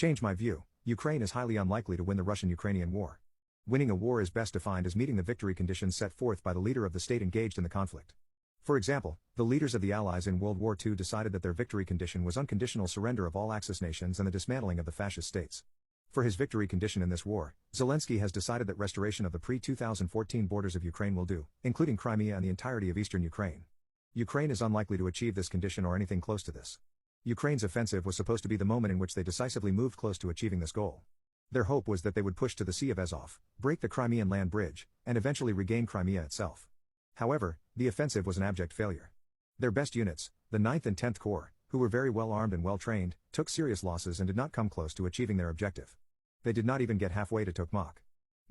Change my view. Ukraine is highly unlikely to win the Russian-Ukrainian war. Winning a war is best defined as meeting the victory conditions set forth by the leader of the state engaged in the conflict. For example, the leaders of the Allies in World War II decided that their victory condition was unconditional surrender of all Axis nations and the dismantling of the fascist states. For his victory condition in this war, Zelensky has decided that restoration of the pre-2014 borders of Ukraine will do, including Crimea and the entirety of eastern Ukraine. Ukraine is unlikely to achieve this condition or anything close to this. Ukraine's offensive was supposed to be the moment in which they decisively moved close to achieving this goal. Their hope was that they would push to the Sea of Azov, break the Crimean land bridge, and eventually regain Crimea itself. However, the offensive was an abject failure. Their best units, the 9th and 10th Corps, who were very well armed and well trained, took serious losses and did not come close to achieving their objective. They did not even get halfway to Tokmak.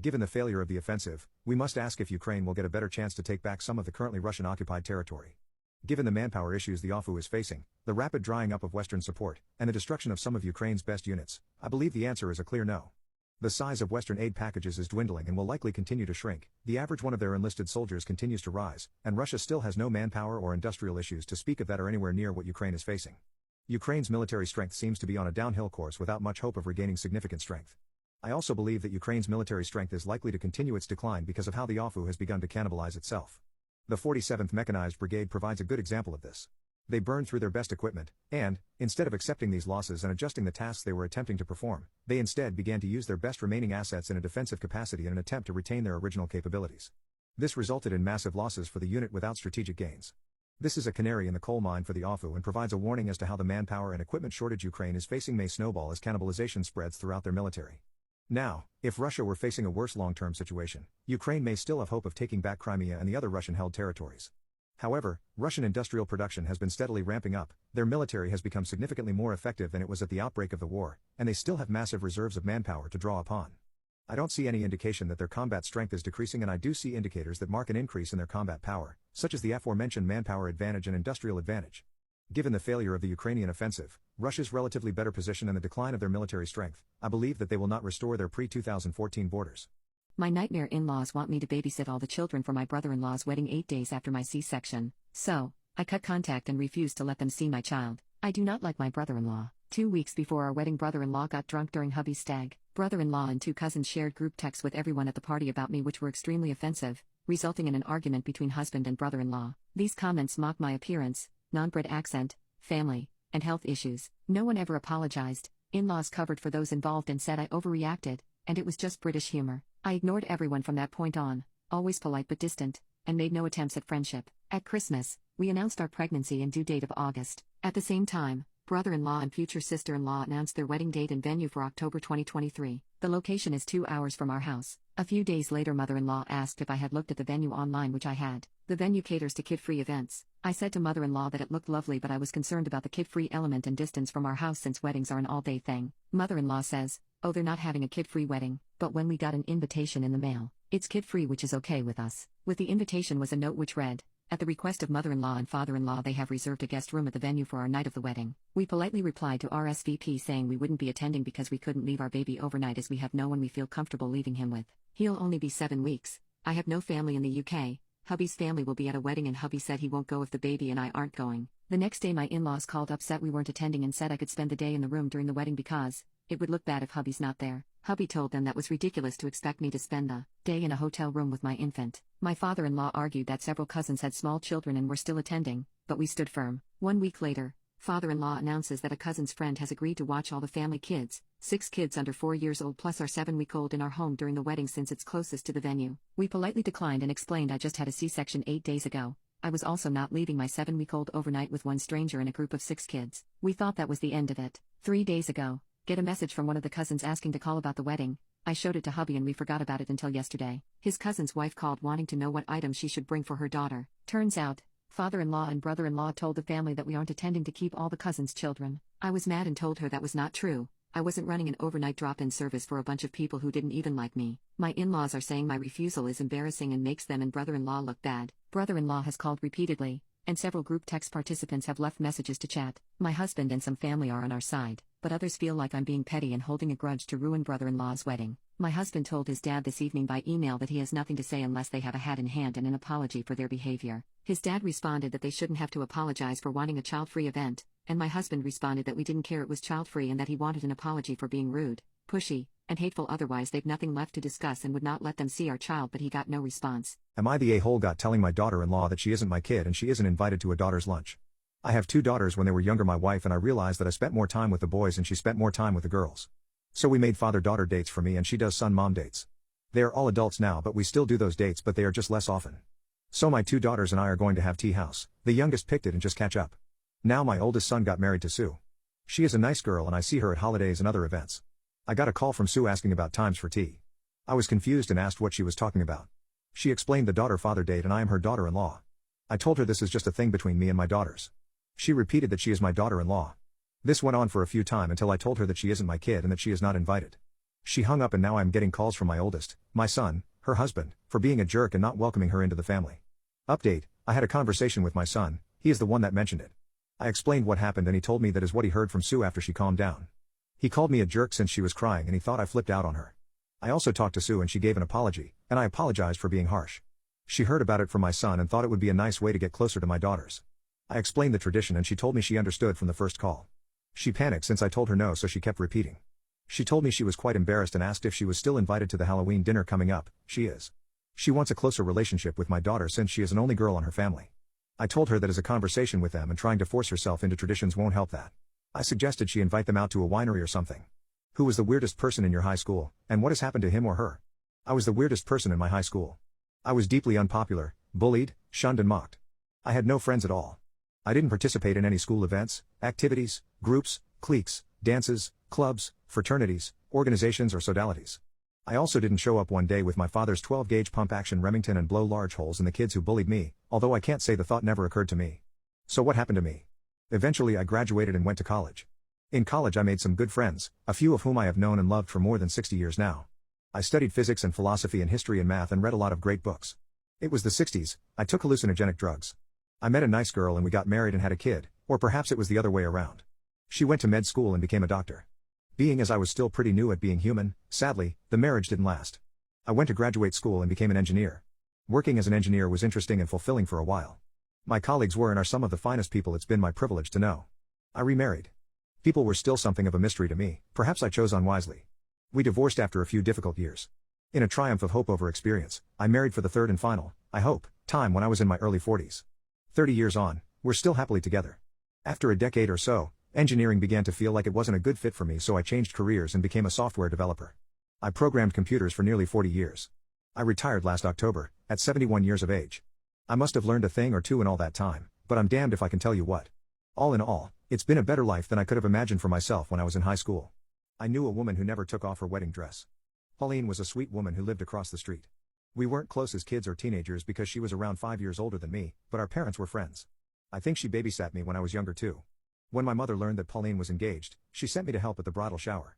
Given the failure of the offensive, we must ask if Ukraine will get a better chance to take back some of the currently Russian-occupied territory. Given the manpower issues the OFU is facing, the rapid drying up of Western support, and the destruction of some of Ukraine's best units, I believe the answer is a clear no. The size of Western aid packages is dwindling and will likely continue to shrink, the average one of their enlisted soldiers continues to rise, and Russia still has no manpower or industrial issues to speak of that are anywhere near what Ukraine is facing. Ukraine's military strength seems to be on a downhill course without much hope of regaining significant strength. I also believe that Ukraine's military strength is likely to continue its decline because of how the OFU has begun to cannibalize itself. The 47th Mechanized Brigade provides a good example of this. They burned through their best equipment, and, instead of accepting these losses and adjusting the tasks they were attempting to perform, they instead began to use their best remaining assets in a defensive capacity in an attempt to retain their original capabilities. This resulted in massive losses for the unit without strategic gains. This is a canary in the coal mine for the OFU and provides a warning as to how the manpower and equipment shortage Ukraine is facing may snowball as cannibalization spreads throughout their military. Now, if Russia were facing a worse long-term situation, Ukraine may still have hope of taking back Crimea and the other Russian-held territories. However, Russian industrial production has been steadily ramping up, their military has become significantly more effective than it was at the outbreak of the war, and they still have massive reserves of manpower to draw upon. I don't see any indication that their combat strength is decreasing, and I do see indicators that mark an increase in their combat power, such as the aforementioned manpower advantage and industrial advantage. Given the failure of the Ukrainian offensive, Russia's relatively better position and the decline of their military strength, I believe that they will not restore their pre-2014 borders. My nightmare in-laws want me to babysit all the children for my brother-in-law's wedding 8 days after my C-section, so I cut contact and refused to let them see my child. I do not like my brother-in-law. 2 weeks before our wedding, brother-in-law got drunk during hubby's stag. Brother-in-law and 2 cousins shared group texts with everyone at the party about me which were extremely offensive, resulting in an argument between husband and brother-in-law. These comments mock my appearance, non-bred accent, family, and health issues. No one ever apologized. In-laws covered for those involved and said I overreacted, and it was just British humor. I ignored everyone from that point on, always polite but distant, and made no attempts at friendship. At Christmas, we announced our pregnancy and due date of August. At the same time, brother-in-law and future sister-in-law announced their wedding date and venue for October 2023. The location is 2 hours from our house. A few days later, mother-in-law asked if I had looked at the venue online, which I had. The venue caters to kid-free events. I said to mother-in-law that it looked lovely, but I was concerned about the kid-free element and distance from our house since weddings are an all-day thing. Mother-in-law says, "Oh, they're not having a kid-free wedding," but when we got an invitation in the mail, it's kid-free, which is okay with us. With the invitation was a note which read, "At the request of mother-in-law and father-in-law, they have reserved a guest room at the venue for our night of the wedding." We politely replied to RSVP saying we wouldn't be attending because we couldn't leave our baby overnight as we have no one we feel comfortable leaving him with. He'll only be 7 weeks. I have no family in the UK. Hubby's family will be at a wedding and hubby said he won't go if the baby and I aren't going. The next day my in-laws called upset we weren't attending and said I could spend the day in the room during the wedding because it would look bad if hubby's not there. Hubby told them that was ridiculous to expect me to spend the day in a hotel room with my infant. My father-in-law argued that several cousins had small children and were still attending, but we stood firm. 1 week later, father-in-law announces that a cousin's friend has agreed to watch all the family kids, 6 kids under 4 years old plus our 7-week-old in our home during the wedding since it's closest to the venue. We politely declined and explained I just had a C-section 8 days ago. I was also not leaving my 7-week-old overnight with one stranger in a group of 6 kids. We thought that was the end of it. 3 days ago, get a message from one of the cousins asking to call about the wedding. I showed it to hubby and we forgot about it until yesterday. His cousin's wife called wanting to know what items she should bring for her daughter. Turns out, father-in-law and brother-in-law told the family that we aren't attending to keep all the cousins' children. I was mad and told her that was not true. I wasn't running an overnight drop-in service for a bunch of people who didn't even like me. My in-laws are saying my refusal is embarrassing and makes them and brother-in-law look bad. Brother-in-law has called repeatedly, and several group text participants have left messages to chat. My husband and some family are on our side, but others feel like I'm being petty and holding a grudge to ruin brother-in-law's wedding. My husband told his dad this evening by email that he has nothing to say unless they have a hat in hand and an apology for their behavior. His dad responded that they shouldn't have to apologize for wanting a child-free event, and my husband responded that we didn't care, it was child-free, and that he wanted an apology for being rude, pushy, and hateful, otherwise they've nothing left to discuss, and would not let them see our child, but he got no response. Am I the a-hole got telling my daughter-in-law that she isn't my kid and she isn't invited to a daughter's lunch? I have 2 daughters. When they were younger, my wife and I realized that I spent more time with the boys and she spent more time with the girls. So we made father-daughter dates for me and she does son-mom dates. They are all adults now, but we still do those dates, but they are just less often. So my 2 daughters and I are going to have tea house. The youngest picked it and just catch up. Now my oldest son got married to Sue. She is a nice girl and I see her at holidays and other events. I got a call from Sue asking about times for tea. I was confused and asked what she was talking about. She explained the daughter-father date and I am her daughter-in-law. I told her this is just a thing between me and my daughters. She repeated that she is my daughter-in-law. This went on for a few times until I told her that she isn't my kid and that she is not invited. She hung up and now I'm getting calls from my oldest, my son, her husband, for being a jerk and not welcoming her into the family. Update: I had a conversation with my son, he is the one that mentioned it. I explained what happened and he told me that is what he heard from Sue after she calmed down. He called me a jerk since she was crying and he thought I flipped out on her. I also talked to Sue and she gave an apology, and I apologized for being harsh. She heard about it from my son and thought it would be a nice way to get closer to my daughters. I explained the tradition and she told me she understood from the first call. She panicked since I told her no, so she kept repeating. She told me she was quite embarrassed and asked if she was still invited to the Halloween dinner coming up. She is. She wants a closer relationship with my daughter since she is an only girl on her family. I told her that as a conversation with them and trying to force herself into traditions won't help that. I suggested she invite them out to a winery or something. Who was the weirdest person in your high school, and what has happened to him or her? I was the weirdest person in my high school. I was deeply unpopular, bullied, shunned and mocked. I had no friends at all. I didn't participate in any school events, activities, groups, cliques, dances, clubs, fraternities, organizations or sodalities. I also didn't show up one day with my father's 12-gauge pump-action Remington and blow large holes in the kids who bullied me, although I can't say the thought never occurred to me. So what happened to me? Eventually I graduated and went to college. In college I made some good friends, a few of whom I have known and loved for more than 60 years now. I studied physics and philosophy and history and math and read a lot of great books. It was the 60s, I took hallucinogenic drugs. I met a nice girl and we got married and had a kid, or perhaps it was the other way around. She went to med school and became a doctor. Being as I was still pretty new at being human, sadly, the marriage didn't last. I went to graduate school and became an engineer. Working as an engineer was interesting and fulfilling for a while. My colleagues were and are some of the finest people it's been my privilege to know. I remarried. People were still something of a mystery to me, perhaps I chose unwisely. We divorced after a few difficult years. In a triumph of hope over experience, I married for the third and final, I hope, time when I was in my early 40s. 30 years on, we're still happily together. After a decade or so, engineering began to feel like it wasn't a good fit for me, so I changed careers and became a software developer. I programmed computers for nearly 40 years. I retired last October, at 71 years of age. I must have learned a thing or two in all that time, but I'm damned if I can tell you what. All in all, it's been a better life than I could have imagined for myself when I was in high school. I knew a woman who never took off her wedding dress. Pauline was a sweet woman who lived across the street. We weren't close as kids or teenagers because she was around 5 years older than me, but our parents were friends. I think she babysat me when I was younger too. When my mother learned that Pauline was engaged, she sent me to help at the bridal shower.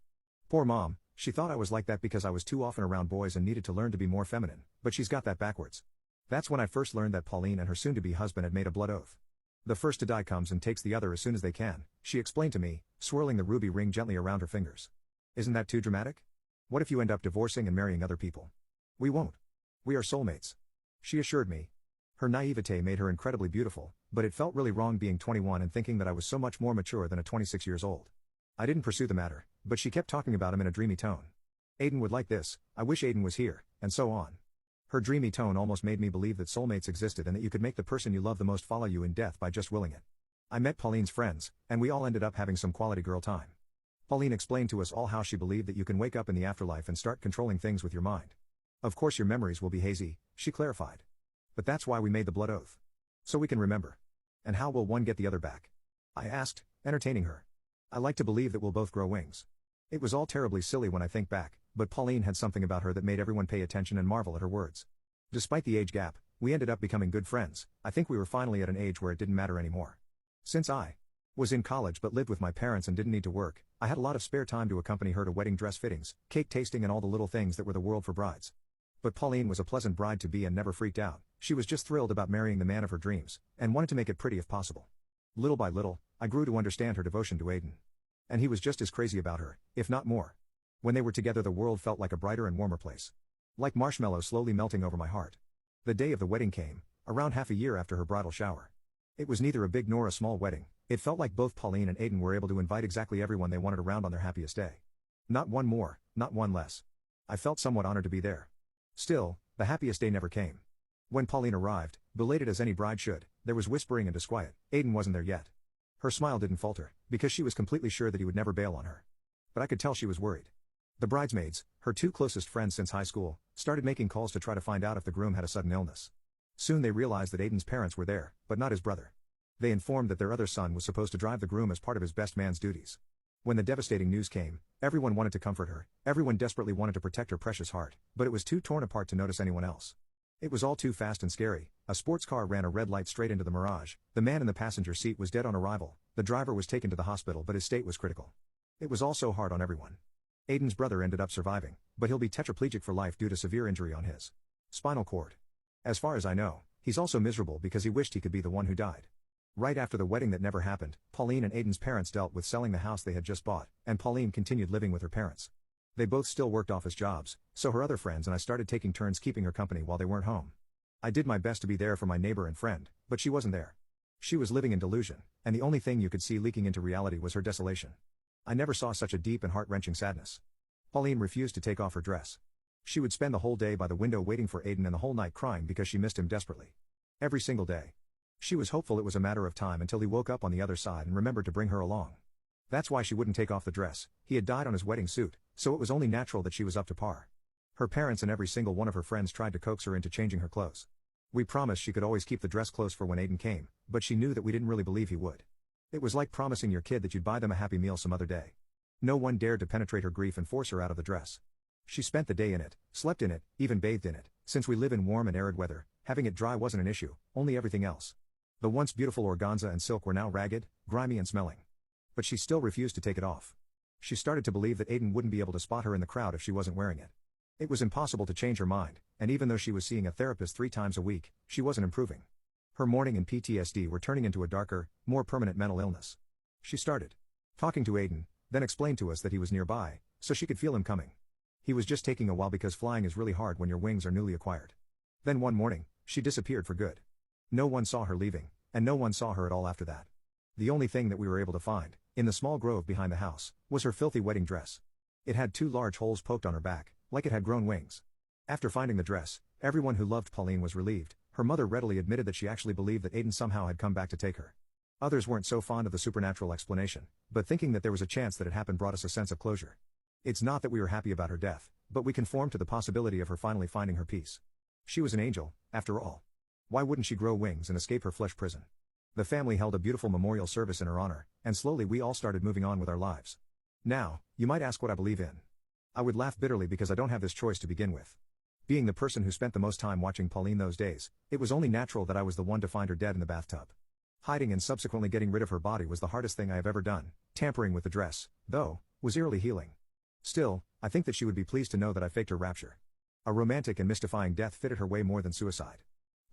Poor mom, she thought I was like that because I was too often around boys and needed to learn to be more feminine, but she's got that backwards. That's when I first learned that Pauline and her soon-to-be husband had made a blood oath. The first to die comes and takes the other as soon as they can, she explained to me, swirling the ruby ring gently around her fingers. Isn't that too dramatic? What if you end up divorcing and marrying other people? We won't. We are soulmates. She assured me. Her naivete made her incredibly beautiful, but it felt really wrong being 21 and thinking that I was so much more mature than a 26 years old. I didn't pursue the matter, but she kept talking about him in a dreamy tone. Aiden would like this, I wish Aiden was here, and so on. Her dreamy tone almost made me believe that soulmates existed and that you could make the person you love the most follow you in death by just willing it. I met Pauline's friends, and we all ended up having some quality girl time. Pauline explained to us all how she believed that you can wake up in the afterlife and start controlling things with your mind. Of course your memories will be hazy, she clarified. But that's why we made the blood oath. So we can remember. And how will one get the other back? I asked, entertaining her. I like to believe that we'll both grow wings. It was all terribly silly when I think back, but Pauline had something about her that made everyone pay attention and marvel at her words. Despite the age gap, we ended up becoming good friends. I think we were finally at an age where it didn't matter anymore. Since I was in college but lived with my parents and didn't need to work, I had a lot of spare time to accompany her to wedding dress fittings, cake tasting and all the little things that were the world for brides. But Pauline was a pleasant bride-to-be and never freaked out. She was just thrilled about marrying the man of her dreams, and wanted to make it pretty if possible. Little by little, I grew to understand her devotion to Aiden. And he was just as crazy about her, if not more. When they were together the world felt like a brighter and warmer place. Like marshmallows slowly melting over my heart. The day of the wedding came, around half a year after her bridal shower. It was neither a big nor a small wedding, It felt like both Pauline and Aiden were able to invite exactly everyone they wanted around on their happiest day. Not one more, not one less. I felt somewhat honored to be there. Still, the happiest day never came. When Pauline arrived, belated as any bride should, there was whispering and disquiet. Aiden wasn't there yet. Her smile didn't falter, because she was completely sure that he would never bail on her. But I could tell she was worried. The bridesmaids, her two closest friends since high school, started making calls to try to find out if the groom had a sudden illness. Soon they realized that Aiden's parents were there, but not his brother. They informed that their other son was supposed to drive the groom as part of his best man's duties. When the devastating news came, everyone wanted to comfort her, everyone desperately wanted to protect her precious heart, but it was too torn apart to notice anyone else. It was all too fast and scary. A sports car ran a red light straight into the Mirage. The man in the passenger seat was dead on arrival. The driver was taken to the hospital, but his state was critical. It was all so hard on everyone. Aiden's brother ended up surviving, but he'll be tetraplegic for life due to severe injury on his spinal cord. As far as I know, he's also miserable because he wished he could be the one who died. Right after the wedding that never happened, Pauline and Aiden's parents dealt with selling the house they had just bought, and Pauline continued living with her parents. They both still worked office jobs, so her other friends and I started taking turns keeping her company while they weren't home. I did my best to be there for my neighbor and friend, but she wasn't there. She was living in delusion, and the only thing you could see leaking into reality was her desolation. I never saw such a deep and heart-wrenching sadness. Pauline refused to take off her dress. She would spend the whole day by the window waiting for Aiden and the whole night crying because she missed him desperately. Every single day. She was hopeful it was a matter of time until he woke up on the other side and remembered to bring her along. That's why she wouldn't take off the dress. He had died on his wedding suit, so it was only natural that she was up to par. Her parents and every single one of her friends tried to coax her into changing her clothes. We promised she could always keep the dress close for when Aiden came, but she knew that we didn't really believe he would. It was like promising your kid that you'd buy them a happy meal some other day. No one dared to penetrate her grief and force her out of the dress. She spent the day in it, slept in it, even bathed in it. Since we live in warm and arid weather, having it dry wasn't an issue, only everything else. The once beautiful organza and silk were now ragged, grimy and smelling. But she still refused to take it off. She started to believe that Aiden wouldn't be able to spot her in the crowd if she wasn't wearing it. It was impossible to change her mind, and even though she was seeing a therapist 3 times a week, she wasn't improving. Her mourning and PTSD were turning into a darker, more permanent mental illness. She started talking to Aiden, then explained to us that he was nearby, so she could feel him coming. He was just taking a while because flying is really hard when your wings are newly acquired. Then one morning, she disappeared for good. No one saw her leaving, and no one saw her at all after that. The only thing that we were able to find, in the small grove behind the house, was her filthy wedding dress. It had 2 large holes poked on her back, like it had grown wings. After finding the dress, everyone who loved Pauline was relieved. Her mother readily admitted that she actually believed that Aiden somehow had come back to take her. Others weren't so fond of the supernatural explanation, but thinking that there was a chance that it happened brought us a sense of closure. It's not that we were happy about her death, but we conformed to the possibility of her finally finding her peace. She was an angel, after all. Why wouldn't she grow wings and escape her flesh prison? The family held a beautiful memorial service in her honor, and slowly we all started moving on with our lives. Now, you might ask what I believe in. I would laugh bitterly because I don't have this choice to begin with. Being the person who spent the most time watching Pauline those days, it was only natural that I was the one to find her dead in the bathtub. Hiding and subsequently getting rid of her body was the hardest thing I have ever done. Tampering with the dress, though, was eerily healing. Still, I think that she would be pleased to know that I faked her rapture. A romantic and mystifying death fitted her way more than suicide.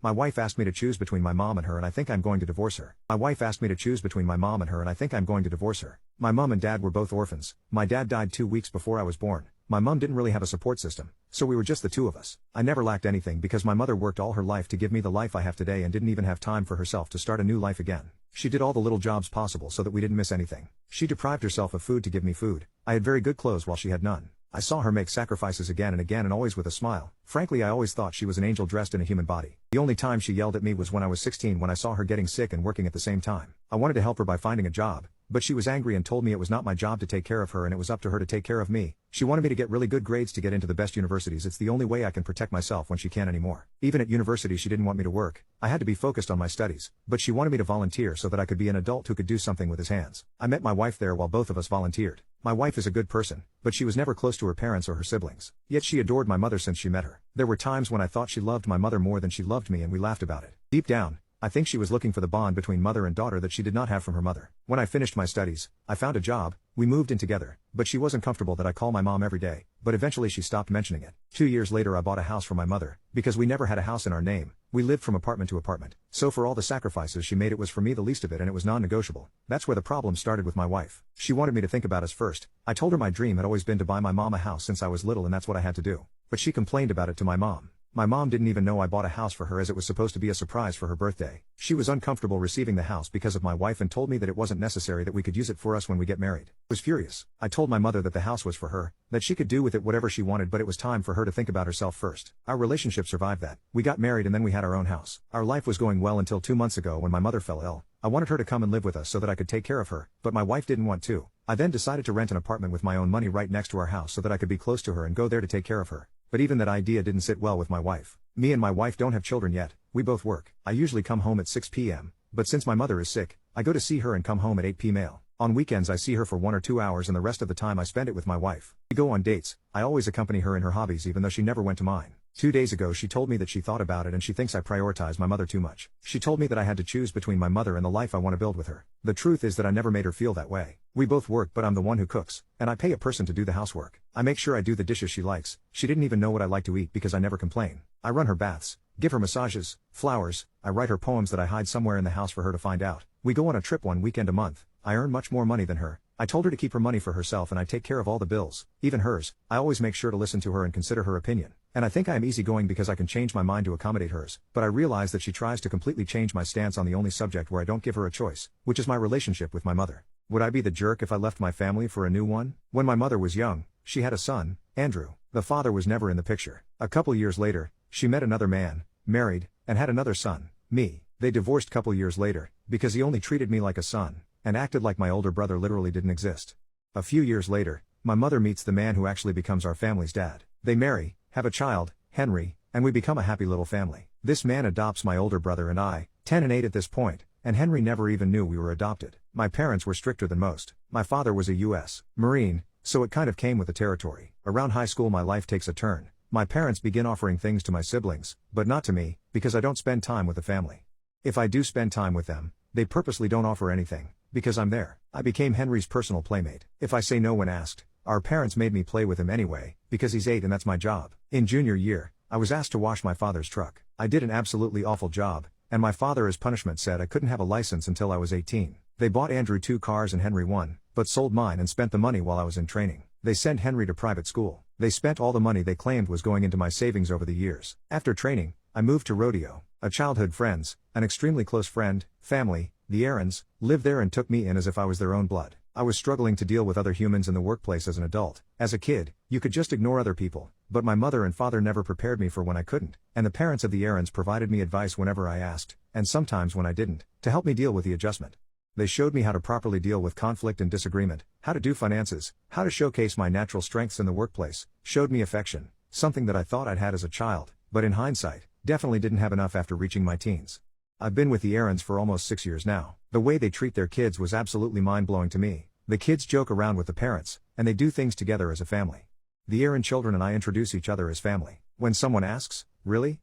My wife asked me to choose between my mom and her, and I think I'm going to divorce her. My wife asked me to choose between my mom and her, and I think I'm going to divorce her. My mom and dad were both orphans. My dad died 2 weeks before I was born. My mom didn't really have a support system, so we were just the two of us. I never lacked anything because my mother worked all her life to give me the life I have today and didn't even have time for herself to start a new life again. She did all the little jobs possible so that we didn't miss anything. She deprived herself of food to give me food. I had very good clothes while she had none. I saw her make sacrifices again and always with a smile. Frankly, I always thought she was an angel dressed in a human body. The only time she yelled at me was when I was 16 when I saw her getting sick and working at the same time. I wanted to help her by finding a job, but she was angry and told me it was not my job to take care of her and it was up to her to take care of me. She wanted me to get really good grades to get into the best universities. It's the only way I can protect myself when she can't anymore. Even at university she didn't want me to work. I had to be focused on my studies, but she wanted me to volunteer so that I could be an adult who could do something with his hands. I met my wife there while both of us volunteered. My wife is a good person, but she was never close to her parents or her siblings. Yet she adored my mother since she met her. There were times when I thought she loved my mother more than she loved me and we laughed about it. Deep down, I think she was looking for the bond between mother and daughter that she did not have from her mother. When I finished my studies, I found a job, we moved in together, but she wasn't comfortable that I call my mom every day, but eventually she stopped mentioning it. 2 years later I bought a house for my mother, because we never had a house in our name. We lived from apartment to apartment. So for all the sacrifices she made, it was for me the least of it, and it was non-negotiable. That's where the problem started with my wife. She wanted me to think about us first. I told her my dream had always been to buy my mom a house since I was little and that's what I had to do. But she complained about it to my mom. My mom didn't even know I bought a house for her as it was supposed to be a surprise for her birthday. She was uncomfortable receiving the house because of my wife and told me that it wasn't necessary, that we could use it for us when we get married. I was furious. I told my mother that the house was for her, that she could do with it whatever she wanted, but it was time for her to think about herself first. Our relationship survived that. We got married and then we had our own house. Our life was going well until 2 months ago when my mother fell ill. I wanted her to come and live with us so that I could take care of her, but my wife didn't want to. I then decided to rent an apartment with my own money right next to our house so that I could be close to her and go there to take care of her. But even that idea didn't sit well with my wife. Me and my wife don't have children yet, we both work. I usually come home at 6 p.m., but since my mother is sick, I go to see her and come home at 8 p.m. On weekends I see her for 1 or 2 hours and the rest of the time I spend it with my wife. We go on dates, I always accompany her in her hobbies even though she never went to mine. 2 days ago she told me that she thought about it and she thinks I prioritize my mother too much. She told me that I had to choose between my mother and the life I want to build with her. The truth is that I never made her feel that way. We both work, but I'm the one who cooks, and I pay a person to do the housework. I make sure I do the dishes she likes. She didn't even know what I like to eat because I never complain. I run her baths, give her massages, flowers, I write her poems that I hide somewhere in the house for her to find out. We go on a trip 1 weekend a month. I earn much more money than her. I told her to keep her money for herself and I take care of all the bills, even hers. I always make sure to listen to her and consider her opinion. And I think I am easygoing because I can change my mind to accommodate hers, but I realize that she tries to completely change my stance on the only subject where I don't give her a choice, which is my relationship with my mother. Would I be the jerk if I left my family for a new one? When my mother was young, she had a son, Andrew. The father was never in the picture. A couple years later, she met another man, married, and had another son, me. They divorced couple years later, because he only treated me like a son, and acted like my older brother literally didn't exist. A few years later, my mother meets the man who actually becomes our family's dad. They marry, have a child, Henry, and we become a happy little family. This man adopts my older brother and I, 10 and 8 at this point, and Henry never even knew we were adopted. My parents were stricter than most. My father was a U.S. Marine, so it kind of came with the territory. Around high school my life takes a turn. My parents begin offering things to my siblings, but not to me, because I don't spend time with the family. If I do spend time with them, they purposely don't offer anything, because I'm there. I became Henry's personal playmate. If I say no when asked, our parents made me play with him anyway, because he's 8 and that's my job. In junior year, I was asked to wash my father's truck. I did an absolutely awful job, and my father as punishment said I couldn't have a license until I was 18. They bought Andrew 2 cars and Henry 1, but sold mine and spent the money while I was in training. They sent Henry to private school. They spent all the money they claimed was going into my savings over the years. After training, I moved to Rodeo. A childhood friends, an extremely close friend, family, the Aarons, lived there and took me in as if I was their own blood. I was struggling to deal with other humans in the workplace as an adult. As a kid, you could just ignore other people, but my mother and father never prepared me for when I couldn't, and the parents of the Aarons provided me advice whenever I asked, and sometimes when I didn't, to help me deal with the adjustment. They showed me how to properly deal with conflict and disagreement, how to do finances, how to showcase my natural strengths in the workplace, showed me affection, something that I thought I'd had as a child, but in hindsight, definitely didn't have enough after reaching my teens. I've been with the Aarons for almost 6 years now. The way they treat their kids was absolutely mind-blowing to me. The kids joke around with the parents, and they do things together as a family. The Aaron children and I introduce each other as family. When someone asks, "Really?"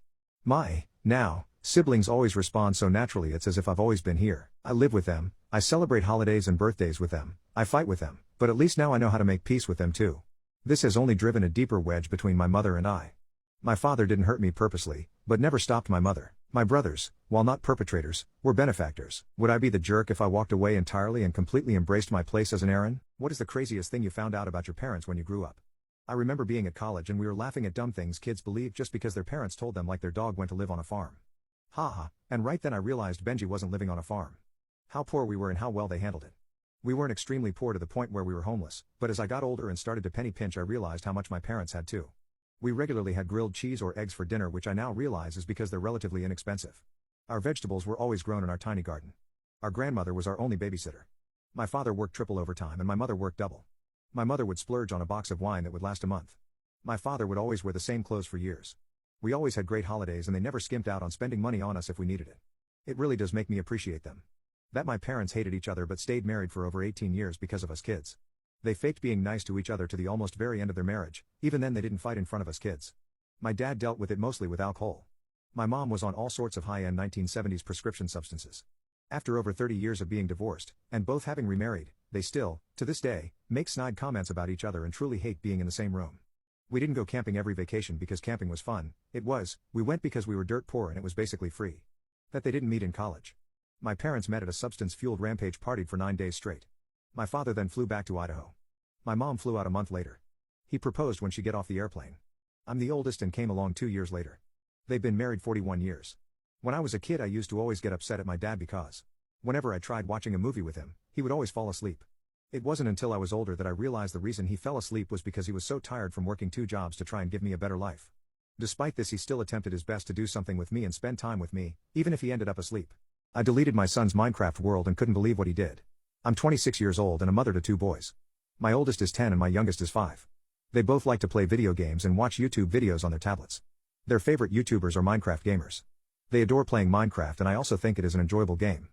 Now, siblings always respond so naturally it's as if I've always been here. I live with them, I celebrate holidays and birthdays with them, I fight with them, but at least now I know how to make peace with them too. This has only driven a deeper wedge between my mother and I. My father didn't hurt me purposely, but never stopped my mother. My brothers, while not perpetrators, were benefactors. Would I be the jerk if I walked away entirely and completely embraced my place as an Aaron? What is the craziest thing you found out about your parents when you grew up? I remember being at college and we were laughing at dumb things kids believe just because their parents told them, like their dog went to live on a farm. Haha, and right then I realized Benji wasn't living on a farm. How poor we were and how well they handled it. We weren't extremely poor to the point where we were homeless, but as I got older and started to penny pinch I realized how much my parents had too. We regularly had grilled cheese or eggs for dinner, which I now realize is because they're relatively inexpensive. Our vegetables were always grown in our tiny garden. Our grandmother was our only babysitter. My father worked triple overtime and my mother worked double. My mother would splurge on a box of wine that would last a month. My father would always wear the same clothes for years. We always had great holidays and they never skimped out on spending money on us if we needed it. It really does make me appreciate them. That my parents hated each other but stayed married for over 18 years because of us kids. They faked being nice to each other to the almost very end of their marriage, even then they didn't fight in front of us kids. My dad dealt with it mostly with alcohol. My mom was on all sorts of high-end 1970s prescription substances. After over 30 years of being divorced, and both having remarried, they still, to this day, make snide comments about each other and truly hate being in the same room. We didn't go camping every vacation because camping was fun, we went because we were dirt poor and it was basically free. That they didn't meet in college. My parents met at a substance-fueled rampage, partied for 9 days straight. My father then flew back to Idaho. My mom flew out a month later. He proposed when she got off the airplane. I'm the oldest and came along 2 years later. They've been married 41 years. When I was a kid, I used to always get upset at my dad because whenever I tried watching a movie with him, he would always fall asleep. It wasn't until I was older that I realized the reason he fell asleep was because he was so tired from working 2 jobs to try and give me a better life. Despite this, he still attempted his best to do something with me and spend time with me, even if he ended up asleep. I deleted my son's Minecraft world and couldn't believe what he did. I'm 26 years old and a mother to 2 boys. My oldest is 10 and my youngest is 5. They both like to play video games and watch YouTube videos on their tablets. Their favorite YouTubers are Minecraft gamers. They adore playing Minecraft, and I also think it is an enjoyable game.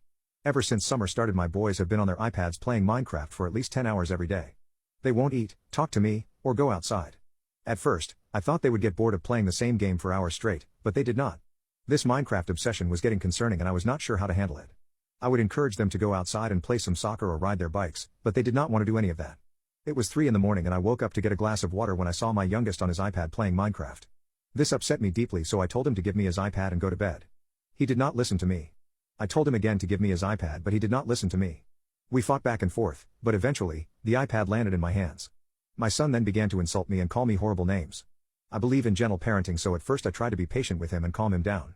Ever since summer started, my boys have been on their iPads playing Minecraft for at least 10 hours every day. They won't eat, talk to me, or go outside. At first, I thought they would get bored of playing the same game for hours straight, but they did not. This Minecraft obsession was getting concerning and I was not sure how to handle it. I would encourage them to go outside and play some soccer or ride their bikes, but they did not want to do any of that. It was 3 in the morning and I woke up to get a glass of water when I saw my youngest on his iPad playing Minecraft. This upset me deeply, so I told him to give me his iPad and go to bed. He did not listen to me. I told him again to give me his iPad, but he did not listen to me. We fought back and forth, but eventually, the iPad landed in my hands. My son then began to insult me and call me horrible names. I believe in gentle parenting, so at first I tried to be patient with him and calm him down.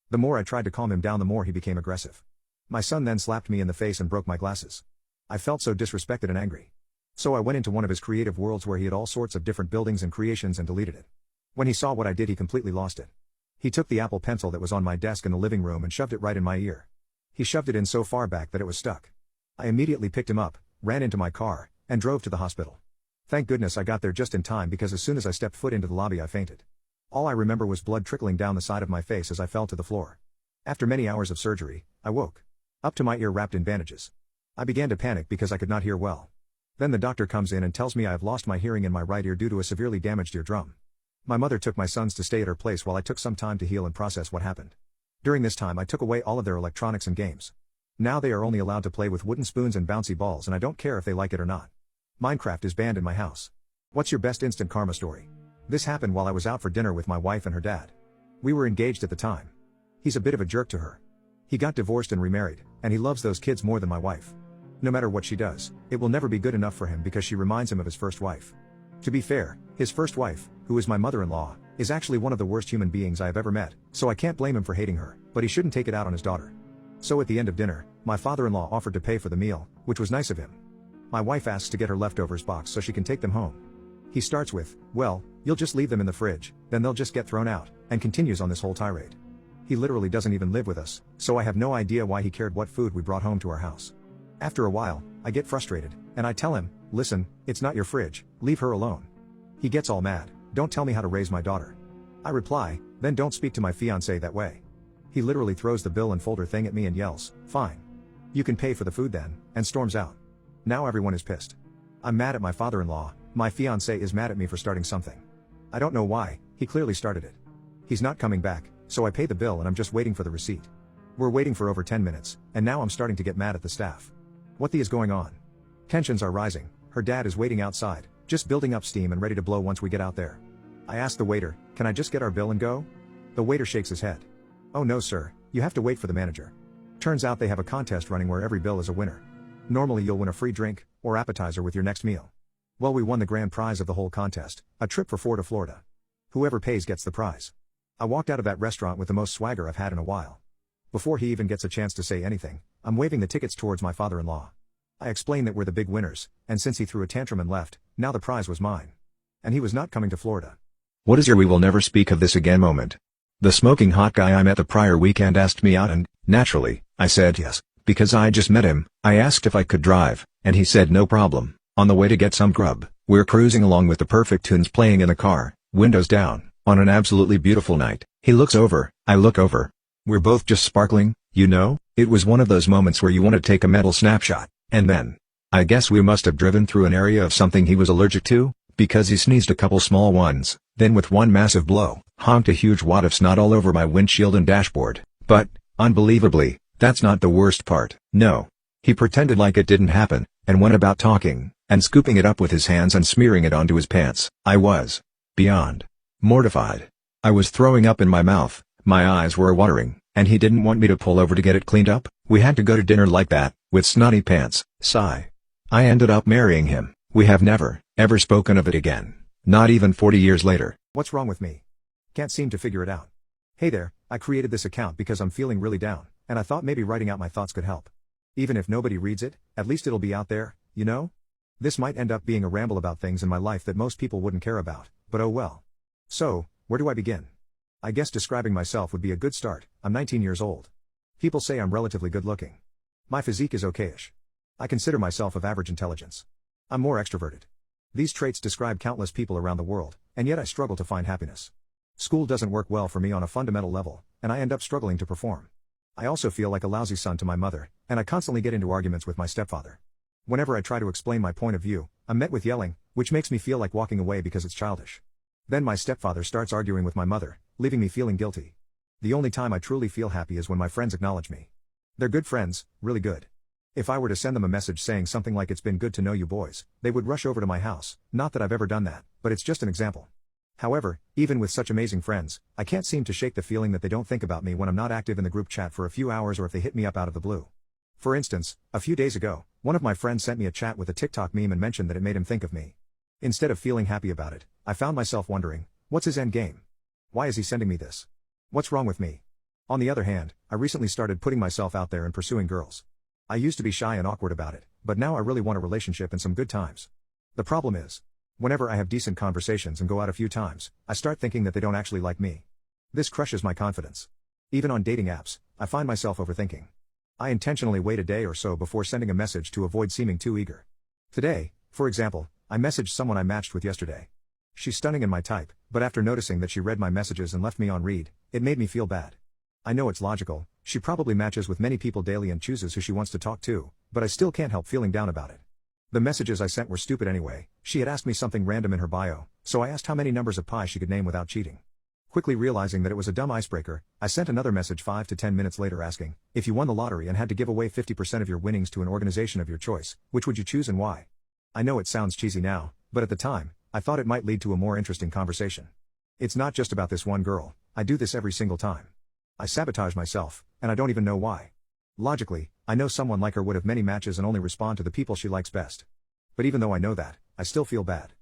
The more I tried to calm him down, the more he became aggressive. My son then slapped me in the face and broke my glasses. I felt so disrespected and angry. So I went into one of his creative worlds where he had all sorts of different buildings and creations and deleted it. When he saw what I did, he completely lost it. He took the Apple Pencil that was on my desk in the living room and shoved it right in my ear. He shoved it in so far back that it was stuck. I immediately picked him up, ran into my car, and drove to the hospital. Thank goodness I got there just in time, because as soon as I stepped foot into the lobby I fainted. All I remember was blood trickling down the side of my face as I fell to the floor. After many hours of surgery, I woke up to my ear wrapped in bandages. I began to panic because I could not hear well. Then the doctor comes in and tells me I have lost my hearing in my right ear due to a severely damaged eardrum. My mother took my sons to stay at her place while I took some time to heal and process what happened. During this time I took away all of their electronics and games. Now they are only allowed to play with wooden spoons and bouncy balls, and I don't care if they like it or not. Minecraft is banned in my house. What's your best instant karma story? This happened while I was out for dinner with my wife and her dad. We were engaged at the time. He's a bit of a jerk to her. He got divorced and remarried, and he loves those kids more than my wife. No matter what she does, it will never be good enough for him because she reminds him of his first wife. To be fair, his first wife, who is my mother-in-law, is actually one of the worst human beings I have ever met, so I can't blame him for hating her, but he shouldn't take it out on his daughter. So at the end of dinner, my father-in-law offered to pay for the meal, which was nice of him. My wife asks to get her leftovers box so she can take them home. He starts with, "Well, you'll just leave them in the fridge, then they'll just get thrown out," and continues on this whole tirade. He literally doesn't even live with us, so I have no idea why he cared what food we brought home to our house. After a while, I get frustrated, and I tell him, "Listen, it's not your fridge, leave her alone." He gets all mad, "Don't tell me how to raise my daughter." I reply, "Then don't speak to my fiancé that way." He literally throws the bill and folder thing at me and yells, "Fine. You can pay for the food then," and storms out. Now everyone is pissed. I'm mad at my father-in-law, my fiancé is mad at me for starting something. I don't know why, he clearly started it. He's not coming back, so I pay the bill and I'm just waiting for the receipt. We're waiting for over 10 minutes, and now I'm starting to get mad at the staff. What the is going on? Tensions are rising. Her dad is waiting outside, just building up steam and ready to blow once we get out there. I ask the waiter, "Can I just get our bill and go?" The waiter shakes his head. "Oh no sir, you have to wait for the manager." Turns out they have a contest running where every bill is a winner. Normally you'll win a free drink, or appetizer with your next meal. Well, we won the grand prize of the whole contest, a trip for 4 to Florida. Whoever pays gets the prize. I walked out of that restaurant with the most swagger I've had in a while. Before he even gets a chance to say anything, I'm waving the tickets towards my father-in-law. I explain that we're the big winners, and since he threw a tantrum and left, now the prize was mine. And he was not coming to Florida. What is your "we will never speak of this again" moment? The smoking hot guy I met the prior weekend asked me out and, naturally, I said yes, because I just met him. I asked if I could drive, and he said no problem. On the way to get some grub, we're cruising along with the perfect tunes playing in the car, windows down, on an absolutely beautiful night. He looks over, I look over. We're both just sparkling, you know? It was one of those moments where you want to take a mental snapshot, and then, I guess we must have driven through an area of something he was allergic to, because he sneezed a couple small ones, then with one massive blow, honked a huge wad of snot all over my windshield and dashboard. But, unbelievably, that's not the worst part. No. He pretended like it didn't happen, and went about talking, and scooping it up with his hands and smearing it onto his pants. I was beyond mortified. I was throwing up in my mouth, my eyes were watering, and he didn't want me to pull over to get it cleaned up. We had to go to dinner like that, with snotty pants. Sigh. I ended up marrying him. We have never, ever spoken of it again. Not even 40 years later. What's wrong with me? Can't seem to figure it out. Hey there, I created this account because I'm feeling really down, and I thought maybe writing out my thoughts could help. Even if nobody reads it, at least it'll be out there, you know? This might end up being a ramble about things in my life that most people wouldn't care about, but oh well. So, where do I begin? I guess describing myself would be a good start. I'm 19 years old. People say I'm relatively good looking. My physique is okayish. I consider myself of average intelligence. I'm more extroverted. These traits describe countless people around the world, and yet I struggle to find happiness. School doesn't work well for me on a fundamental level, and I end up struggling to perform. I also feel like a lousy son to my mother, and I constantly get into arguments with my stepfather. Whenever I try to explain my point of view, I'm met with yelling, which makes me feel like walking away because it's childish. Then my stepfather starts arguing with my mother, leaving me feeling guilty. The only time I truly feel happy is when my friends acknowledge me. They're good friends, really good. If I were to send them a message saying something like "It's been good to know you boys," they would rush over to my house. Not that I've ever done that, but it's just an example. However, even with such amazing friends, I can't seem to shake the feeling that they don't think about me when I'm not active in the group chat for a few hours or if they hit me up out of the blue. For instance, a few days ago, one of my friends sent me a chat with a TikTok meme and mentioned that it made him think of me. Instead of feeling happy about it, I found myself wondering, what's his end game? Why is he sending me this? What's wrong with me? On the other hand, I recently started putting myself out there and pursuing girls. I used to be shy and awkward about it, but now I really want a relationship and some good times. The problem is, whenever I have decent conversations and go out a few times, I start thinking that they don't actually like me. This crushes my confidence. Even on dating apps, I find myself overthinking. I intentionally wait a day or so before sending a message to avoid seeming too eager. Today, for example, I messaged someone I matched with yesterday. She's stunning in my type, but after noticing that she read my messages and left me on read, it made me feel bad. I know it's logical, she probably matches with many people daily and chooses who she wants to talk to, but I still can't help feeling down about it. The messages I sent were stupid anyway. She had asked me something random in her bio, so I asked how many numbers of pi she could name without cheating. Quickly realizing that it was a dumb icebreaker, I sent another message 5 to 10 minutes later asking, if you won the lottery and had to give away 50% of your winnings to an organization of your choice, which would you choose and why? I know it sounds cheesy now, but at the time, I thought it might lead to a more interesting conversation. It's not just about this one girl, I do this every single time. I sabotage myself, and I don't even know why. Logically, I know someone like her would have many matches and only respond to the people she likes best. But even though I know that, I still feel bad.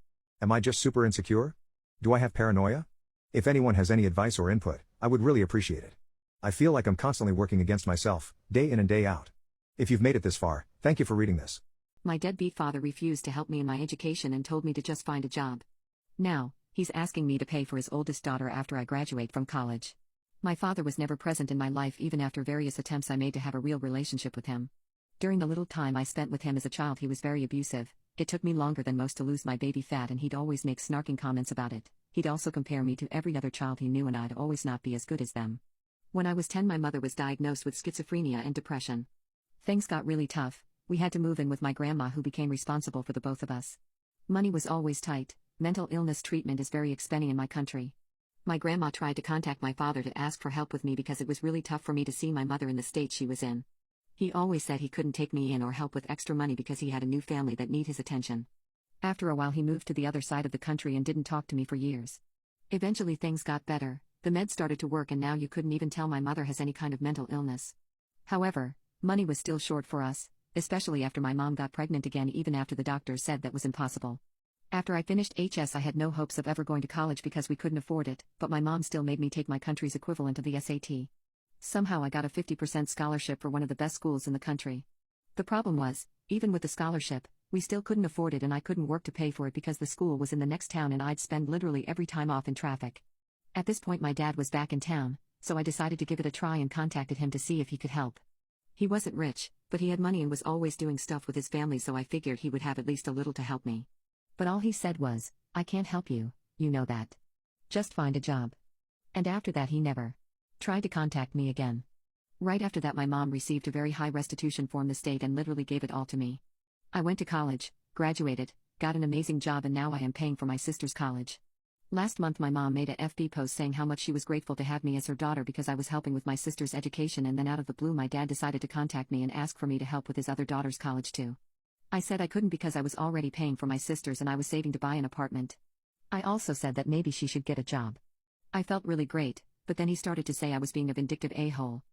Am I just super insecure? Do I have paranoia? If anyone has any advice or input, I would really appreciate it. I feel like I'm constantly working against myself, day in and day out. If you've made it this far, thank you for reading this. My deadbeat father refused to help me in my education and told me to just find a job. Now, he's asking me to pay for his oldest daughter after I graduate from college. My father was never present in my life even after various attempts I made to have a real relationship with him. During the little time I spent with him as a child, he was very abusive. It took me longer than most to lose my baby fat, and he'd always make snarking comments about it. He'd also compare me to every other child he knew, and I'd always not be as good as them. When I was 10, my mother was diagnosed with schizophrenia and depression. Things got really tough. We had to move in with my grandma, who became responsible for the both of us. Money was always tight. Mental illness treatment is very expensive in my country. My grandma tried to contact my father to ask for help with me because it was really tough for me to see my mother in the state she was in. He always said he couldn't take me in or help with extra money because he had a new family that need his attention. After a while he moved to the other side of the country and didn't talk to me for years. Eventually things got better, the meds started to work, and now you couldn't even tell my mother has any kind of mental illness. However, money was still short for us, especially after my mom got pregnant again, even after the doctors said that was impossible. After I finished HS, I had no hopes of ever going to college because we couldn't afford it, but my mom still made me take my country's equivalent of the SAT. Somehow I got a 50% scholarship for one of the best schools in the country. The problem was, even with the scholarship, we still couldn't afford it, and I couldn't work to pay for it because the school was in the next town and I'd spend literally every time off in traffic. At this point my dad was back in town, so I decided to give it a try and contacted him to see if he could help. He wasn't rich, but he had money and was always doing stuff with his family, so I figured he would have at least a little to help me. But all he said was, "I can't help you, you know that. Just find a job." And after that he never tried to contact me again. Right after that my mom received a very high restitution from the state and literally gave it all to me. I went to college, graduated, got an amazing job, and now I am paying for my sister's college. Last month my mom made a FB post saying how much she was grateful to have me as her daughter because I was helping with my sister's education, and then out of the blue my dad decided to contact me and ask for me to help with his other daughter's college too. I said I couldn't because I was already paying for my sister's and I was saving to buy an apartment. I also said that maybe she should get a job. I felt really great, but then he started to say I was being a vindictive a-hole.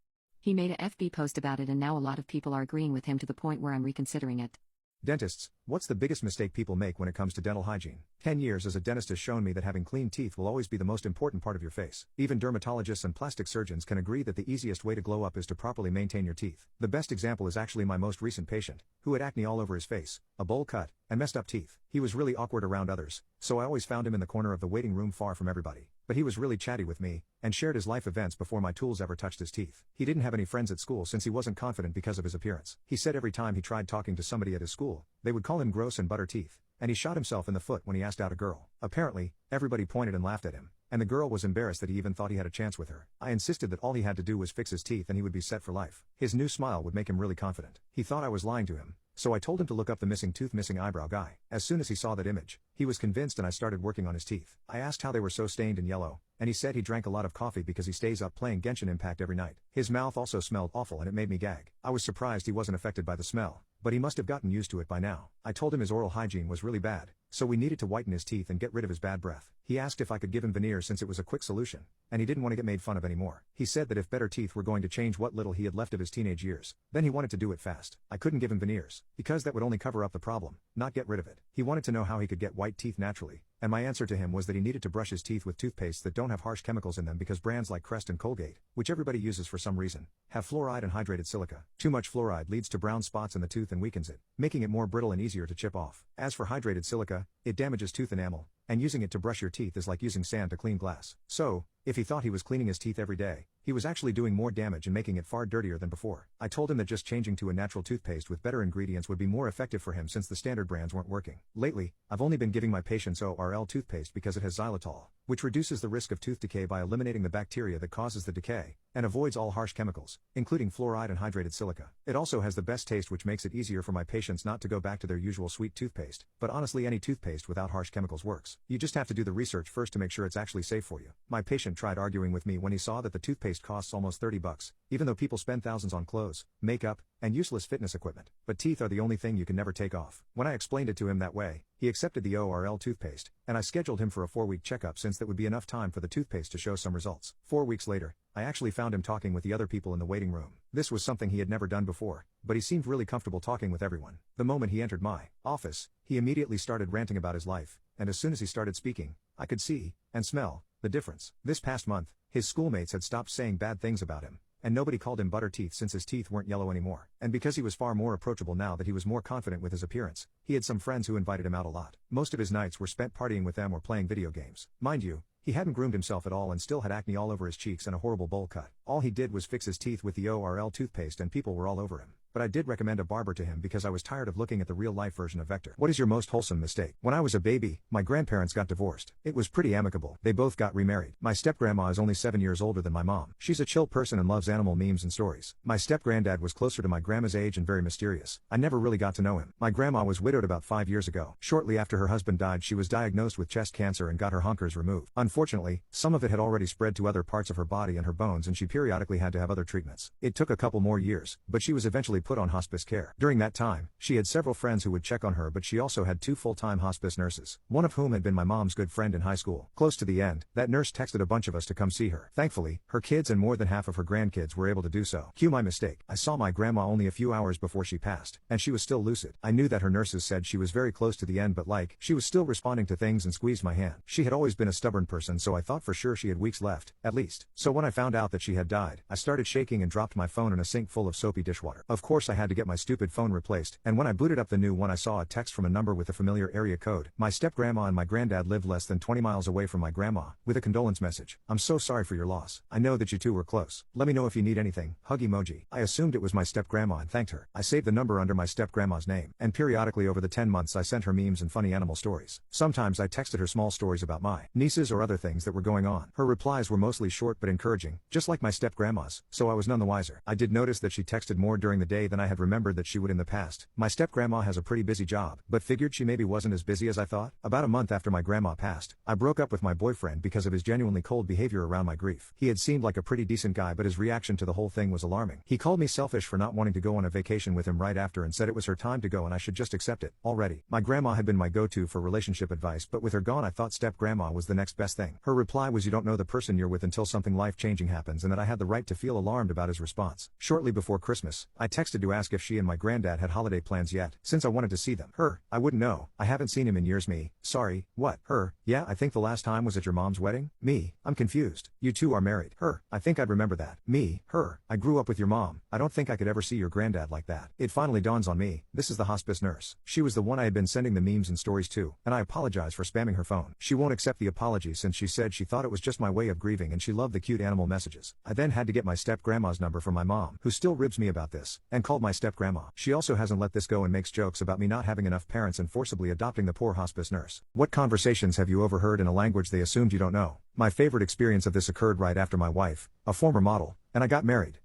He made a FB post about it, and now a lot of people are agreeing with him to the point where I'm reconsidering it. Dentists, What's the biggest mistake people make when it comes to dental hygiene? 10 years as a dentist has shown me that having clean teeth will always be the most important part of your face. Even dermatologists and plastic surgeons can agree that the easiest way to glow up is to properly maintain your teeth. The best example is actually my most recent patient, who had acne all over his face, a bowl cut, and messed up teeth. He was really awkward around others, so I always found him in the corner of the waiting room far from everybody. But he was really chatty with me, and shared his life events before my tools ever touched his teeth. He didn't have any friends at school since he wasn't confident because of his appearance. He said every time he tried talking to somebody at his school, they would call him gross and butter teeth, and he shot himself in the foot when he asked out a girl. Apparently, everybody pointed and laughed at him, and the girl was embarrassed that he even thought he had a chance with her. I insisted that all he had to do was fix his teeth and he would be set for life. His new smile would make him really confident. He thought I was lying to him, so I told him to look up the missing tooth, missing eyebrow guy. As soon as he saw that image, he was convinced and I started working on his teeth. I asked how they were so stained and yellow, and he said he drank a lot of coffee because he stays up playing Genshin Impact every night. His mouth also smelled awful and it made me gag. I was surprised he wasn't affected by the smell, but he must have gotten used to it by now. I told him his oral hygiene was really bad, so we needed to whiten his teeth and get rid of his bad breath. He asked if I could give him veneers since it was a quick solution, and he didn't want to get made fun of anymore. He said that if better teeth were going to change what little he had left of his teenage years, then he wanted to do it fast. I couldn't give him veneers, because that would only cover up the problem, not get rid of it. He wanted to know how he could get white teeth naturally, and my answer to him was that he needed to brush his teeth with toothpastes that don't have harsh chemicals in them because brands like Crest and Colgate, which everybody uses for some reason, have fluoride and hydrated silica. Too much fluoride leads to brown spots in the tooth and weakens it, making it more brittle and easier to chip off. As for hydrated silica, it damages tooth enamel, and using it to brush your teeth is like using sand to clean glass. So, if he thought he was cleaning his teeth every day, he was actually doing more damage and making it far dirtier than before. I told him that just changing to a natural toothpaste with better ingredients would be more effective for him since the standard brands weren't working. Lately, I've only been giving my patients ORL toothpaste because it has xylitol, which reduces the risk of tooth decay by eliminating the bacteria that causes the decay, and avoids all harsh chemicals, including fluoride and hydrated silica. It also has the best taste, which makes it easier for my patients not to go back to their usual sweet toothpaste, but honestly any toothpaste without harsh chemicals works. You just have to do the research first to make sure it's actually safe for you. My patient tried arguing with me when he saw that the toothpaste costs almost $30, even though people spend thousands on clothes, makeup, and useless fitness equipment. But teeth are the only thing you can never take off. When I explained it to him that way, he accepted the ORL toothpaste, and I scheduled him for a 4-week checkup since that would be enough time for the toothpaste to show some results. 4 weeks later, I actually found him talking with the other people in the waiting room. This was something he had never done before, but he seemed really comfortable talking with everyone. The moment he entered my office, he immediately started ranting about his life, and as soon as he started speaking, I could see, and smell, the difference. This past month, his schoolmates had stopped saying bad things about him, and nobody called him butter teeth since his teeth weren't yellow anymore. And because he was far more approachable now that he was more confident with his appearance, he had some friends who invited him out a lot. Most of his nights were spent partying with them or playing video games. Mind you, he hadn't groomed himself at all and still had acne all over his cheeks and a horrible bowl cut. All he did was fix his teeth with the ORL toothpaste and people were all over him. But I did recommend a barber to him because I was tired of looking at the real-life version of Vector. What is your most wholesome mistake? When I was a baby, my grandparents got divorced. It was pretty amicable. They both got remarried. My step-grandma is only 7 years older than my mom. She's a chill person and loves animal memes and stories. My step-granddad was closer to my grandma's age and very mysterious. I never really got to know him. My grandma was widowed about 5 years ago. Shortly after her husband died, she was diagnosed with chest cancer and got her honkers removed. Unfortunately, some of it had already spread to other parts of her body and her bones, and she periodically had to have other treatments. It took a couple more years, but she was eventually put on hospice care. During that time, she had several friends who would check on her, but she also had 2 full-time hospice nurses, one of whom had been my mom's good friend in high school. Close to the end, that nurse texted a bunch of us to come see her. Thankfully, her kids and more than half of her grandkids were able to do so. Cue my mistake. I saw my grandma only a few hours before she passed, and she was still lucid. I knew that her nurses said she was very close to the end, but she was still responding to things and squeezed my hand. She had always been a stubborn person, so I thought for sure she had weeks left, at least. So when I found out that she had died, I started shaking and dropped my phone in a sink full of soapy dishwater. Of course I had to get my stupid phone replaced, and when I booted up the new one I saw a text from a number with a familiar area code. My step-grandma and my granddad lived less than 20 miles away from my grandma, with a condolence message. I'm so sorry for your loss. I know that you two were close. Let me know if you need anything. Hug emoji. I assumed it was my step-grandma and thanked her. I saved the number under my step-grandma's name, and periodically over the 10 months I sent her memes and funny animal stories. Sometimes I texted her small stories about my nieces or other things that were going on. Her replies were mostly short but encouraging, just like my step-grandma's, so I was none the wiser. I did notice that she texted more during the day than I had remembered that she would in the past. My step-grandma has a pretty busy job, but figured she maybe wasn't as busy as I thought. About a month after my grandma passed, I broke up with my boyfriend because of his genuinely cold behavior around my grief. He had seemed like a pretty decent guy, but his reaction to the whole thing was alarming. He called me selfish for not wanting to go on a vacation with him right after and said it was her time to go and I should just accept it. Already, my grandma had been my go-to for relationship advice, but with her gone I thought step-grandma was the next best thing. Her reply was, "You don't know the person you're with until something life-changing happens," and that I had the right to feel alarmed about his response. Shortly before Christmas, I texted texted to ask if she and my granddad had holiday plans yet, since I wanted to see them. Her, I wouldn't know, I haven't seen him in years. Me, sorry, what? Her, yeah, I think the last time was at your mom's wedding. Me, I'm confused. You two are married. Her, I think I'd remember that. Me, her, I grew up with your mom. I don't think I could ever see your granddad like that. It finally dawns on me, this is the hospice nurse. She was the one I had been sending the memes and stories to, and I apologize for spamming her phone. She won't accept the apology since she said she thought it was just my way of grieving and she loved the cute animal messages. I then had to get my step-grandma's number from my mom, who still ribs me about this, and called my step-grandma. She also hasn't let this go and makes jokes about me not having enough parents and forcibly adopting the poor hospice nurse. What conversations have you overheard in a language they assumed you don't know? My favorite experience of this occurred right after my wife, a former model, and I got married.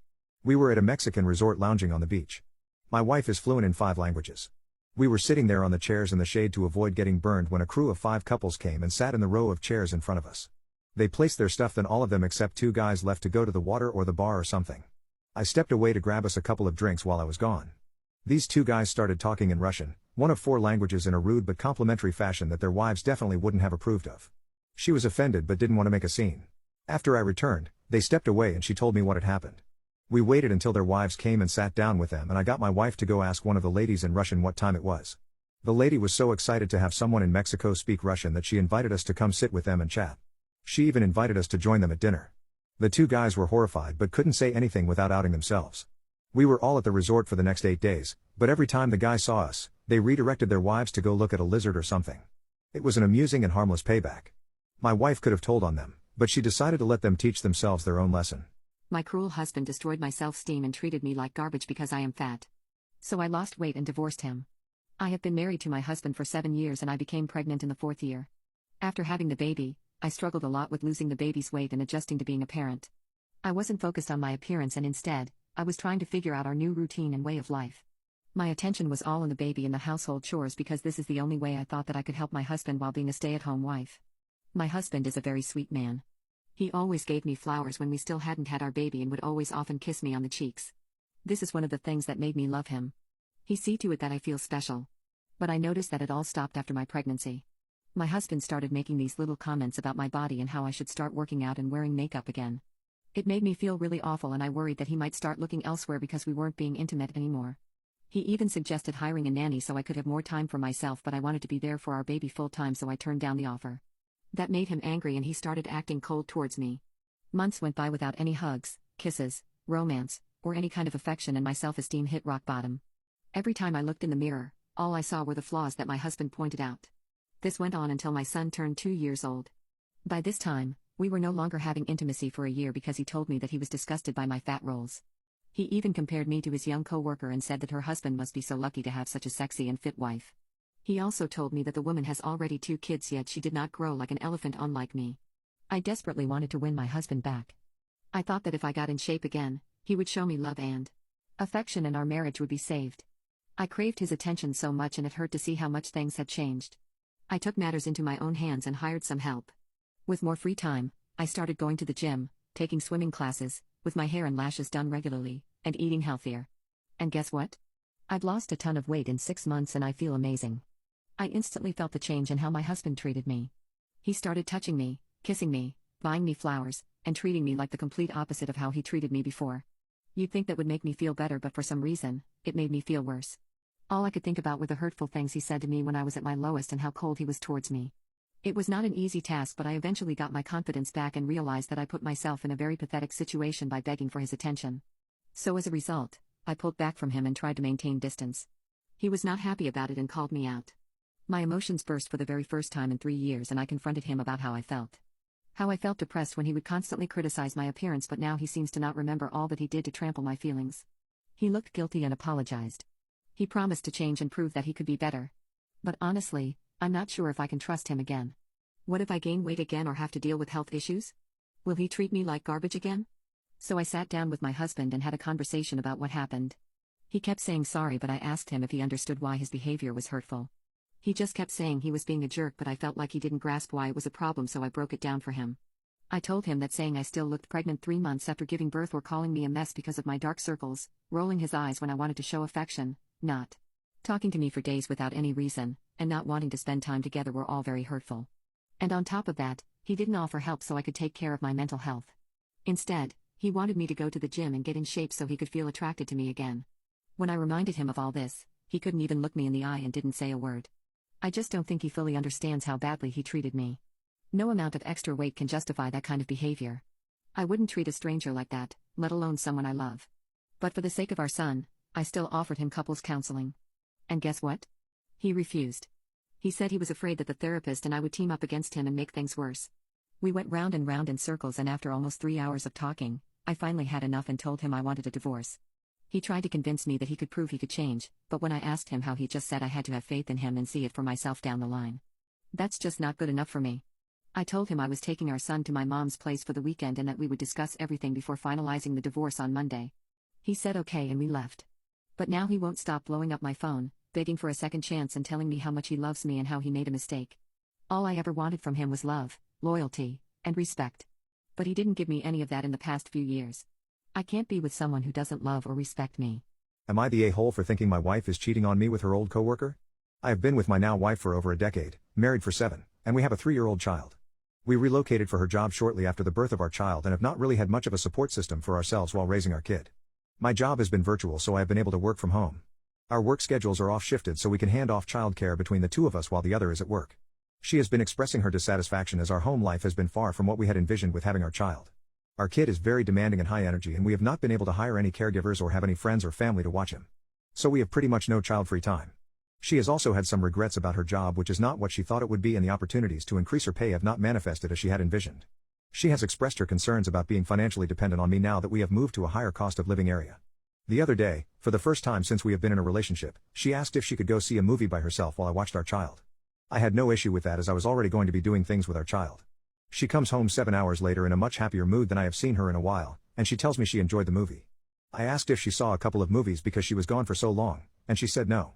We were at a Mexican resort lounging on the beach. My wife is fluent in 5 languages. We were sitting there on the chairs in the shade to avoid getting burned when a crew of 5 couples came and sat in the row of chairs in front of us. They placed their stuff, then all of them except 2 guys left to go to the water or the bar or something. I stepped away to grab us a couple of drinks while I was gone. These 2 guys started talking in Russian, one of 4 languages, in a rude but complimentary fashion that their wives definitely wouldn't have approved of. She was offended but didn't want to make a scene. After I returned, they stepped away and she told me what had happened. We waited until their wives came and sat down with them, and I got my wife to go ask one of the ladies in Russian what time it was. The lady was so excited to have someone in Mexico speak Russian that she invited us to come sit with them and chat. She even invited us to join them at dinner. The 2 guys were horrified but couldn't say anything without outing themselves. We were all at the resort for the next 8 days, but every time the guys saw us, they redirected their wives to go look at a lizard or something. It was an amusing and harmless payback. My wife could have told on them, but she decided to let them teach themselves their own lesson. My cruel husband destroyed my self-esteem and treated me like garbage because I am fat. So I lost weight and divorced him. I have been married to my husband for 7 years and I became pregnant in the 4th year. After having the baby, I struggled a lot with losing the baby's weight and adjusting to being a parent. I wasn't focused on my appearance and instead, I was trying to figure out our new routine and way of life. My attention was all on the baby and the household chores because this is the only way I thought that I could help my husband while being a stay-at-home wife. My husband is a very sweet man. He always gave me flowers when we still hadn't had our baby and would always often kiss me on the cheeks. This is one of the things that made me love him. He see to it that I feel special. But I noticed that it all stopped after my pregnancy. My husband started making these little comments about my body and how I should start working out and wearing makeup again. It made me feel really awful and I worried that he might start looking elsewhere because we weren't being intimate anymore. He even suggested hiring a nanny so I could have more time for myself, but I wanted to be there for our baby full time, so I turned down the offer. That made him angry and he started acting cold towards me. Months went by without any hugs, kisses, romance, or any kind of affection, and my self-esteem hit rock bottom. Every time I looked in the mirror, all I saw were the flaws that my husband pointed out. This went on until my son turned 2 years old. By this time, we were no longer having intimacy for a year because he told me that he was disgusted by my fat rolls. He even compared me to his young co-worker and said that her husband must be so lucky to have such a sexy and fit wife. He also told me that the woman has already 2 kids yet she did not grow like an elephant unlike me. I desperately wanted to win my husband back. I thought that if I got in shape again, he would show me love and affection and our marriage would be saved. I craved his attention so much and it hurt to see how much things had changed. I took matters into my own hands and hired some help. With more free time, I started going to the gym, taking swimming classes, with my hair and lashes done regularly, and eating healthier. And guess what? I've lost a ton of weight in 6 months and I feel amazing. I instantly felt the change in how my husband treated me. He started touching me, kissing me, buying me flowers, and treating me like the complete opposite of how he treated me before. You'd think that would make me feel better, but for some reason, it made me feel worse. All I could think about were the hurtful things he said to me when I was at my lowest and how cold he was towards me. It was not an easy task, but I eventually got my confidence back and realized that I put myself in a very pathetic situation by begging for his attention. So as a result, I pulled back from him and tried to maintain distance. He was not happy about it and called me out. My emotions burst for the very first time in 3 years and I confronted him about how I felt. How I felt depressed when he would constantly criticize my appearance, but now he seems to not remember all that he did to trample my feelings. He looked guilty and apologized. He promised to change and prove that he could be better. But honestly, I'm not sure if I can trust him again. What if I gain weight again or have to deal with health issues? Will he treat me like garbage again? So I sat down with my husband and had a conversation about what happened. He kept saying sorry, but I asked him if he understood why his behavior was hurtful. He just kept saying he was being a jerk, but I felt like he didn't grasp why it was a problem, so I broke it down for him. I told him that saying I still looked pregnant 3 months after giving birth or calling me a mess because of my dark circles, rolling his eyes when I wanted to show affection, not talking to me for days without any reason, and not wanting to spend time together were all very hurtful. And on top of that, he didn't offer help so I could take care of my mental health. Instead, he wanted me to go to the gym and get in shape so he could feel attracted to me again. When I reminded him of all this, he couldn't even look me in the eye and didn't say a word. I just don't think he fully understands how badly he treated me. No amount of extra weight can justify that kind of behavior. I wouldn't treat a stranger like that, let alone someone I love. But for the sake of our son, I still offered him couples counseling. And guess what? He refused. He said he was afraid that the therapist and I would team up against him and make things worse. We went round and round in circles, and after almost 3 hours of talking, I finally had enough and told him I wanted a divorce. He tried to convince me that he could prove he could change, but when I asked him how, he just said I had to have faith in him and see it for myself down the line. That's just not good enough for me. I told him I was taking our son to my mom's place for the weekend and that we would discuss everything before finalizing the divorce on Monday. He said okay and we left. But now he won't stop blowing up my phone, begging for a second chance and telling me how much he loves me and how he made a mistake. All I ever wanted from him was love, loyalty, and respect. But he didn't give me any of that in the past few years. I can't be with someone who doesn't love or respect me. Am I the a-hole for thinking my wife is cheating on me with her old coworker? I have been with my now wife for over a decade, married for 7, and we have a 3-year-old child. We relocated for her job shortly after the birth of our child and have not really had much of a support system for ourselves while raising our kid. My job has been virtual, so I have been able to work from home. Our work schedules are off-shifted so we can hand off childcare between the two of us while the other is at work. She has been expressing her dissatisfaction as our home life has been far from what we had envisioned with having our child. Our kid is very demanding and high energy, and we have not been able to hire any caregivers or have any friends or family to watch him. So we have pretty much no child-free time. She has also had some regrets about her job, which is not what she thought it would be, and the opportunities to increase her pay have not manifested as she had envisioned. She has expressed her concerns about being financially dependent on me now that we have moved to a higher cost of living area. The other day, for the first time since we have been in a relationship, she asked if she could go see a movie by herself while I watched our child. I had no issue with that as I was already going to be doing things with our child. She comes home 7 hours later in a much happier mood than I have seen her in a while, and she tells me she enjoyed the movie. I asked if she saw a couple of movies because she was gone for so long, and she said no.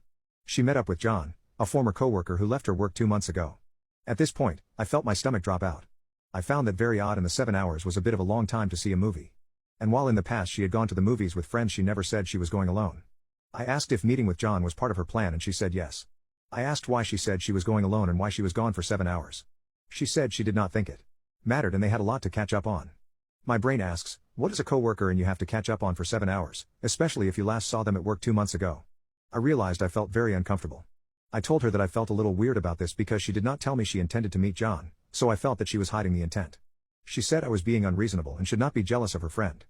She met up with John, a former coworker who left her work 2 months ago. At this point, I felt my stomach drop out. I found that very odd, and the 7 hours was a bit of a long time to see a movie. And while in the past she had gone to the movies with friends, she never said she was going alone. I asked if meeting with John was part of her plan and she said yes. I asked why she said she was going alone and why she was gone for 7 hours. She said she did not think it mattered and they had a lot to catch up on. My brain asks, what is a coworker and you have to catch up on for 7 hours, especially if you last saw them at work 2 months ago? I realized I felt very uncomfortable. I told her that I felt a little weird about this because she did not tell me she intended to meet John, so I felt that she was hiding the intent. She said I was being unreasonable and should not be jealous of her friend.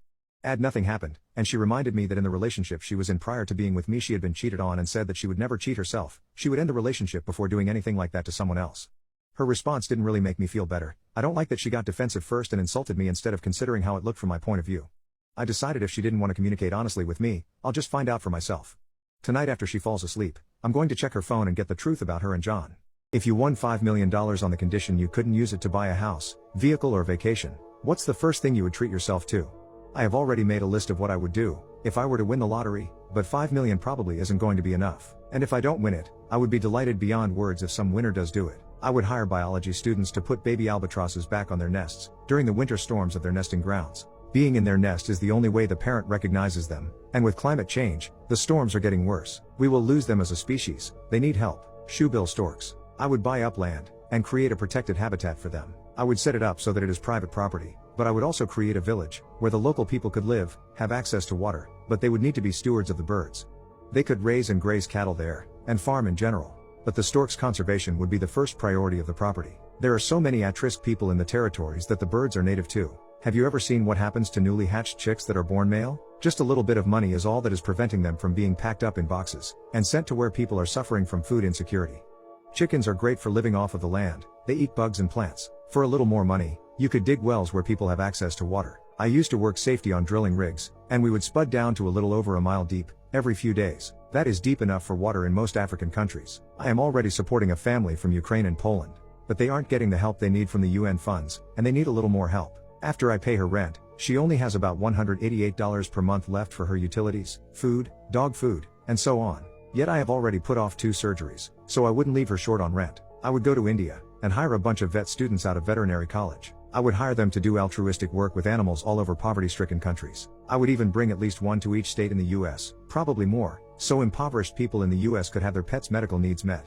Nothing happened, and she reminded me that in the relationship she was in prior to being with me she had been cheated on and said that she would never cheat herself, she would end the relationship before doing anything like that to someone else. Her response didn't really make me feel better. I don't like that she got defensive first and insulted me instead of considering how it looked from my point of view. I decided if she didn't want to communicate honestly with me, I'll just find out for myself. Tonight after she falls asleep, I'm going to check her phone and get the truth about her and John. If you won $5 million on the condition you couldn't use it to buy a house, vehicle or vacation, what's the first thing you would treat yourself to? I have already made a list of what I would do if I were to win the lottery, but $5 million probably isn't going to be enough. And if I don't win it, I would be delighted beyond words if some winner does do it. I would hire biology students to put baby albatrosses back on their nests during the winter storms of their nesting grounds. Being in their nest is the only way the parent recognizes them, and with climate change, the storms are getting worse. We will lose them as a species. They need help. Shoebill storks. I would buy up land and create a protected habitat for them. I would set it up so that it is private property, but I would also create a village where the local people could live, have access to water, but they would need to be stewards of the birds. They could raise and graze cattle there, and farm in general. But the stork's conservation would be the first priority of the property. There are so many at-risk people in the territories that the birds are native to. Have you ever seen what happens to newly hatched chicks that are born male? Just a little bit of money is all that is preventing them from being packed up in boxes and sent to where people are suffering from food insecurity. Chickens are great for living off of the land. They eat bugs and plants. For a little more money, you could dig wells where people have access to water. I used to work safety on drilling rigs, and we would spud down to a little over a mile deep every few days. That is deep enough for water in most African countries. I am already supporting a family from Ukraine and Poland, but they aren't getting the help they need from the UN funds, and they need a little more help. After I pay her rent, she only has about $188 per month left for her utilities, food, dog food, and so on. Yet I have already put off 2 surgeries, so I wouldn't leave her short on rent. I would go to India and hire a bunch of vet students out of veterinary college. I would hire them to do altruistic work with animals all over poverty-stricken countries. I would even bring at least 1 to each state in the US, probably more, so impoverished people in the US could have their pets' medical needs met.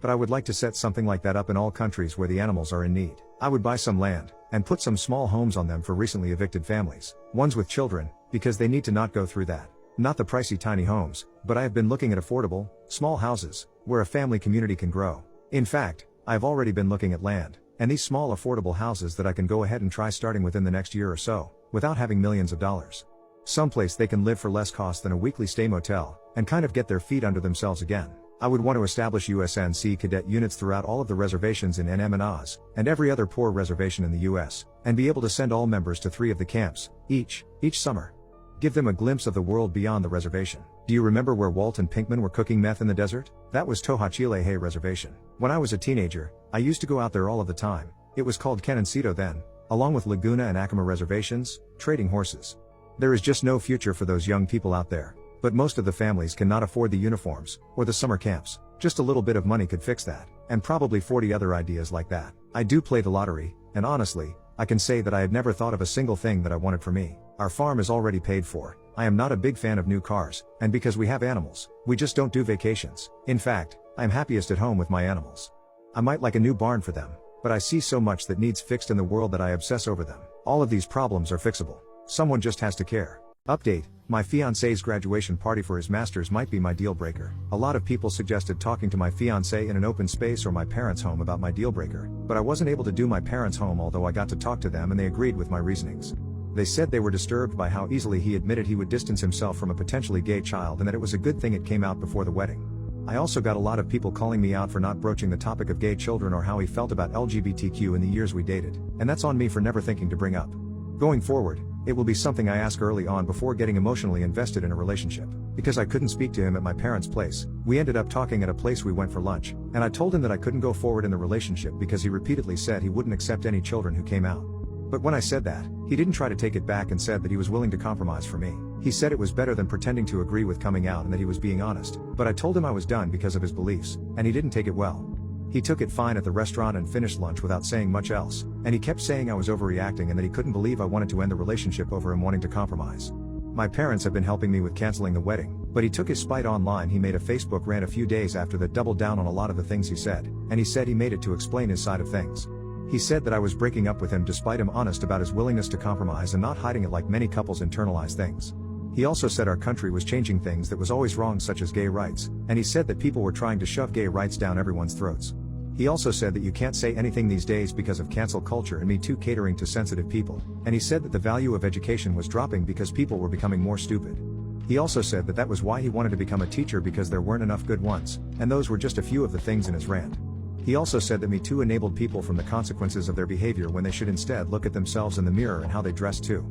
But I would like to set something like that up in all countries where the animals are in need. I would buy some land and put some small homes on them for recently evicted families, ones with children, because they need to not go through that. Not the pricey tiny homes, but I have been looking at affordable, small houses, where a family community can grow. In fact, I have already been looking at land, and these small affordable houses that I can go ahead and try starting within the next year or so, without having millions of dollars. Someplace they can live for less cost than a weekly stay motel, and kind of get their feet under themselves again. I would want to establish USNC cadet units throughout all of the reservations in NM and Oz, and every other poor reservation in the US, and be able to send all members to 3 of the camps, each summer. Give them a glimpse of the world beyond the reservation. Do you remember where Walt and Pinkman were cooking meth in the desert? That was Tohachilehe Reservation. When I was a teenager, I used to go out there all of the time. It was called Canoncito then, along with Laguna and Acoma reservations, trading horses. There is just no future for those young people out there. But most of the families cannot afford the uniforms, or the summer camps. Just a little bit of money could fix that, and probably 40 other ideas like that. I do play the lottery, and honestly, I can say that I had never thought of a single thing that I wanted for me. Our farm is already paid for. I am not a big fan of new cars, and because we have animals, we just don't do vacations. In fact, I am happiest at home with my animals. I might like a new barn for them, but I see so much that needs fixed in the world that I obsess over them. All of these problems are fixable. Someone just has to care. Update: my fiancé's graduation party for his master's might be my deal breaker. A lot of people suggested talking to my fiancé in an open space or my parents' home about my deal breaker, but I wasn't able to do my parents' home, although I got to talk to them and they agreed with my reasonings. They said they were disturbed by how easily he admitted he would distance himself from a potentially gay child and that it was a good thing it came out before the wedding. I also got a lot of people calling me out for not broaching the topic of gay children or how he felt about LGBTQ in the years we dated, and that's on me for never thinking to bring up. Going forward, it will be something I ask early on before getting emotionally invested in a relationship. Because I couldn't speak to him at my parents' place, we ended up talking at a place we went for lunch, and I told him that I couldn't go forward in the relationship because he repeatedly said he wouldn't accept any children who came out. But when I said that, he didn't try to take it back and said that he was willing to compromise for me. He said it was better than pretending to agree with coming out and that he was being honest, but I told him I was done because of his beliefs, and he didn't take it well. He took it fine at the restaurant and finished lunch without saying much else, and he kept saying I was overreacting and that he couldn't believe I wanted to end the relationship over him wanting to compromise. My parents have been helping me with canceling the wedding, but he took his spite online. He made a Facebook rant a few days after that, doubled down on a lot of the things he said, and he said he made it to explain his side of things. He said that I was breaking up with him despite him honest about his willingness to compromise and not hiding it like many couples internalize things. He also said our country was changing things that was always wrong, such as gay rights, and he said that people were trying to shove gay rights down everyone's throats. He also said that you can't say anything these days because of cancel culture and Me Too catering to sensitive people, and he said that the value of education was dropping because people were becoming more stupid. He also said that that was why he wanted to become a teacher, because there weren't enough good ones, and those were just a few of the things in his rant. He also said that Me Too enabled people from the consequences of their behavior when they should instead look at themselves in the mirror and how they dress too.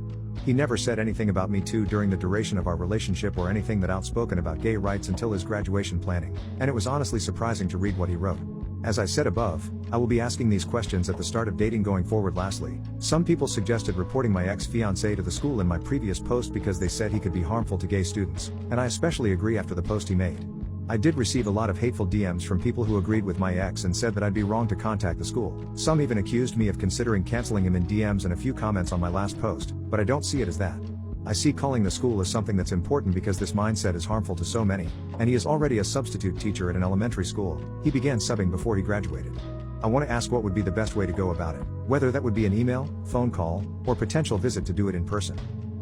He never said anything about Me Too during the duration of our relationship or anything that outspoken about gay rights until his graduation planning, and it was honestly surprising to read what he wrote. As I said above, I will be asking these questions at the start of dating going forward. Lastly, some people suggested reporting my ex-fiancé to the school in my previous post because they said he could be harmful to gay students, and I especially agree after the post he made. I did receive a lot of hateful DMs from people who agreed with my ex and said that I'd be wrong to contact the school. Some even accused me of considering canceling him in DMs and a few comments on my last post, but I don't see it as that. I see calling the school as something that's important because this mindset is harmful to so many, and he is already a substitute teacher at an elementary school. He began subbing before he graduated. I want to ask what would be the best way to go about it, whether that would be an email, phone call, or potential visit to do it in person.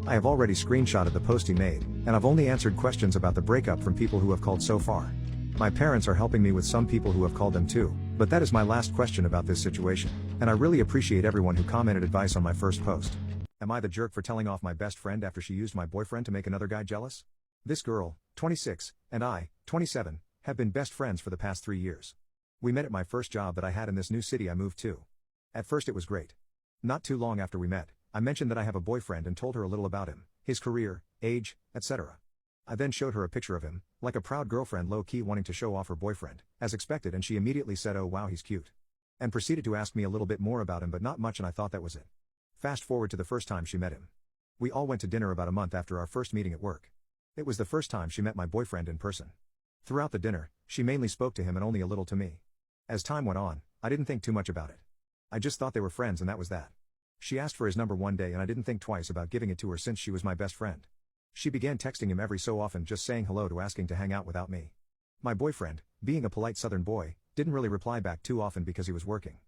I have already screenshotted the post he made, and I've only answered questions about the breakup from people who have called so far. My parents are helping me with some people who have called them too, but that is my last question about this situation, and I really appreciate everyone who commented advice on my first post. Am I the jerk for telling off my best friend after she used my boyfriend to make another guy jealous? This girl, 26, and I, 27, have been best friends for the past 3 years. We met at my first job that I had in this new city I moved to. At first it was great. Not too long after we met, I mentioned that I have a boyfriend and told her a little about him, his career, age, etc. I then showed her a picture of him, like a proud girlfriend low-key wanting to show off her boyfriend, as expected, and she immediately said, "Oh wow, he's cute." And proceeded to ask me a little bit more about him, but not much, and I thought that was it. Fast forward to the first time she met him. We all went to dinner about a month after our first meeting at work. It was the first time she met my boyfriend in person. Throughout the dinner, she mainly spoke to him and only a little to me. As time went on, I didn't think too much about it. I just thought they were friends and that was that. She asked for his number one day and I didn't think twice about giving it to her since she was my best friend. She began texting him every so often, just saying hello to asking to hang out without me. My boyfriend, being a polite southern boy, didn't really reply back too often because he was working.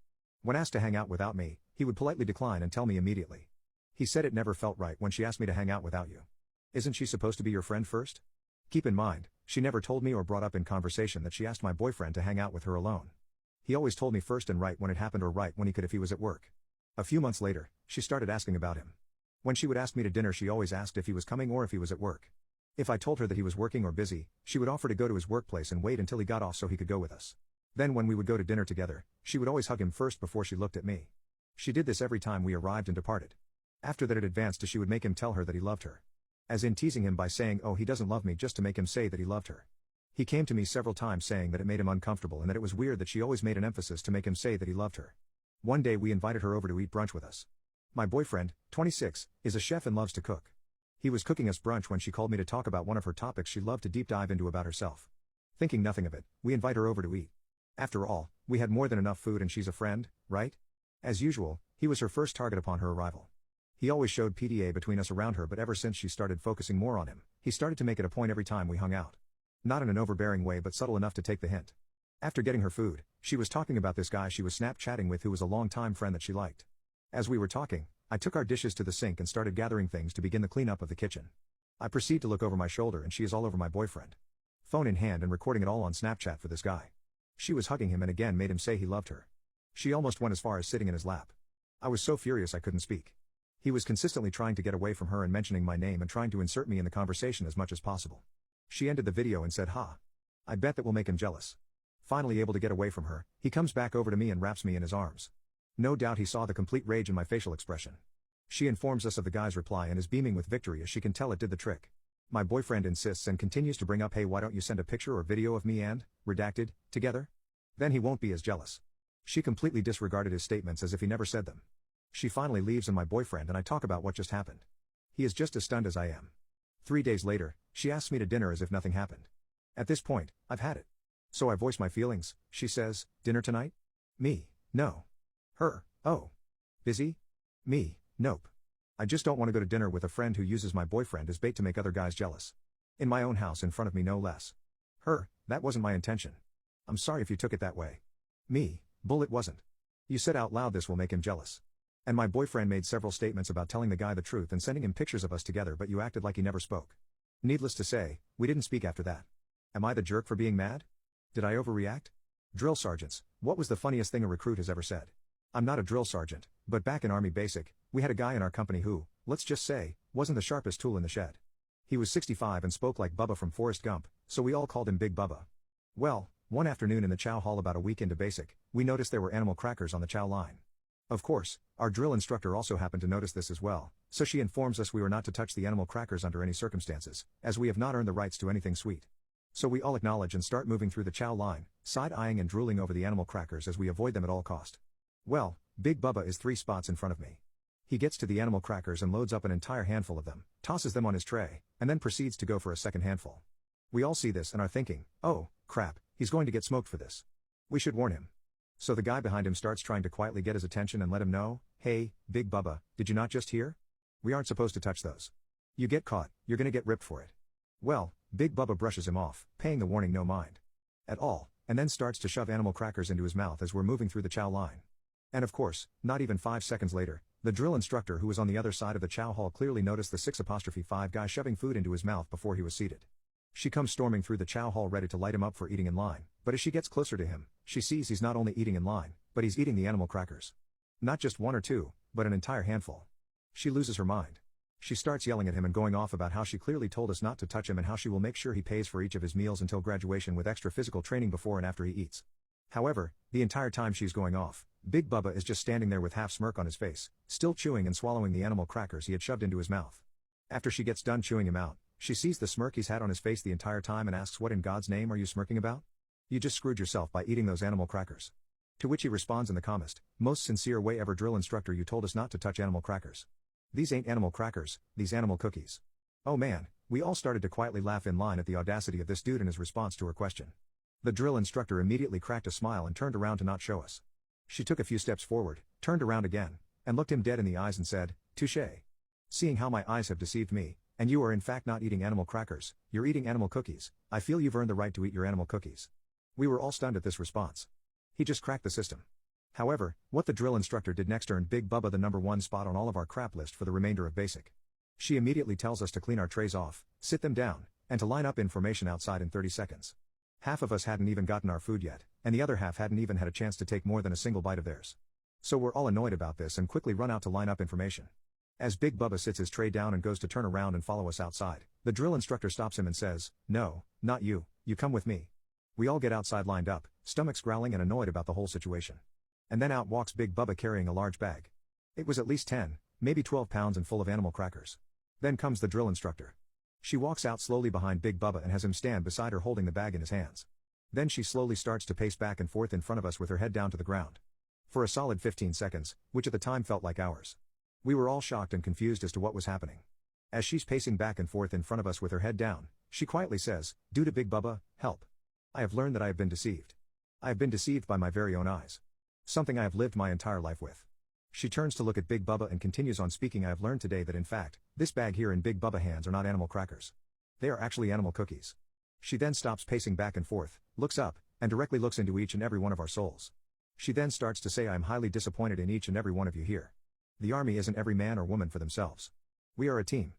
When asked to hang out without me, he would politely decline and tell me immediately. He said it never felt right when she asked me to hang out without you. Isn't she supposed to be your friend first? Keep in mind, she never told me or brought up in conversation that she asked my boyfriend to hang out with her alone. He always told me first and right when it happened or right when he could if he was at work. A few months later, she started asking about him. When she would ask me to dinner, she always asked if he was coming or if he was at work. If I told her that he was working or busy, she would offer to go to his workplace and wait until he got off so he could go with us. Then when we would go to dinner together, she would always hug him first before she looked at me. She did this every time we arrived and departed. After that it advanced to she would make him tell her that he loved her. As in teasing him by saying, "Oh, he doesn't love me," just to make him say that he loved her. He came to me several times saying that it made him uncomfortable and that it was weird that she always made an emphasis to make him say that he loved her. One day we invited her over to eat brunch with us. My boyfriend, 26, is a chef and loves to cook. He was cooking us brunch when she called me to talk about one of her topics she loved to deep dive into about herself. Thinking nothing of it, we invite her over to eat. After all, we had more than enough food and she's a friend, right? As usual, he was her first target upon her arrival. He always showed PDA between us around her, but ever since she started focusing more on him, he started to make it a point every time we hung out. Not in an overbearing way but subtle enough to take the hint. After getting her food, she was talking about this guy she was Snapchatting with who was a long-time friend that she liked. As we were talking, I took our dishes to the sink and started gathering things to begin the cleanup of the kitchen. I proceed to look over my shoulder and she is all over my boyfriend. Phone in hand and recording it all on Snapchat for this guy. She was hugging him and again made him say he loved her. She almost went as far as sitting in his lap. I was so furious I couldn't speak. He was consistently trying to get away from her and mentioning my name and trying to insert me in the conversation as much as possible. She ended the video and said, "Ha. I bet that will make him jealous." Finally able to get away from her, he comes back over to me and wraps me in his arms. No doubt he saw the complete rage in my facial expression. She informs us of the guy's reply and is beaming with victory as she can tell it did the trick. My boyfriend insists and continues to bring up, "Hey, why don't you send a picture or video of me and, redacted, together? Then he won't be as jealous." She completely disregarded his statements as if he never said them. She finally leaves and my boyfriend and I talk about what just happened. He is just as stunned as I am. 3 days later, she asks me to dinner as if nothing happened. At this point, I've had it. So I voice my feelings. She says, "Dinner tonight?" Me, "No." Her, "Oh. Busy?" Me, "Nope. I just don't want to go to dinner with a friend who uses my boyfriend as bait to make other guys jealous. In my own house in front of me no less." Her, "That wasn't my intention. I'm sorry if you took it that way." Me, "Bull, it wasn't. You said out loud this will make him jealous. And my boyfriend made several statements about telling the guy the truth and sending him pictures of us together, but you acted like he never spoke. Needless to say, we didn't speak after that. Am I the jerk for being mad? Did I overreact? Drill sergeants, what was the funniest thing a recruit has ever said? I'm not a drill sergeant, but back in Army Basic, we had a guy in our company who, let's just say, wasn't the sharpest tool in the shed. He was 65 and spoke like Bubba from Forrest Gump, so we all called him Big Bubba. Well, one afternoon in the chow hall about a week into Basic, we noticed there were animal crackers on the chow line. Of course, our drill instructor also happened to notice this as well, so she informs us we were not to touch the animal crackers under any circumstances, as we have not earned the rights to anything sweet. So we all acknowledge and start moving through the chow line, side-eyeing and drooling over the animal crackers as we avoid them at all cost. Well, Big Bubba is 3 spots in front of me. He gets to the animal crackers and loads up an entire handful of them, tosses them on his tray, and then proceeds to go for a second handful. We all see this and are thinking, "Oh, crap, he's going to get smoked for this. We should warn him." So the guy behind him starts trying to quietly get his attention and let him know, "Hey, Big Bubba, did you not just hear? We aren't supposed to touch those. You get caught, you're gonna get ripped for it." Well, Big Bubba brushes him off, paying the warning no mind at all, and then starts to shove animal crackers into his mouth as we're moving through the chow line. And of course, not even 5 seconds later, the drill instructor who was on the other side of the chow hall clearly noticed the 6'5" guy shoving food into his mouth before he was seated. She comes storming through the chow hall ready to light him up for eating in line, but as she gets closer to him, she sees he's not only eating in line, but he's eating the animal crackers. Not just 1 or 2, but an entire handful. She loses her mind. She starts yelling at him and going off about how she clearly told us not to touch him and how she will make sure he pays for each of his meals until graduation with extra physical training before and after he eats. However, the entire time she's going off, Big Bubba is just standing there with half smirk on his face, still chewing and swallowing the animal crackers he had shoved into his mouth. After she gets done chewing him out, she sees the smirk he's had on his face the entire time and asks, "What in God's name are you smirking about? You just screwed yourself by eating those animal crackers." To which he responds in the calmest, most sincere way ever, "Drill instructor, you told us not to touch animal crackers. These ain't animal crackers, these animal cookies." Oh man, we all started to quietly laugh in line at the audacity of this dude and his response to her question. The drill instructor immediately cracked a smile and turned around to not show us. She took a few steps forward, turned around again, and looked him dead in the eyes and said, "Touché. Seeing how my eyes have deceived me, and you are in fact not eating animal crackers, you're eating animal cookies, I feel you've earned the right to eat your animal cookies." We were all stunned at this response. He just cracked the system. However, what the drill instructor did next earned Big Bubba the #1 spot on all of our crap list for the remainder of Basic. She immediately tells us to clean our trays off, sit them down, and to line up in formation outside in 30 seconds. Half of us hadn't even gotten our food yet, and the other half hadn't even had a chance to take more than a single bite of theirs. So we're all annoyed about this and quickly run out to line up in formation. As Big Bubba sits his tray down and goes to turn around and follow us outside, the drill instructor stops him and says, "No, not you, you come with me." We all get outside lined up, stomachs growling and annoyed about the whole situation. And then out walks Big Bubba carrying a large bag. It was at least 10, maybe 12 pounds and full of animal crackers. Then comes the drill instructor. She walks out slowly behind Big Bubba and has him stand beside her holding the bag in his hands. Then she slowly starts to pace back and forth in front of us with her head down to the ground. For a solid 15 seconds, which at the time felt like hours. We were all shocked and confused as to what was happening. As she's pacing back and forth in front of us with her head down, she quietly says, "Due to Big Bubba, help. I have learned that I have been deceived. I have been deceived by my very own eyes. Something I have lived my entire life with." She turns to look at Big Bubba and continues on speaking. "I have learned today that in fact, this bag here in Big Bubba hands are not animal crackers. They are actually animal cookies." She then stops pacing back and forth, looks up, and directly looks into each and every one of our souls. She then starts to say, "I am highly disappointed in each and every one of you here. The army isn't every man or woman for themselves. We are a team.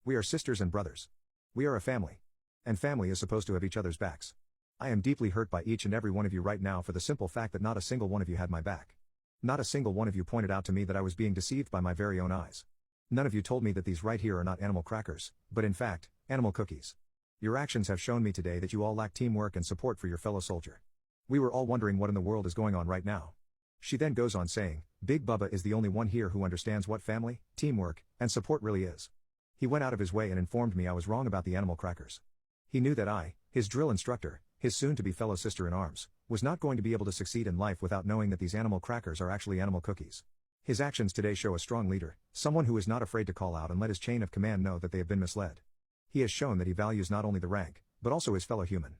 We are sisters and brothers. We are a family. And family is supposed to have each other's backs. I am deeply hurt by each and every one of you right now for the simple fact that not a single one of you had my back. Not a single one of you pointed out to me that I was being deceived by my very own eyes. None of you told me that these right here are not animal crackers, but in fact, animal cookies. Your actions have shown me today that you all lack teamwork and support for your fellow soldier. We were all wondering what in the world is going on right now." She then goes on saying, "Big Bubba is the only one here who understands what family, teamwork, and support really is. He went out of his way and informed me I was wrong about the animal crackers. He knew that I, his drill instructor, his soon-to-be fellow sister in arms, was not going to be able to succeed in life without knowing that these animal crackers are actually animal cookies. His actions today show a strong leader, someone who is not afraid to call out and let his chain of command know that they have been misled. He has shown that he values not only the rank, but also his fellow human.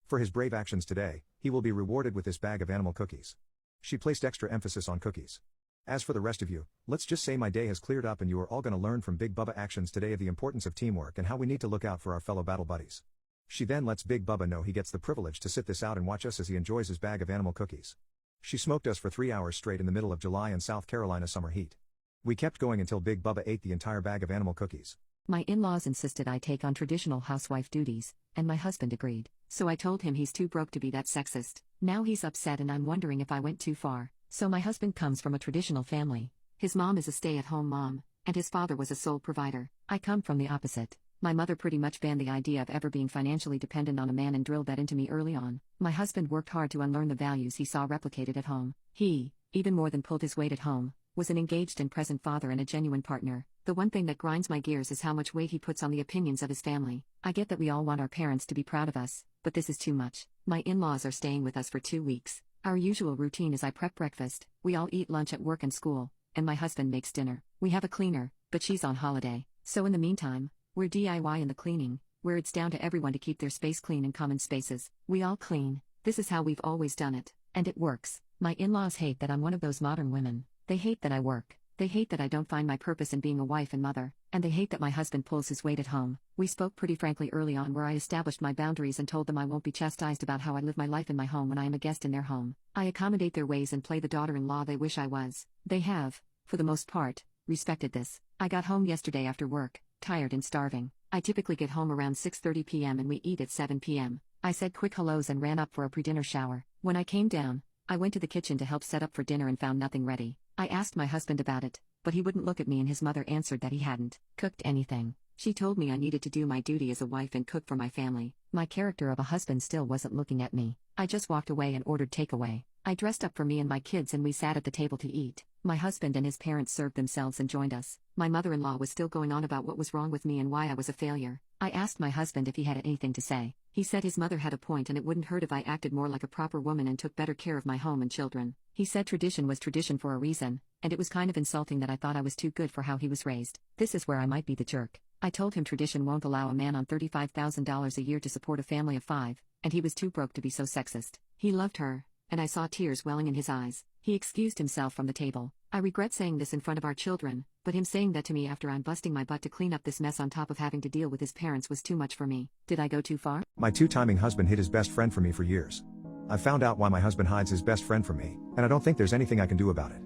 For his brave actions today, he will be rewarded with this bag of animal cookies." She placed extra emphasis on cookies. "As for the rest of you, let's just say my day has cleared up and you are all going to learn from Big Bubba actions today of the importance of teamwork and how we need to look out for our fellow battle buddies." She then lets Big Bubba know he gets the privilege to sit this out and watch us as he enjoys his bag of animal cookies. She smoked us for 3 hours straight in the middle of July in South Carolina summer heat. We kept going until Big Bubba ate the entire bag of animal cookies. My in-laws insisted I take on traditional housewife duties, and my husband agreed. So I told him he's too broke to be that sexist. Now he's upset and I'm wondering if I went too far. So my husband comes from a traditional family. His mom is a stay-at-home mom, and his father was a sole provider. I come from the opposite. My mother pretty much banned the idea of ever being financially dependent on a man and drilled that into me early on. My husband worked hard to unlearn the values he saw replicated at home. He, even more than pulled his weight at home, was an engaged and present father and a genuine partner. The one thing that grinds my gears is how much weight he puts on the opinions of his family. I get that we all want our parents to be proud of us, but this is too much. My in-laws are staying with us for 2 weeks. Our usual routine is I prep breakfast, we all eat lunch at work and school, and my husband makes dinner. We have a cleaner, but she's on holiday. So in the meantime, we're DIY in the cleaning, where it's down to everyone to keep their space clean and common spaces. We all clean. This is how we've always done it, and it works. My in-laws hate that I'm one of those modern women. They hate that I work. They hate that I don't find my purpose in being a wife and mother, and they hate that my husband pulls his weight at home. We spoke pretty frankly early on where I established my boundaries and told them I won't be chastised about how I live my life in my home when I am a guest in their home. I accommodate their ways and play the daughter-in-law they wish I was. They have, for the most part, respected this. I got home yesterday after work, tired and starving. I typically get home around 6:30 p.m. and we eat at 7 p.m. I said quick hellos and ran up for a pre-dinner shower. When I came down, I went to the kitchen to help set up for dinner and found nothing ready. I asked my husband about it, but he wouldn't look at me and his mother answered that he hadn't cooked anything. She told me I needed to do my duty as a wife and cook for my family. My character of a husband still wasn't looking at me. I just walked away and ordered takeaway. I dressed up for me and my kids and we sat at the table to eat. My husband and his parents served themselves and joined us. My mother-in-law was still going on about what was wrong with me and why I was a failure. I asked my husband if he had anything to say. He said his mother had a point and it wouldn't hurt if I acted more like a proper woman and took better care of my home and children. He said tradition was tradition for a reason, and it was kind of insulting that I thought I was too good for how he was raised. This is where I might be the jerk. I told him tradition won't allow a man on $35,000 a year to support a family of 5, and he was too broke to be so sexist. He loved her, and I saw tears welling in his eyes. He excused himself from the table. I regret saying this in front of our children, but him saying that to me after I'm busting my butt to clean up this mess on top of having to deal with his parents was too much for me. Did I go too far? My two-timing husband hid his best friend from me for years. I've found out why my husband hides his best friend from me, and I don't think there's anything I can do about it.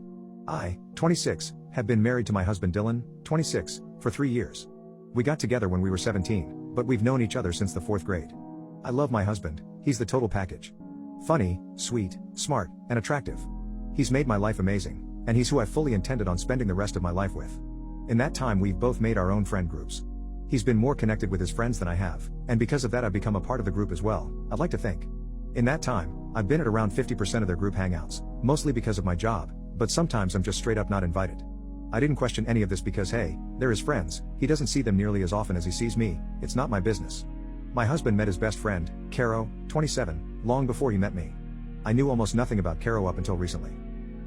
I, 26, have been married to my husband Dylan, 26, for 3 years. We got together when we were 17, but we've known each other since the 4th grade. I love my husband, he's the total package. Funny, sweet, smart, and attractive. He's made my life amazing, and he's who I fully intended on spending the rest of my life with. In that time we've both made our own friend groups. He's been more connected with his friends than I have, and because of that I've become a part of the group as well, I'd like to think. In that time, I've been at around 50% of their group hangouts, mostly because of my job, but sometimes I'm just straight up not invited. I didn't question any of this because hey, they're his friends, he doesn't see them nearly as often as he sees me, it's not my business. My husband met his best friend, Caro, 27, long before he met me. I knew almost nothing about Caro up until recently.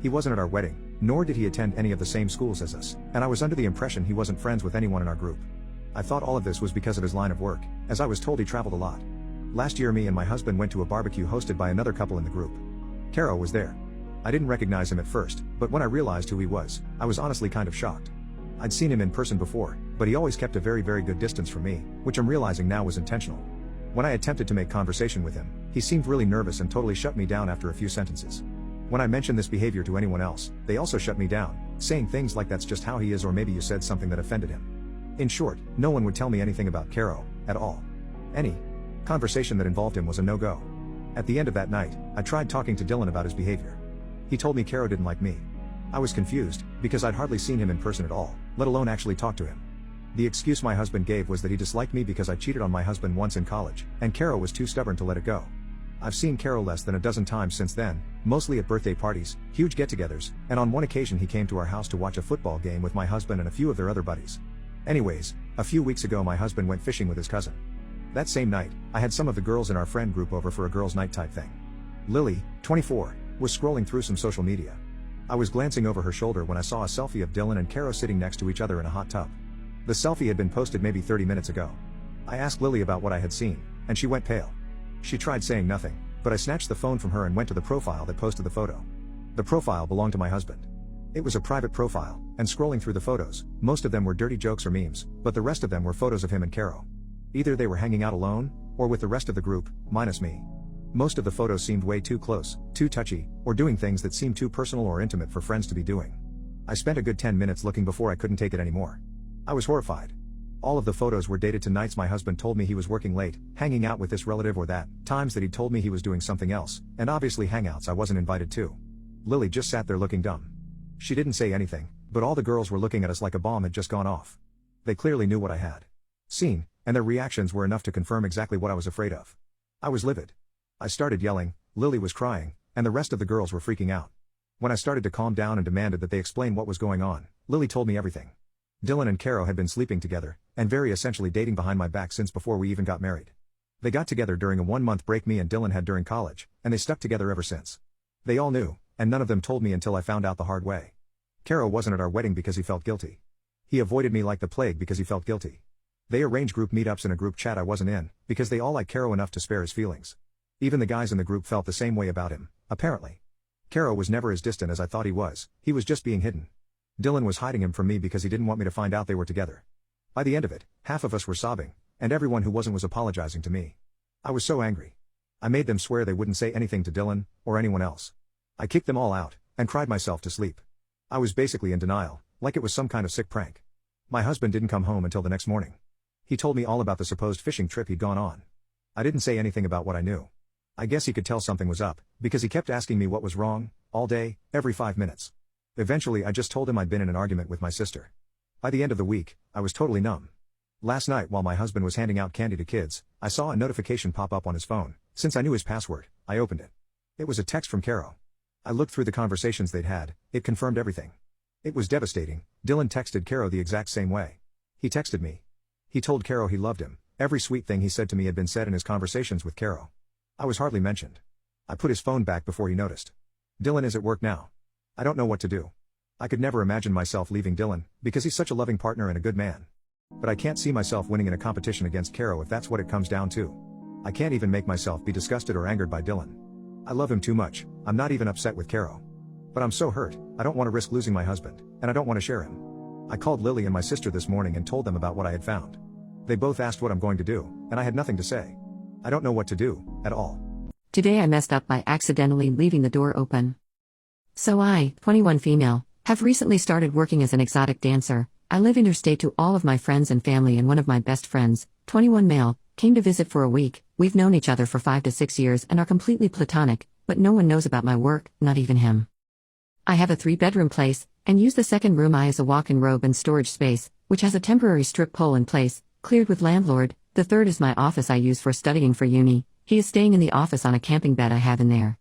He wasn't at our wedding, nor did he attend any of the same schools as us, and I was under the impression he wasn't friends with anyone in our group. I thought all of this was because of his line of work, as I was told he traveled a lot. Last year me and my husband went to a barbecue hosted by another couple in the group. Caro was there. I didn't recognize him at first, but when I realized who he was, I was honestly kind of shocked. I'd seen him in person before, but he always kept a very good distance from me, which I'm realizing now was intentional. When I attempted to make conversation with him, he seemed really nervous and totally shut me down after a few sentences. When I mentioned this behavior to anyone else, they also shut me down, saying things like that's just how he is or maybe you said something that offended him. In short, no one would tell me anything about Caro, at all. Any conversation that involved him was a no-go. At the end of that night, I tried talking to Dylan about his behavior. He told me Caro didn't like me. I was confused, because I'd hardly seen him in person at all, let alone actually talk to him. The excuse my husband gave was that he disliked me because I cheated on my husband once in college, and Caro was too stubborn to let it go. I've seen Caro less than a dozen times since then, mostly at birthday parties, huge get-togethers, and on one occasion he came to our house to watch a football game with my husband and a few of their other buddies. Anyways, a few weeks ago my husband went fishing with his cousin. That same night, I had some of the girls in our friend group over for a girls' night type thing. Lily, 24, was scrolling through some social media. I was glancing over her shoulder when I saw a selfie of Dylan and Caro sitting next to each other in a hot tub. The selfie had been posted maybe 30 minutes ago. I asked Lily about what I had seen, and she went pale. She tried saying nothing, but I snatched the phone from her and went to the profile that posted the photo. The profile belonged to my husband. It was a private profile, and scrolling through the photos, most of them were dirty jokes or memes, but the rest of them were photos of him and Caro. Either they were hanging out alone, or with the rest of the group, minus me. Most of the photos seemed way too close, too touchy, or doing things that seemed too personal or intimate for friends to be doing. I spent a good 10 minutes looking before I couldn't take it anymore. I was horrified. All of the photos were dated to nights my husband told me he was working late, hanging out with this relative or that, times that he'd told me he was doing something else, and obviously hangouts I wasn't invited to. Lily just sat there looking dumb. She didn't say anything, but all the girls were looking at us like a bomb had just gone off. They clearly knew what I had seen, and their reactions were enough to confirm exactly what I was afraid of. I was livid. I started yelling, Lily was crying, and the rest of the girls were freaking out. When I started to calm down and demanded that they explain what was going on, Lily told me everything. Dylan and Caro had been sleeping together, and very essentially dating behind my back since before we even got married. They got together during a 1-month break me and Dylan had during college, and they stuck together ever since. They all knew, and none of them told me until I found out the hard way. Caro wasn't at our wedding because he felt guilty. He avoided me like the plague because he felt guilty. They arranged group meetups in a group chat I wasn't in, because they all liked Caro enough to spare his feelings. Even the guys in the group felt the same way about him, apparently. Caro was never as distant as I thought he was was just being hidden. Dylan was hiding him from me because he didn't want me to find out they were together. By the end of it, half of us were sobbing, and everyone who wasn't was apologizing to me. I was so angry. I made them swear they wouldn't say anything to Dylan, or anyone else. I kicked them all out, and cried myself to sleep. I was basically in denial, like it was some kind of sick prank. My husband didn't come home until the next morning. He told me all about the supposed fishing trip he'd gone on. I didn't say anything about what I knew. I guess he could tell something was up, because he kept asking me what was wrong, all day, every 5 minutes. Eventually I just told him I'd been in an argument with my sister. By the end of the week, I was totally numb. Last night while my husband was handing out candy to kids, I saw a notification pop up on his phone. Since I knew his password, I opened it. It was a text from Caro. I looked through the conversations they'd had, it confirmed everything. It was devastating. Dylan texted Caro the exact same way. He texted me. He told Caro he loved him. Every sweet thing he said to me had been said in his conversations with Caro. I was hardly mentioned. I put his phone back before he noticed. Dylan is at work now. I don't know what to do. I could never imagine myself leaving Dylan, because he's such a loving partner and a good man. But I can't see myself winning in a competition against Caro if that's what it comes down to. I can't even make myself be disgusted or angered by Dylan. I love him too much. I'm not even upset with Caro. But I'm so hurt, I don't want to risk losing my husband, and I don't want to share him. I called Lily and my sister this morning and told them about what I had found. They both asked what I'm going to do, and I had nothing to say. I don't know what to do, at all. Today I messed up by accidentally leaving the door open. So I, 21 female, have recently started working as an exotic dancer. I live interstate to all of my friends and family, and one of my best friends, 21 male, came to visit for a week. We've known each other for 5 to 6 years and are completely platonic, but no one knows about my work, not even him. I have a 3-bedroom place, and use the second room I as a walk-in robe and storage space, which has a temporary strip pole in place, cleared with landlord. The third is my office I use for studying for uni. He is staying in the office on a camping bed I have in there.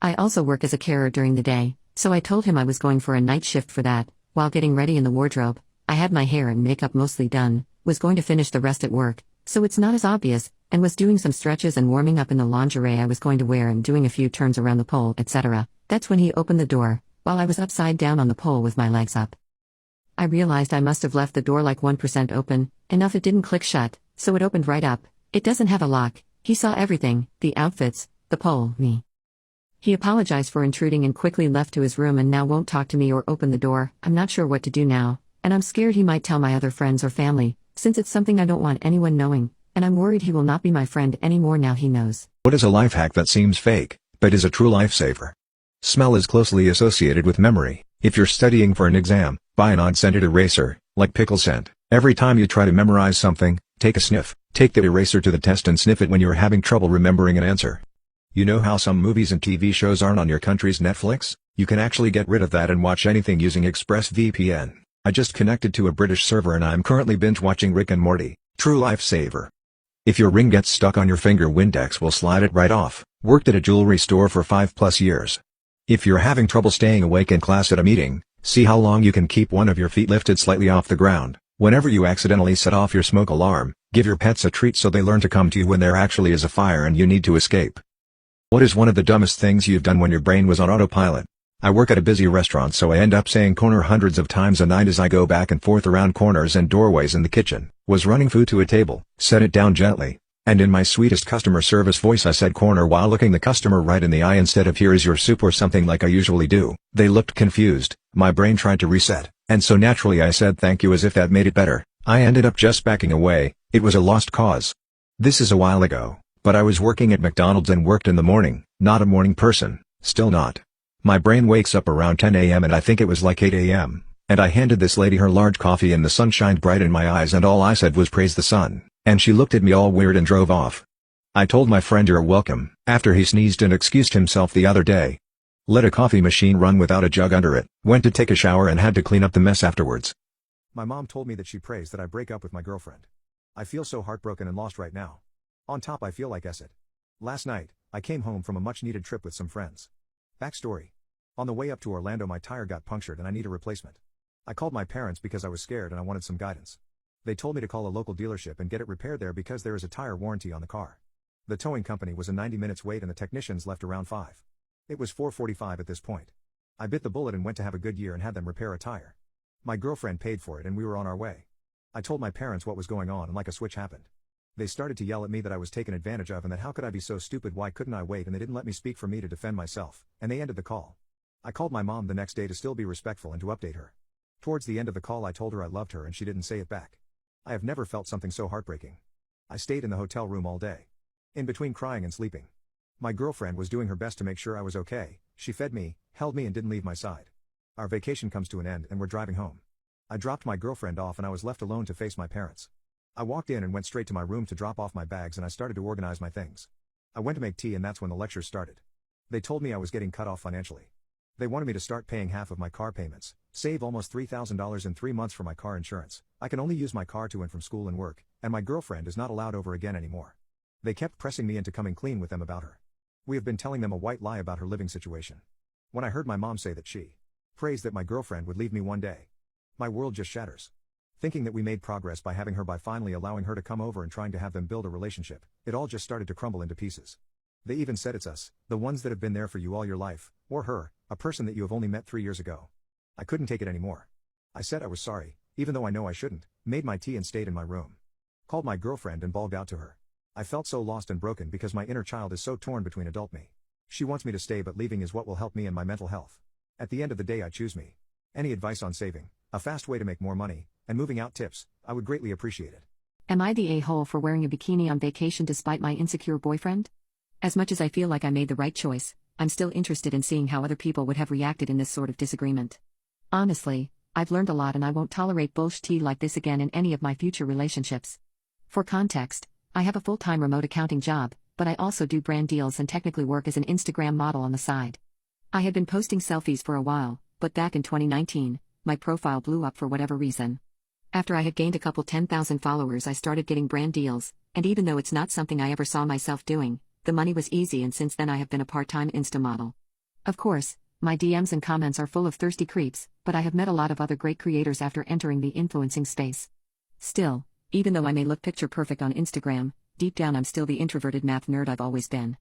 I also work as a carer during the day, so I told him I was going for a night shift for that. While getting ready in the wardrobe, I had my hair and makeup mostly done, was going to finish the rest at work, so it's not as obvious, and was doing some stretches and warming up in the lingerie I was going to wear and doing a few turns around the pole, etc. That's when he opened the door, while I was upside down on the pole with my legs up. I realized I must have left the door like 1% open, enough it didn't click shut, so it opened right up. It doesn't have a lock. He saw everything, the outfits, the pole, me. He apologized for intruding and quickly left to his room and now won't talk to me or open the door. I'm not sure what to do now, and I'm scared he might tell my other friends or family, since it's something I don't want anyone knowing, and I'm worried he will not be my friend anymore now he knows. What is a life hack that seems fake, but is a true lifesaver? Smell is closely associated with memory. If you're studying for an exam, buy an odd-scented eraser, like pickle scent. Every time you try to memorize something, take a sniff. Take the eraser to the test and sniff it when you're having trouble remembering an answer. You know how some movies and TV shows aren't on your country's Netflix? You can actually get rid of that and watch anything using ExpressVPN. I just connected to a British server and I'm currently binge-watching Rick and Morty. True lifesaver. If your ring gets stuck on your finger, Windex will slide it right off. Worked at a jewelry store for 5+ years. If you're having trouble staying awake in class at a meeting, see how long you can keep one of your feet lifted slightly off the ground. Whenever you accidentally set off your smoke alarm, give your pets a treat so they learn to come to you when there actually is a fire and you need to escape. What is one of the dumbest things you've done when your brain was on autopilot? I work at a busy restaurant, so I end up saying corner hundreds of times a night as I go back and forth around corners and doorways in the kitchen. Was running food to a table, set it down gently, and in my sweetest customer service voice I said corner while looking the customer right in the eye instead of here is your soup or something like I usually do. They looked confused, my brain tried to reset, and so naturally I said thank you as if that made it better. I ended up just backing away. It was a lost cause. This is a while ago, but I was working at McDonald's and worked in the morning, not a morning person, still not. My brain wakes up around 10 a.m. and I think it was like 8 a.m., and I handed this lady her large coffee and the sun shined bright in my eyes and all I said was praise the sun, and she looked at me all weird and drove off. I told my friend you're welcome, after he sneezed and excused himself the other day. Let a coffee machine run without a jug under it, went to take a shower and had to clean up the mess afterwards. My mom told me that she prays that I break up with my girlfriend. I feel so heartbroken and lost right now. On top I feel like Esset. Last night, I came home from a much-needed trip with some friends. Backstory. On the way up to Orlando my tire got punctured and I need a replacement. I called my parents because I was scared and I wanted some guidance. They told me to call a local dealership and get it repaired there because there is a tire warranty on the car. The towing company was a 90 minutes wait and the technicians left around 5. It was 4:45 at this point. I bit the bullet and went to have a Goodyear and had them repair a tire. My girlfriend paid for it and we were on our way. I told my parents what was going on and like a switch happened. They started to yell at me that I was taken advantage of and that how could I be so stupid, why couldn't I wait, and they didn't let me speak for me to defend myself, and they ended the call. I called my mom the next day to still be respectful and to update her. Towards the end of the call I told her I loved her and she didn't say it back. I have never felt something so heartbreaking. I stayed in the hotel room all day. In between crying and sleeping. My girlfriend was doing her best to make sure I was okay. She fed me, held me and didn't leave my side. Our vacation comes to an end and we're driving home. I dropped my girlfriend off and I was left alone to face my parents. I walked in and went straight to my room to drop off my bags and I started to organize my things. I went to make tea and that's when the lectures started. They told me I was getting cut off financially. They wanted me to start paying half of my car payments, save almost $3,000 in 3 months for my car insurance. I can only use my car to and from school and work, and my girlfriend is not allowed over again anymore. They kept pressing me into coming clean with them about her. We have been telling them a white lie about her living situation. When I heard my mom say that she prays that my girlfriend would leave me one day, my world just shatters. Thinking that we made progress by having her, by finally allowing her to come over and trying to have them build a relationship, it all just started to crumble into pieces. They even said it's us, the ones that have been there for you all your life, or her, a person that you have only met 3 years ago. I couldn't take it anymore. I said I was sorry, even though I know I shouldn't, made my tea and stayed in my room. Called my girlfriend and bawled out to her. I felt so lost and broken because my inner child is so torn between adult me. She wants me to stay, but leaving is what will help me and my mental health. At the end of the day I choose me. Any advice on saving, a fast way to make more money, and moving out tips, I would greatly appreciate it. Am I the a-hole for wearing a bikini on vacation despite my insecure boyfriend? As much as I feel like I made the right choice, I'm still interested in seeing how other people would have reacted in this sort of disagreement. Honestly, I've learned a lot and I won't tolerate bullshit like this again in any of my future relationships. For context, I have a full-time remote accounting job, but I also do brand deals and technically work as an Instagram model on the side. I had been posting selfies for a while, but back in 2019, my profile blew up for whatever reason. After I had gained a couple 10,000 followers, I started getting brand deals, and even though it's not something I ever saw myself doing, the money was easy, and since then I have been a part-time Insta model. Of course, my DMs and comments are full of thirsty creeps, but I have met a lot of other great creators after entering the influencing space. Still, even though I may look picture perfect on Instagram, deep down I'm still the introverted math nerd I've always been.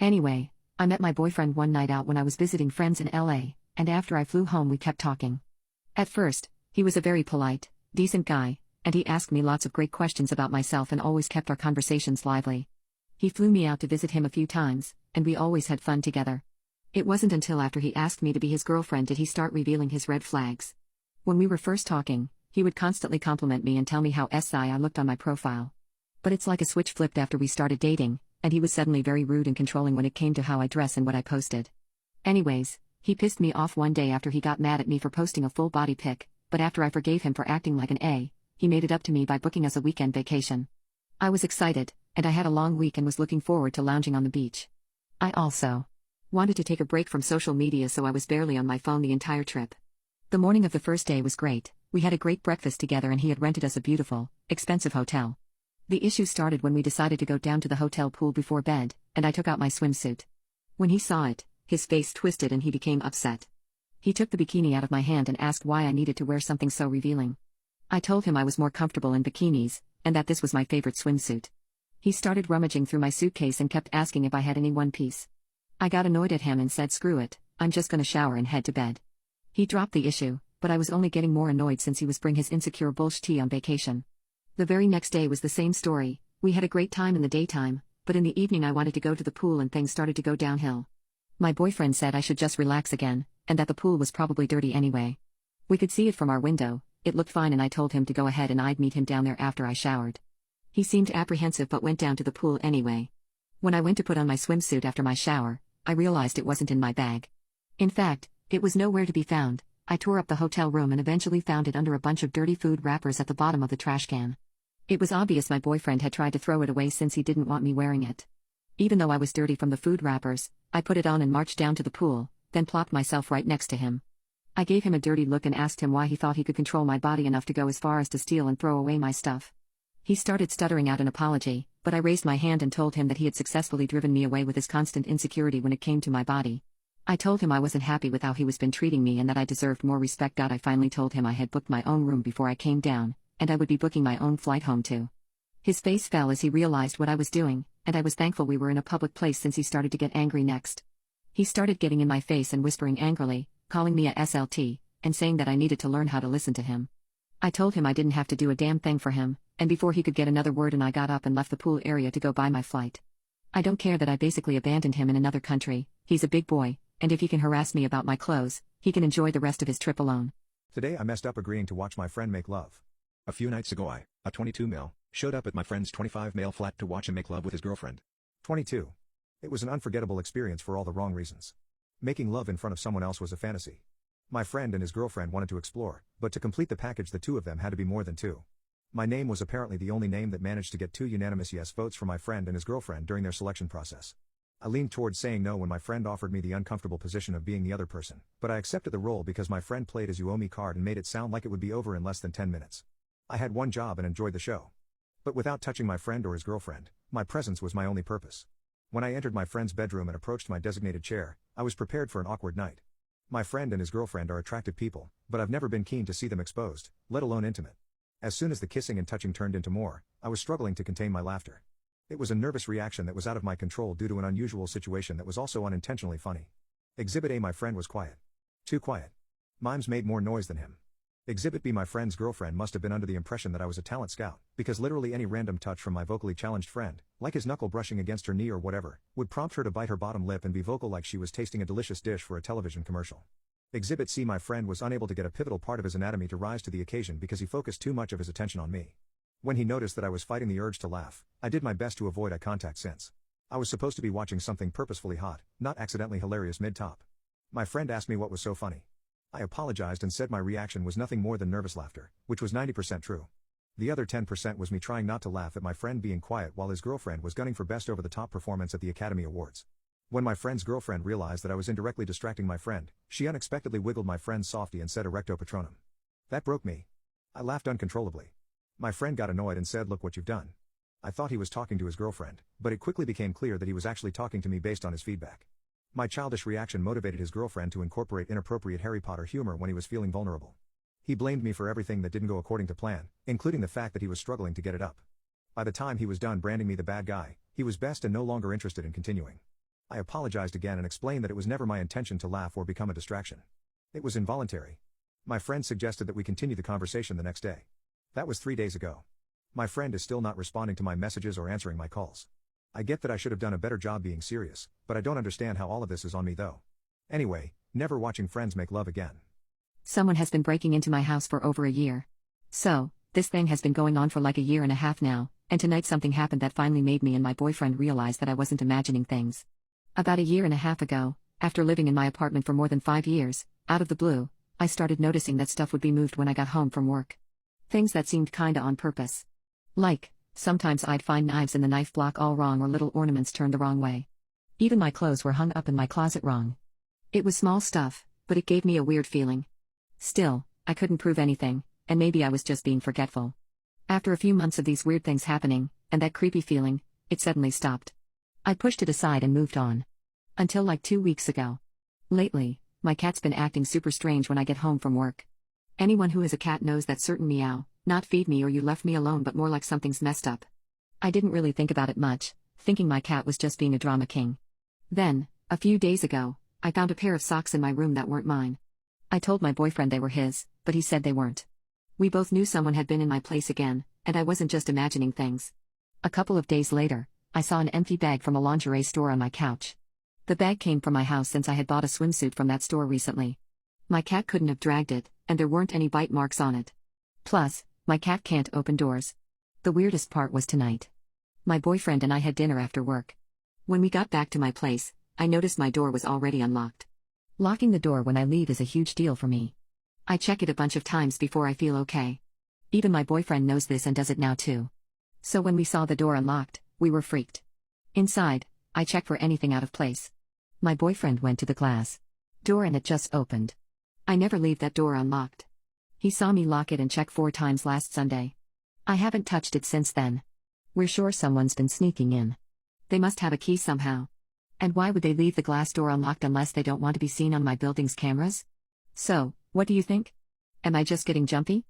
Anyway, I met my boyfriend one night out when I was visiting friends in LA, and after I flew home we kept talking. At first, he was a very polite, decent guy, and he asked me lots of great questions about myself and always kept our conversations lively. He flew me out to visit him a few times, and we always had fun together. It wasn't until after he asked me to be his girlfriend did he start revealing his red flags. When we were first talking, he would constantly compliment me and tell me how I looked on my profile. But it's like a switch flipped after we started dating, and he was suddenly very rude and controlling when it came to how I dress and what I posted. Anyways, he pissed me off one day after he got mad at me for posting a full body pic, but after I forgave him for acting like an A, he made it up to me by booking us a weekend vacation. I was excited, and I had a long week and was looking forward to lounging on the beach. I also wanted to take a break from social media, so I was barely on my phone the entire trip. The morning of the first day was great. We had a great breakfast together and he had rented us a beautiful, expensive hotel. The issue started when we decided to go down to the hotel pool before bed, and I took out my swimsuit. When he saw it, his face twisted and he became upset. He took the bikini out of my hand and asked why I needed to wear something so revealing. I told him I was more comfortable in bikinis, and that this was my favorite swimsuit. He started rummaging through my suitcase and kept asking if I had any one piece. I got annoyed at him and said screw it, I'm just gonna shower and head to bed. He dropped the issue, but I was only getting more annoyed since he was bring his insecure bullshit on vacation. The very next day was the same story. We had a great time in the daytime, but in the evening I wanted to go to the pool and things started to go downhill. My boyfriend said I should just relax again, and that the pool was probably dirty anyway. We could see it from our window, it looked fine, and I told him to go ahead and I'd meet him down there after I showered. He seemed apprehensive but went down to the pool anyway. When I went to put on my swimsuit after my shower, I realized it wasn't in my bag. In fact, it was nowhere to be found. I tore up the hotel room and eventually found it under a bunch of dirty food wrappers at the bottom of the trash can. It was obvious my boyfriend had tried to throw it away since he didn't want me wearing it. Even though I was dirty from the food wrappers, I put it on and marched down to the pool, then plopped myself right next to him. I gave him a dirty look and asked him why he thought he could control my body enough to go as far as to steal and throw away my stuff. He started stuttering out an apology, but I raised my hand and told him that he had successfully driven me away with his constant insecurity when it came to my body. I told him I wasn't happy with how he was been treating me and that I deserved more respect. I finally told him I had booked my own room before I came down, and I would be booking my own flight home too. His face fell as he realized what I was doing, and I was thankful we were in a public place since he started to get angry next. He started getting in my face and whispering angrily, calling me a SLT, and saying that I needed to learn how to listen to him. I told him I didn't have to do a damn thing for him, and before he could get another word in I got up and left the pool area to go buy my flight. I don't care that I basically abandoned him in another country. He's a big boy, and if he can harass me about my clothes, he can enjoy the rest of his trip alone. Today I messed up agreeing to watch my friend make love. A few nights ago I, a 22 male, showed up at my friend's 25 male flat to watch him make love with his girlfriend. 22. It was an unforgettable experience for all the wrong reasons. Making love in front of someone else was a fantasy. My friend and his girlfriend wanted to explore, but to complete the package the two of them had to be more than two. My name was apparently the only name that managed to get 2 unanimous yes votes from my friend and his girlfriend during their selection process. I leaned towards saying no when my friend offered me the uncomfortable position of being the other person, but I accepted the role because my friend played his you owe me card and made it sound like it would be over in less than 10 minutes. I had one job and enjoyed the show. But without touching my friend or his girlfriend, my presence was my only purpose. When I entered my friend's bedroom and approached my designated chair, I was prepared for an awkward night. My friend and his girlfriend are attractive people, but I've never been keen to see them exposed, let alone intimate. As soon as the kissing and touching turned into more, I was struggling to contain my laughter. It was a nervous reaction that was out of my control due to an unusual situation that was also unintentionally funny. Exhibit A: my friend was quiet. Too quiet. Mimes made more noise than him. Exhibit B: my friend's girlfriend must have been under the impression that I was a talent scout, because literally any random touch from my vocally challenged friend, like his knuckle brushing against her knee or whatever, would prompt her to bite her bottom lip and be vocal like she was tasting a delicious dish for a television commercial. Exhibit C: my friend was unable to get a pivotal part of his anatomy to rise to the occasion because he focused too much of his attention on me. When he noticed that I was fighting the urge to laugh, I did my best to avoid eye contact since I was supposed to be watching something purposefully hot, not accidentally hilarious mid-top. My friend asked me what was so funny. I apologized and said my reaction was nothing more than nervous laughter, which was 90% true. The other 10% was me trying not to laugh at my friend being quiet while his girlfriend was gunning for best over the top performance at the Academy Awards. When my friend's girlfriend realized that I was indirectly distracting my friend, she unexpectedly wiggled my friend's softie and said erecto patronum. That broke me. I laughed uncontrollably. My friend got annoyed and said, "Look what you've done." I thought he was talking to his girlfriend, but it quickly became clear that he was actually talking to me based on his feedback. My childish reaction motivated his girlfriend to incorporate inappropriate Harry Potter humor when he was feeling vulnerable. He blamed me for everything that didn't go according to plan, including the fact that he was struggling to get it up. By the time he was done branding me the bad guy, he was best and no longer interested in continuing. I apologized again and explained that it was never my intention to laugh or become a distraction. It was involuntary. My friend suggested that we continue the conversation the next day. That was 3 days ago. My friend is still not responding to my messages or answering my calls. I get that I should have done a better job being serious, but I don't understand how all of this is on me though. Anyway, never watching friends make love again. Someone has been breaking into my house for over a year. So, this thing has been going on for like a year and a half now, and tonight something happened that finally made me and my boyfriend realize that I wasn't imagining things. About a year and a half ago, after living in my apartment for more than 5 years, out of the blue, I started noticing that stuff would be moved when I got home from work. Things that seemed kinda on purpose. Like, sometimes I'd find knives in the knife block all wrong or little ornaments turned the wrong way. Even my clothes were hung up in my closet wrong. It was small stuff, but it gave me a weird feeling. Still, I couldn't prove anything, and maybe I was just being forgetful. After a few months of these weird things happening, and that creepy feeling, it suddenly stopped. I pushed it aside and moved on. Until like 2 weeks ago. Lately, my cat's been acting super strange when I get home from work. Anyone who has a cat knows that certain meow, not feed me or you left me alone, but more like something's messed up. I didn't really think about it much, thinking my cat was just being a drama king. Then, a few days ago, I found a pair of socks in my room that weren't mine. I told my boyfriend they were his, but he said they weren't. We both knew someone had been in my place again, and I wasn't just imagining things. A couple of days later, I saw an empty bag from a lingerie store on my couch. The bag came from my house since I had bought a swimsuit from that store recently. My cat couldn't have dragged it, and there weren't any bite marks on it. Plus, my cat can't open doors. The weirdest part was tonight. My boyfriend and I had dinner after work. When we got back to my place, I noticed my door was already unlocked. Locking the door when I leave is a huge deal for me. I check it a bunch of times before I feel okay. Even my boyfriend knows this and does it now too. So when we saw the door unlocked, we were freaked. Inside, I checked for anything out of place. My boyfriend went to the glass door and it just opened. I never leave that door unlocked. He saw me lock it and check 4 times last Sunday. I haven't touched it since then. We're sure someone's been sneaking in. They must have a key somehow. And why would they leave the glass door unlocked unless they don't want to be seen on my building's cameras? So, what do you think? Am I just getting jumpy?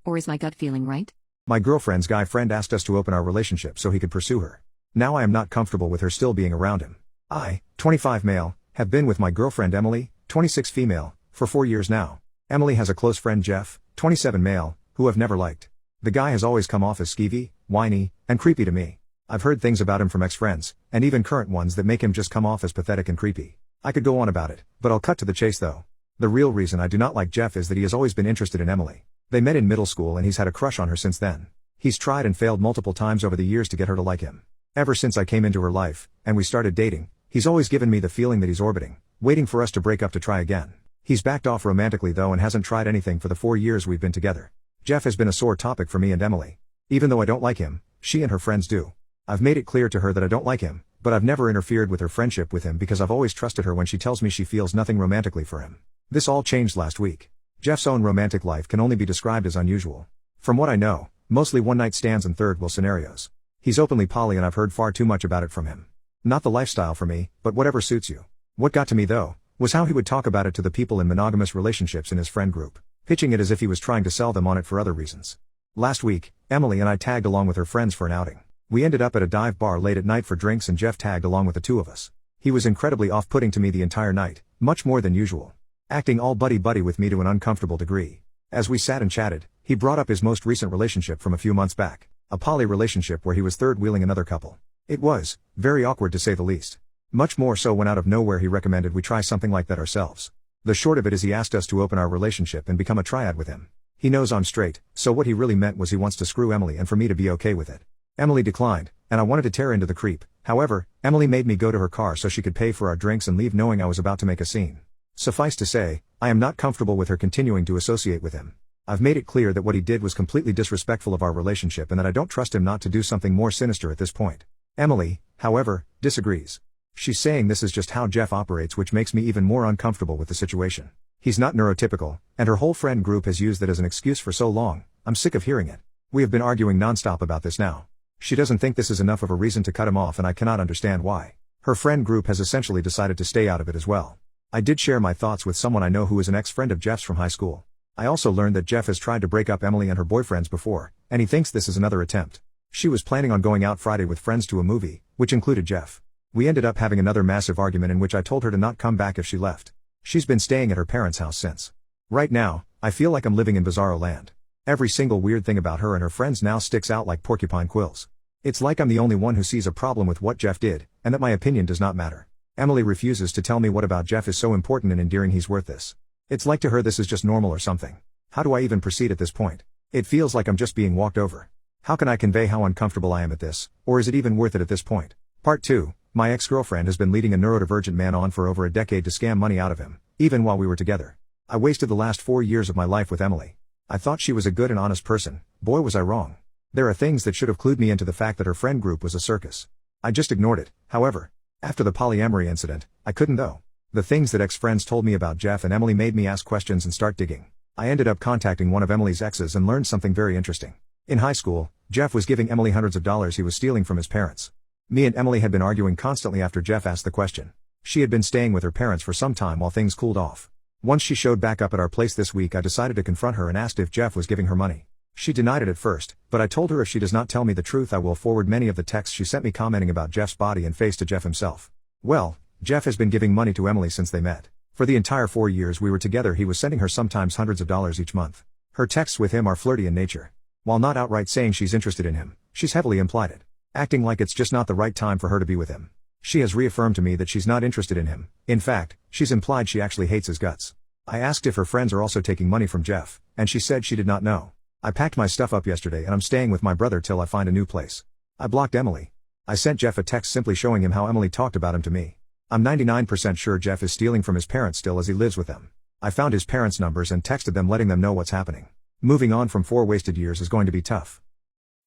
Or is my gut feeling right? My girlfriend's guy friend asked us to open our relationship so he could pursue her. Now I am not comfortable with her still being around him. I, 25 male, have been with my girlfriend Emily, 26 female, for 4 years now. Emily has a close friend Jeff, 27 male, who I've never liked. The guy has always come off as skeevy, whiny, and creepy to me. I've heard things about him from ex-friends, and even current ones that make him just come off as pathetic and creepy. I could go on about it, but I'll cut to the chase though. The real reason I do not like Jeff is that he has always been interested in Emily. They met in middle school and he's had a crush on her since then. He's tried and failed multiple times over the years to get her to like him. Ever since I came into her life, and we started dating, he's always given me the feeling that he's orbiting, waiting for us to break up to try again. He's backed off romantically though and hasn't tried anything for the 4 years we've been together. Jeff has been a sore topic for me and Emily. Even though I don't like him, she and her friends do. I've made it clear to her that I don't like him, but I've never interfered with her friendship with him because I've always trusted her when she tells me she feels nothing romantically for him. This all changed last week. Jeff's own romantic life can only be described as unusual. From what I know, mostly one-night stands and third-wheel scenarios. He's openly poly and I've heard far too much about it from him. Not the lifestyle for me, but whatever suits you. What got to me though, was how he would talk about it to the people in monogamous relationships in his friend group, pitching it as if he was trying to sell them on it for other reasons. Last week, Emily and I tagged along with her friends for an outing. We ended up at a dive bar late at night for drinks and Jeff tagged along with the 2 of us. He was incredibly off-putting to me the entire night, much more than usual. Acting all buddy-buddy with me to an uncomfortable degree. As we sat and chatted, he brought up his most recent relationship from a few months back, a poly relationship where he was third-wheeling another couple. It was very awkward to say the least. Much more so when out of nowhere he recommended we try something like that ourselves. The short of it is he asked us to open our relationship and become a triad with him. He knows I'm straight, so what he really meant was he wants to screw Emily and for me to be okay with it. Emily declined, and I wanted to tear into the creep. However, Emily made me go to her car so she could pay for our drinks and leave knowing I was about to make a scene. Suffice to say, I am not comfortable with her continuing to associate with him. I've made it clear that what he did was completely disrespectful of our relationship and that I don't trust him not to do something more sinister at this point. Emily, however, disagrees. She's saying this is just how Jeff operates, which makes me even more uncomfortable with the situation. He's not neurotypical, and her whole friend group has used that as an excuse for so long. I'm sick of hearing it. We have been arguing nonstop about this now. She doesn't think this is enough of a reason to cut him off, and I cannot understand why. Her friend group has essentially decided to stay out of it as well. I did share my thoughts with someone I know who is an ex-friend of Jeff's from high school. I also learned that Jeff has tried to break up Emily and her boyfriends before, and he thinks this is another attempt. She was planning on going out Friday with friends to a movie, which included Jeff. We ended up having another massive argument in which I told her to not come back if she left. She's been staying at her parents' house since. Right now, I feel like I'm living in bizarro land. Every single weird thing about her and her friends now sticks out like porcupine quills. It's like I'm the only one who sees a problem with what Jeff did, and that my opinion does not matter. Emily refuses to tell me what about Jeff is so important and endearing he's worth this. It's like to her this is just normal or something. How do I even proceed at this point? It feels like I'm just being walked over. How can I convey how uncomfortable I am at this, or is it even worth it at this point? Part 2. My ex-girlfriend has been leading a neurodivergent man on for over a decade to scam money out of him, even while we were together. I wasted the last 4 years of my life with Emily. I thought she was a good and honest person. Boy, was I wrong. There are things that should have clued me into the fact that her friend group was a circus. I just ignored it, however. After the polyamory incident, I couldn't though. The things that ex-friends told me about Jeff and Emily made me ask questions and start digging. I ended up contacting one of Emily's exes and learned something very interesting. In high school, Jeff was giving Emily hundreds of dollars he was stealing from his parents. Me and Emily had been arguing constantly after Jeff asked the question. She had been staying with her parents for some time while things cooled off. Once she showed back up at our place this week, I decided to confront her and asked if Jeff was giving her money. She denied it at first, but I told her if she does not tell me the truth I will forward many of the texts she sent me commenting about Jeff's body and face to Jeff himself. Well, Jeff has been giving money to Emily since they met. For the entire 4 years we were together he was sending her sometimes hundreds of dollars each month. Her texts with him are flirty in nature. While not outright saying she's interested in him, she's heavily implied it. Acting like it's just not the right time for her to be with him. She has reaffirmed to me that she's not interested in him. In fact, she's implied she actually hates his guts. I asked if her friends are also taking money from Jeff, and she said she did not know. I packed my stuff up yesterday and I'm staying with my brother till I find a new place. I blocked Emily. I sent Jeff a text simply showing him how Emily talked about him to me. I'm 99% sure Jeff is stealing from his parents still as he lives with them. I found his parents' numbers and texted them letting them know what's happening. Moving on from 4 wasted years is going to be tough.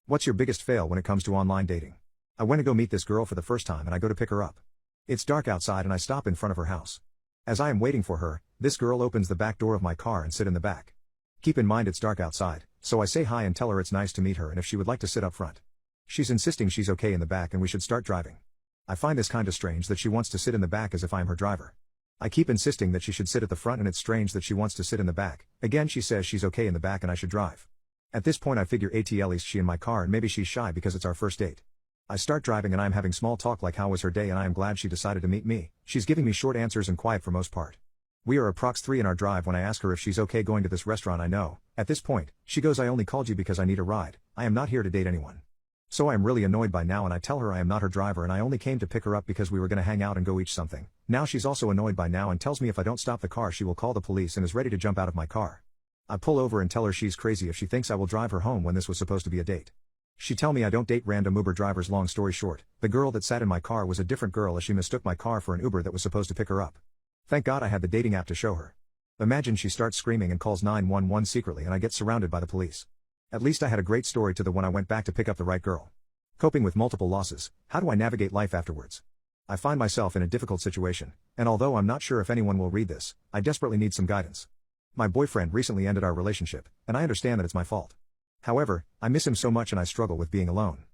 What's your biggest fail when it comes to online dating? I went to go meet this girl for the first time and I go to pick her up. It's dark outside and I stop in front of her house. As I am waiting for her, this girl opens the back door of my car and sit in the back. Keep in mind it's dark outside, so I say hi and tell her it's nice to meet her and if she would like to sit up front. She's insisting she's okay in the back and we should start driving. I find this kinda strange that she wants to sit in the back as if I'm her driver. I keep insisting that she should sit at the front and it's strange that she wants to sit in the back. Again she says she's okay in the back and I should drive. At this point I figure at least she in my car and maybe she's shy because it's our first date. I start driving and I'm having small talk like how was her day and I am glad she decided to meet me. She's giving me short answers and quiet for most part. We are approx 3 in our drive when I ask her if she's okay going to this restaurant I know. At this point, she goes I only called you because I need a ride. I am not here to date anyone. So I am really annoyed by now and I tell her I am not her driver and I only came to pick her up because we were gonna hang out and go eat something. Now she's also annoyed by now and tells me if I don't stop the car she will call the police and is ready to jump out of my car. I pull over and tell her she's crazy if she thinks I will drive her home when this was supposed to be a date. She tell me I don't date random Uber drivers. Long story short, the girl that sat in my car was a different girl as she mistook my car for an Uber that was supposed to pick her up. Thank God I had the dating app to show her. Imagine she starts screaming and calls 911 secretly and I get surrounded by the police. At least I had a great story to the when I went back to pick up the right girl. Coping with multiple losses, how do I navigate life afterwards? I find myself in a difficult situation, and although I'm not sure if anyone will read this, I desperately need some guidance. My boyfriend recently ended our relationship, and I understand that it's my fault. However, I miss him so much and I struggle with being alone.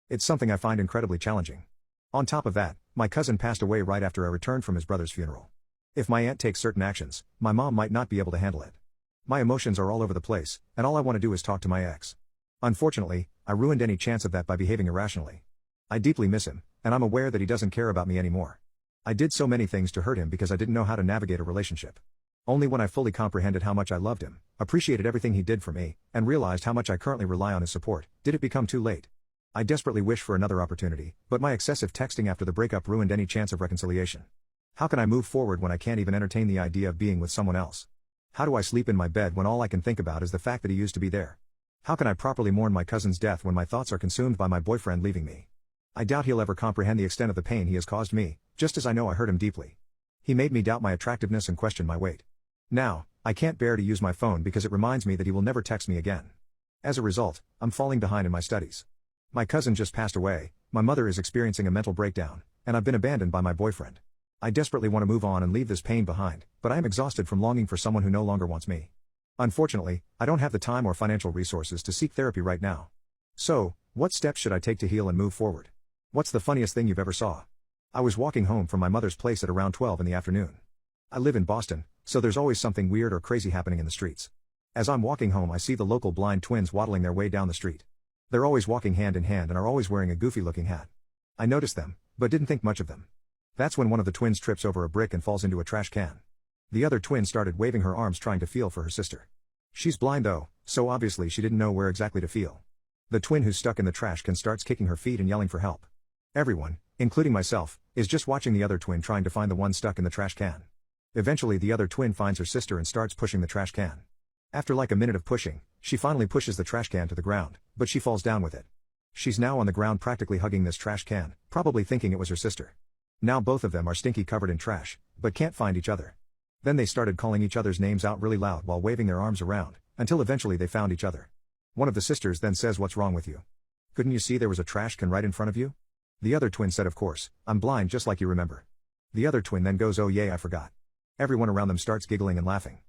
It's something I find incredibly challenging. On top of that, my cousin passed away right after I returned from his brother's funeral. If my aunt takes certain actions, my mom might not be able to handle it. My emotions are all over the place, and all I want to do is talk to my ex. Unfortunately, I ruined any chance of that by behaving irrationally. I deeply miss him, and I'm aware that he doesn't care about me anymore. I did so many things to hurt him because I didn't know how to navigate a relationship. Only when I fully comprehended how much I loved him, appreciated everything he did for me, and realized how much I currently rely on his support, did it become too late. I desperately wish for another opportunity, but my excessive texting after the breakup ruined any chance of reconciliation. How can I move forward when I can't even entertain the idea of being with someone else? How do I sleep in my bed when all I can think about is the fact that he used to be there? How can I properly mourn my cousin's death when my thoughts are consumed by my boyfriend leaving me? I doubt he'll ever comprehend the extent of the pain he has caused me, just as I know I hurt him deeply. He made me doubt my attractiveness and question my weight. Now, I can't bear to use my phone because it reminds me that he will never text me again. As a result, I'm falling behind in my studies. My cousin just passed away, my mother is experiencing a mental breakdown, and I've been abandoned by my boyfriend. I desperately want to move on and leave this pain behind, but I am exhausted from longing for someone who no longer wants me. Unfortunately, I don't have the time or financial resources to seek therapy right now. So, what steps should I take to heal and move forward? What's the funniest thing you've ever saw? I was walking home from my mother's place at around 12 in the afternoon. I live in Boston, so there's always something weird or crazy happening in the streets. As I'm walking home, I see the local blind twins waddling their way down the street. They're always walking hand in hand and are always wearing a goofy-looking hat. I noticed them, but didn't think much of them. That's when one of the twins trips over a brick and falls into a trash can. The other twin started waving her arms trying to feel for her sister. She's blind though, so obviously she didn't know where exactly to feel. The twin who's stuck in the trash can starts kicking her feet and yelling for help. Everyone, including myself, is just watching the other twin trying to find the one stuck in the trash can. Eventually the other twin finds her sister and starts pushing the trash can. After like a minute of pushing, she finally pushes the trash can to the ground, but she falls down with it. She's now on the ground practically hugging this trash can, probably thinking it was her sister. Now both of them are stinky covered in trash, but can't find each other. Then they started calling each other's names out really loud while waving their arms around, until eventually they found each other. One of the sisters then says, "What's wrong with you? Couldn't you see there was a trash can right in front of you?" The other twin said, "Of course, I'm blind just like you remember." The other twin then goes, "Oh yeah, I forgot." Everyone around them starts giggling and laughing.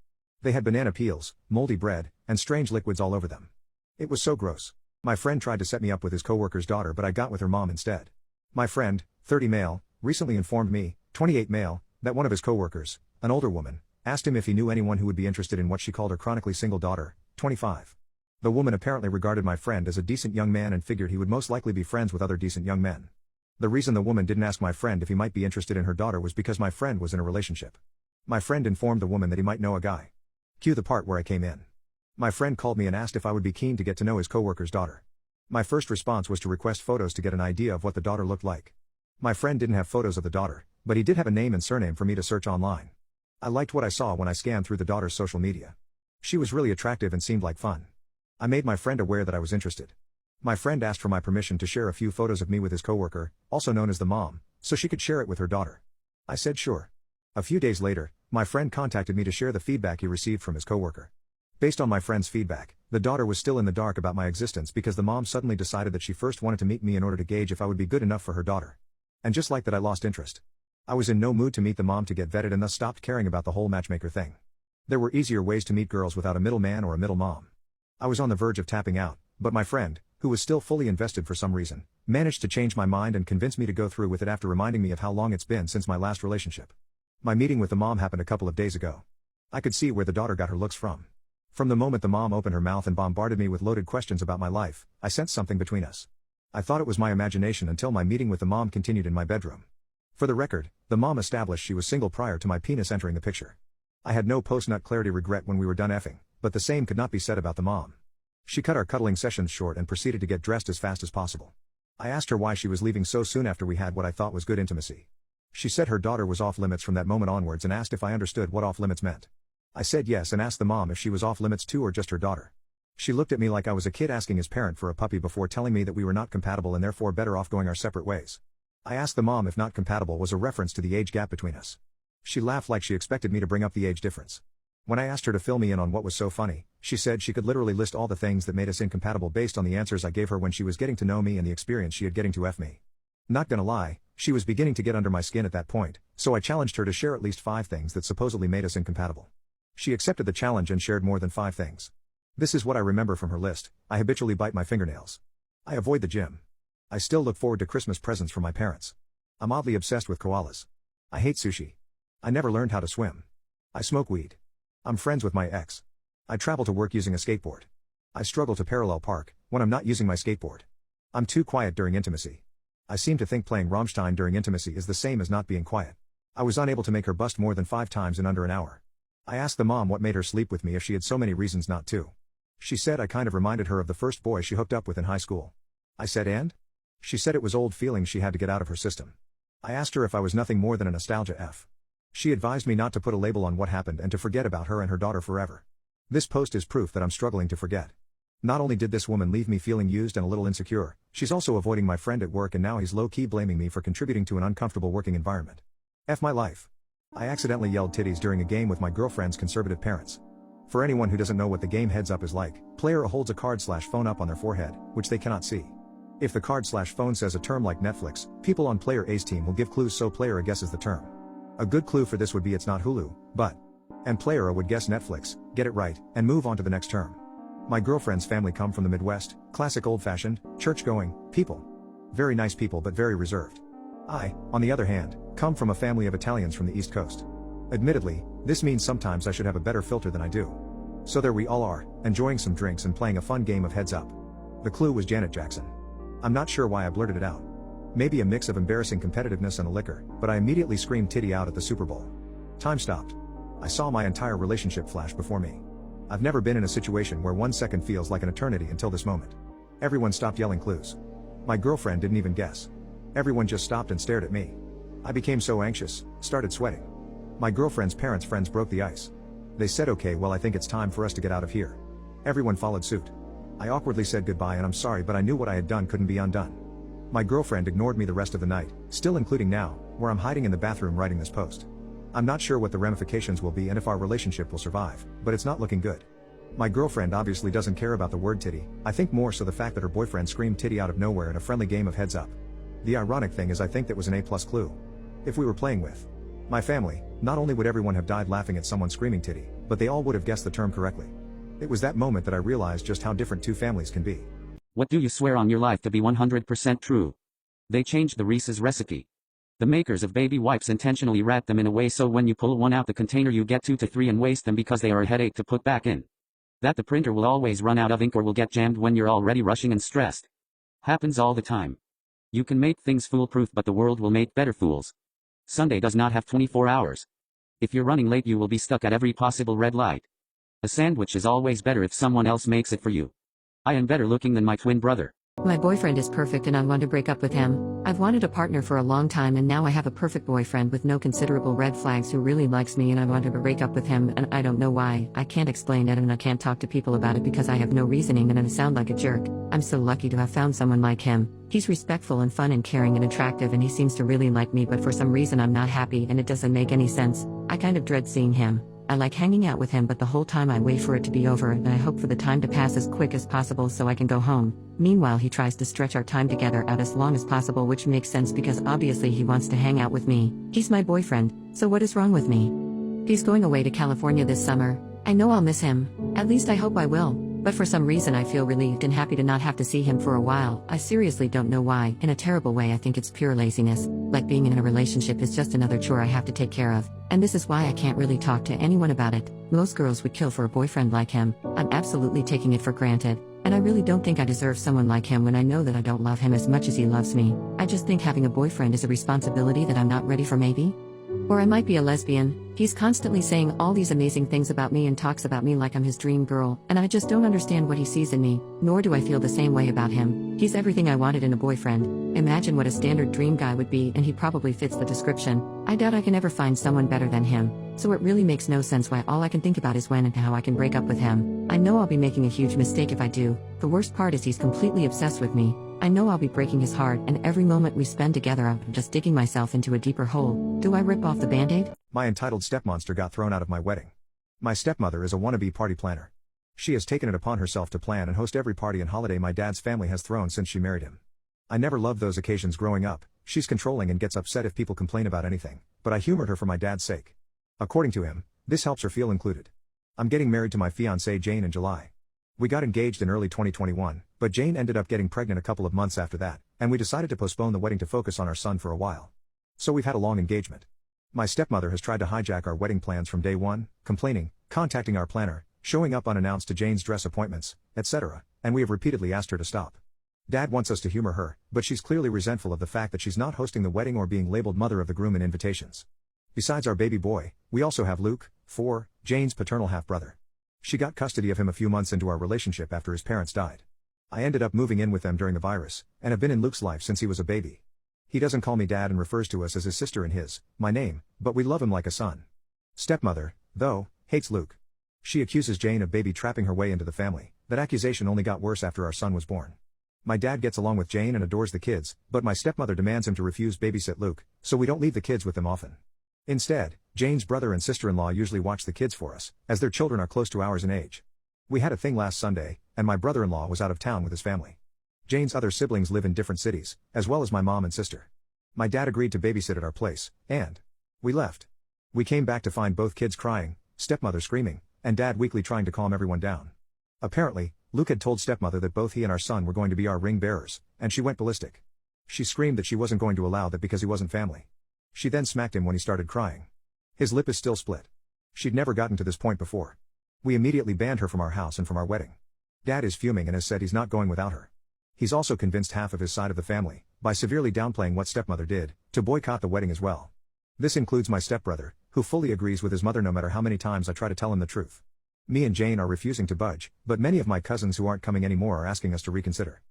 They had banana peels, moldy bread, and strange liquids all over them. It was so gross. My friend tried to set me up with his coworker's daughter, but I got with her mom instead. My friend, 30 male, recently informed me, 28 male, that one of his coworkers, an older woman, asked him if he knew anyone who would be interested in what she called her chronically single daughter, 25. The woman apparently regarded my friend as a decent young man and figured he would most likely be friends with other decent young men. The reason the woman didn't ask my friend if he might be interested in her daughter was because my friend was in a relationship. My friend informed the woman that he might know a guy. Cue the part where I came in. My friend called me and asked if I would be keen to get to know his coworker's daughter. My first response was to request photos to get an idea of what the daughter looked like. My friend didn't have photos of the daughter, but he did have a name and surname for me to search online. I liked what I saw when I scanned through the daughter's social media. She was really attractive and seemed like fun. I made my friend aware that I was interested. My friend asked for my permission to share a few photos of me with his coworker, also known as the mom, so she could share it with her daughter. I said sure. A few days later, my friend contacted me to share the feedback he received from his coworker. Based on my friend's feedback, the daughter was still in the dark about my existence because the mom suddenly decided that she first wanted to meet me in order to gauge if I would be good enough for her daughter. And just like that, I lost interest. I was in no mood to meet the mom to get vetted and thus stopped caring about the whole matchmaker thing. There were easier ways to meet girls without a middleman or a middle mom. I was on the verge of tapping out, but my friend, who was still fully invested for some reason, managed to change my mind and convince me to go through with it after reminding me of how long it's been since my last relationship. My meeting with the mom happened a couple of days ago. I could see where the daughter got her looks from. From the moment the mom opened her mouth and bombarded me with loaded questions about my life, I sensed something between us. I thought it was my imagination until my meeting with the mom continued in my bedroom. For the record, the mom established she was single prior to my penis entering the picture. I had no post-nut clarity regret when we were done effing, but the same could not be said about the mom. She cut our cuddling sessions short and proceeded to get dressed as fast as possible. I asked her why she was leaving so soon after we had what I thought was good intimacy. She said her daughter was off limits from that moment onwards and asked if I understood what off limits meant. I said yes and asked the mom if she was off limits too or just her daughter. She looked at me like I was a kid asking his parent for a puppy before telling me that we were not compatible and therefore better off going our separate ways. I asked the mom if not compatible was a reference to the age gap between us. She laughed like she expected me to bring up the age difference. When I asked her to fill me in on what was so funny, she said she could literally list all the things that made us incompatible based on the answers I gave her when she was getting to know me and the experience she had getting to F me. Not gonna lie, she was beginning to get under my skin at that point, so I challenged her to share at least 5 things that supposedly made us incompatible. She accepted the challenge and shared more than 5 things. This is what I remember from her list: I habitually bite my fingernails. I avoid the gym. I still look forward to Christmas presents from my parents. I'm oddly obsessed with koalas. I hate sushi. I never learned how to swim. I smoke weed. I'm friends with my ex. I travel to work using a skateboard. I struggle to parallel park when I'm not using my skateboard. I'm too quiet during intimacy. I seem to think playing Rammstein during intimacy is the same as not being quiet. I was unable to make her bust more than 5 times in under an hour. I asked the mom what made her sleep with me if she had so many reasons not to. She said I kind of reminded her of the first boy she hooked up with in high school. I said and? She said it was old feelings she had to get out of her system. I asked her if I was nothing more than a nostalgia F. She advised me not to put a label on what happened and to forget about her and her daughter forever. This post is proof that I'm struggling to forget. Not only did this woman leave me feeling used and a little insecure, she's also avoiding my friend at work and now he's low-key blaming me for contributing to an uncomfortable working environment. F my life. I accidentally yelled titties during a game with my girlfriend's conservative parents. For anyone who doesn't know what the game Heads Up is like, player A holds a card/phone up on their forehead, which they cannot see. If the card/phone says a term like Netflix, people on player A's team will give clues so player A guesses the term. A good clue for this would be it's not Hulu, but. And player A would guess Netflix, get it right, and move on to the next term. My girlfriend's family come from the Midwest, classic old-fashioned, church-going, people. Very nice people but very reserved. I, on the other hand, come from a family of Italians from the East Coast. Admittedly, this means sometimes I should have a better filter than I do. So there we all are, enjoying some drinks and playing a fun game of Heads Up. The clue was Janet Jackson. I'm not sure why I blurted it out. Maybe a mix of embarrassing competitiveness and a liquor, but I immediately screamed titty out at the Super Bowl. Time stopped. I saw my entire relationship flash before me. I've never been in a situation where 1 second feels like an eternity until this moment. Everyone stopped yelling clues. My girlfriend didn't even guess. Everyone just stopped and stared at me. I became so anxious, started sweating. My girlfriend's parents' friends broke the ice. They said, okay, well, I think it's time for us to get out of here. Everyone followed suit. I awkwardly said goodbye and I'm sorry, but I knew what I had done couldn't be undone. My girlfriend ignored me the rest of the night, still including now, where I'm hiding in the bathroom writing this post. I'm not sure what the ramifications will be and if our relationship will survive, but it's not looking good. My girlfriend obviously doesn't care about the word titty, I think more so the fact that her boyfriend screamed titty out of nowhere in a friendly game of Heads Up. The ironic thing is I think that was an A+ clue. If we were playing with my family, not only would everyone have died laughing at someone screaming titty, but they all would have guessed the term correctly. It was that moment that I realized just how different two families can be. What do you swear on your life to be 100% true? They changed the Reese's recipe. The makers of baby wipes intentionally wrap them in a way so when you pull one out the container you get 2 to 3 and waste them because they are a headache to put back in. That the printer will always run out of ink or will get jammed when you're already rushing and stressed. Happens all the time. You can make things foolproof but the world will make better fools. Sunday does not have 24 hours. If you're running late you will be stuck at every possible red light. A sandwich is always better if someone else makes it for you. I am better looking than my twin brother. My boyfriend is perfect and I want to break up with him. I've wanted a partner for a long time and now I have a perfect boyfriend with no considerable red flags who really likes me and I want to break up with him and I don't know why. I can't explain it and I can't talk to people about it because I have no reasoning and I sound like a jerk. I'm so lucky to have found someone like him. He's respectful and fun and caring and attractive and he seems to really like me, but for some reason I'm not happy and it doesn't make any sense. I kind of dread seeing him. I like hanging out with him but the whole time I wait for it to be over and I hope for the time to pass as quick as possible so I can go home. Meanwhile he tries to stretch our time together out as long as possible, which makes sense because obviously he wants to hang out with me. He's my boyfriend, so what is wrong with me? He's going away to California this summer. I know I'll miss him. At least I hope I will. But for some reason I feel relieved and happy to not have to see him for a while. I seriously don't know why. In a terrible way I think it's pure laziness. Like being in a relationship is just another chore I have to take care of. And this is why I can't really talk to anyone about it. Most girls would kill for a boyfriend like him. I'm absolutely taking it for granted. And I really don't think I deserve someone like him when I know that I don't love him as much as he loves me. I just think having a boyfriend is a responsibility that I'm not ready for maybe. Or I might be a lesbian. He's constantly saying all these amazing things about me and talks about me like I'm his dream girl, and I just don't understand what he sees in me, nor do I feel the same way about him. He's everything I wanted in a boyfriend. Imagine what a standard dream guy would be and he probably fits the description. I doubt I can ever find someone better than him. So it really makes no sense why all I can think about is when and how I can break up with him. I know I'll be making a huge mistake if I do. The worst part is he's completely obsessed with me. I know I'll be breaking his heart and every moment we spend together I'm just digging myself into a deeper hole. Do I rip off the band-aid? My entitled stepmonster got thrown out of my wedding. My stepmother is a wannabe party planner. She has taken it upon herself to plan and host every party and holiday my dad's family has thrown since she married him. I never loved those occasions growing up. She's controlling and gets upset if people complain about anything, but I humored her for my dad's sake. According to him, this helps her feel included. I'm getting married to my fiancée Jane in July. We got engaged in early 2021, but Jane ended up getting pregnant a couple of months after that, and we decided to postpone the wedding to focus on our son for a while. So we've had a long engagement. My stepmother has tried to hijack our wedding plans from day one, complaining, contacting our planner, showing up unannounced to Jane's dress appointments, etc., and we have repeatedly asked her to stop. Dad wants us to humor her, but she's clearly resentful of the fact that she's not hosting the wedding or being labeled mother of the groom in invitations. Besides our baby boy, we also have Luke, 4, Jane's paternal half-brother. She got custody of him a few months into our relationship after his parents died. I ended up moving in with them during the virus, and have been in Luke's life since he was a baby. He doesn't call me dad and refers to us as his sister and my name, but we love him like a son. Stepmother, though, hates Luke. She accuses Jane of baby trapping her way into the family. That accusation only got worse after our son was born. My dad gets along with Jane and adores the kids, but my stepmother demands him to refuse babysit Luke, so we don't leave the kids with them often. Instead, Jane's brother and sister-in-law usually watch the kids for us, as their children are close to ours in age. We had a thing last Sunday, and my brother-in-law was out of town with his family. Jane's other siblings live in different cities, as well as my mom and sister. My dad agreed to babysit at our place, and we left. We came back to find both kids crying, stepmother screaming, and dad weakly trying to calm everyone down. Apparently, Luke had told stepmother that both he and our son were going to be our ring bearers, and she went ballistic. She screamed that she wasn't going to allow that because he wasn't family. She then smacked him when he started crying. His lip is still split. She'd never gotten to this point before. We immediately banned her from our house and from our wedding. Dad is fuming and has said he's not going without her. He's also convinced half of his side of the family, by severely downplaying what stepmother did, to boycott the wedding as well. This includes my stepbrother, who fully agrees with his mother no matter how many times I try to tell him the truth. Me and Jane are refusing to budge, but many of my cousins who aren't coming anymore are asking us to reconsider.